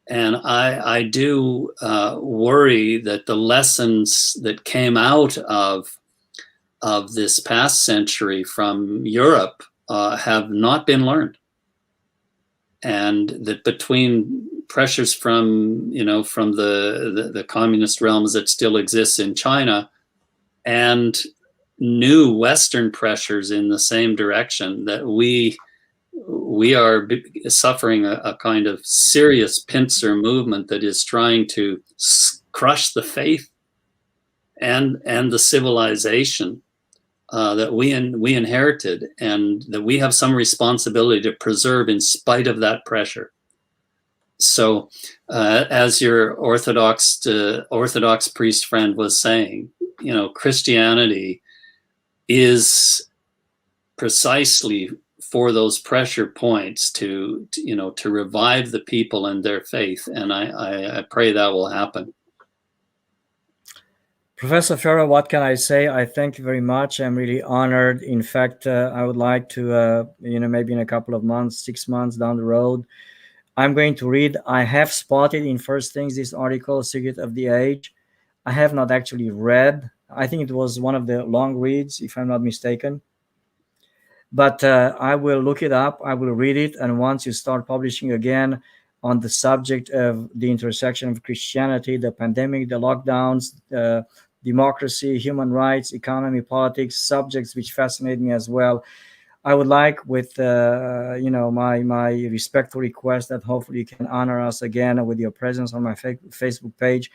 And I do worry that the lessons that came out of this past century from Europe have not been learned, and that between pressures from the communist realms that still exists in China and new Western pressures in the same direction, that we are suffering a kind of serious pincer movement that is trying to crush the faith and the civilization that we inherited, and that we have some responsibility to preserve in spite of that pressure. So, as your Orthodox priest friend was saying, Christianity is precisely for those pressure points to revive the people and their faith, and I pray that will happen. Professor Farrow, what can I say? I thank you very much. I'm really honored. In fact, I would like to, maybe in a couple of months, 6 months down the road, I'm going to read. I have spotted in First Things this article, Secret of the Age. I have not actually read. I think it was one of the long reads, if I'm not mistaken. But I will look it up. I will read it. And once you start publishing again, on the subject of the intersection of Christianity, the pandemic, the lockdowns, democracy, human rights, economy, politics, subjects which fascinate me as well. I would like, with my respectful request, that hopefully you can honor us again with your presence on my Facebook page.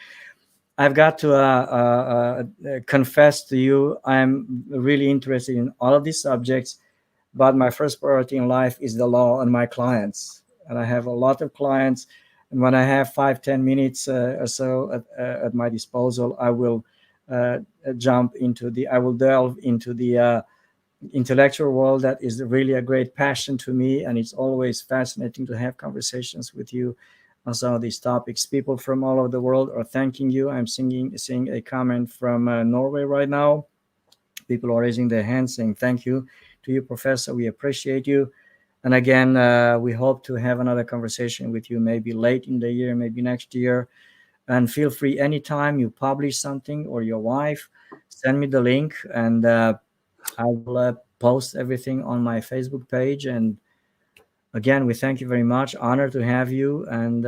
I've got to confess to you, I'm really interested in all of these subjects, but my first priority in life is the law and my clients. And I have a lot of clients, and when I have 5-10 minutes or so at my disposal, I will delve into the intellectual world. That is really a great passion to me, and it's always fascinating to have conversations with you on some of these topics. People from all over the world are thanking you. I'm seeing a comment from Norway right now. People are raising their hands saying thank you to you, Professor. We appreciate you. And again, we hope to have another conversation with you maybe late in the year, maybe next year. And feel free, anytime you publish something or your wife, send me the link, and I will post everything on my Facebook page. And again, we thank you very much. Honored to have you, and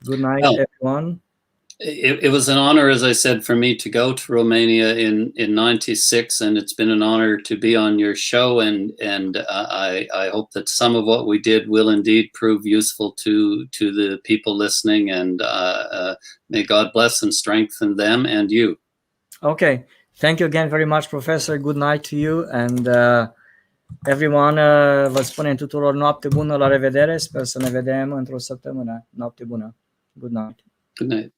good night, everyone. It was an honor, as I said, for me to go to Romania in '96, and it's been an honor to be on your show. And I hope that some of what we did will indeed prove useful to the people listening. And may God bless and strengthen them and you. Okay, thank you again very much, Professor. Good night to you, and everyone. Vă spunem tuturor noapte bună, la revedere. Sper să ne vedem într-o săptămână. Noapte bună. Good night. Good night.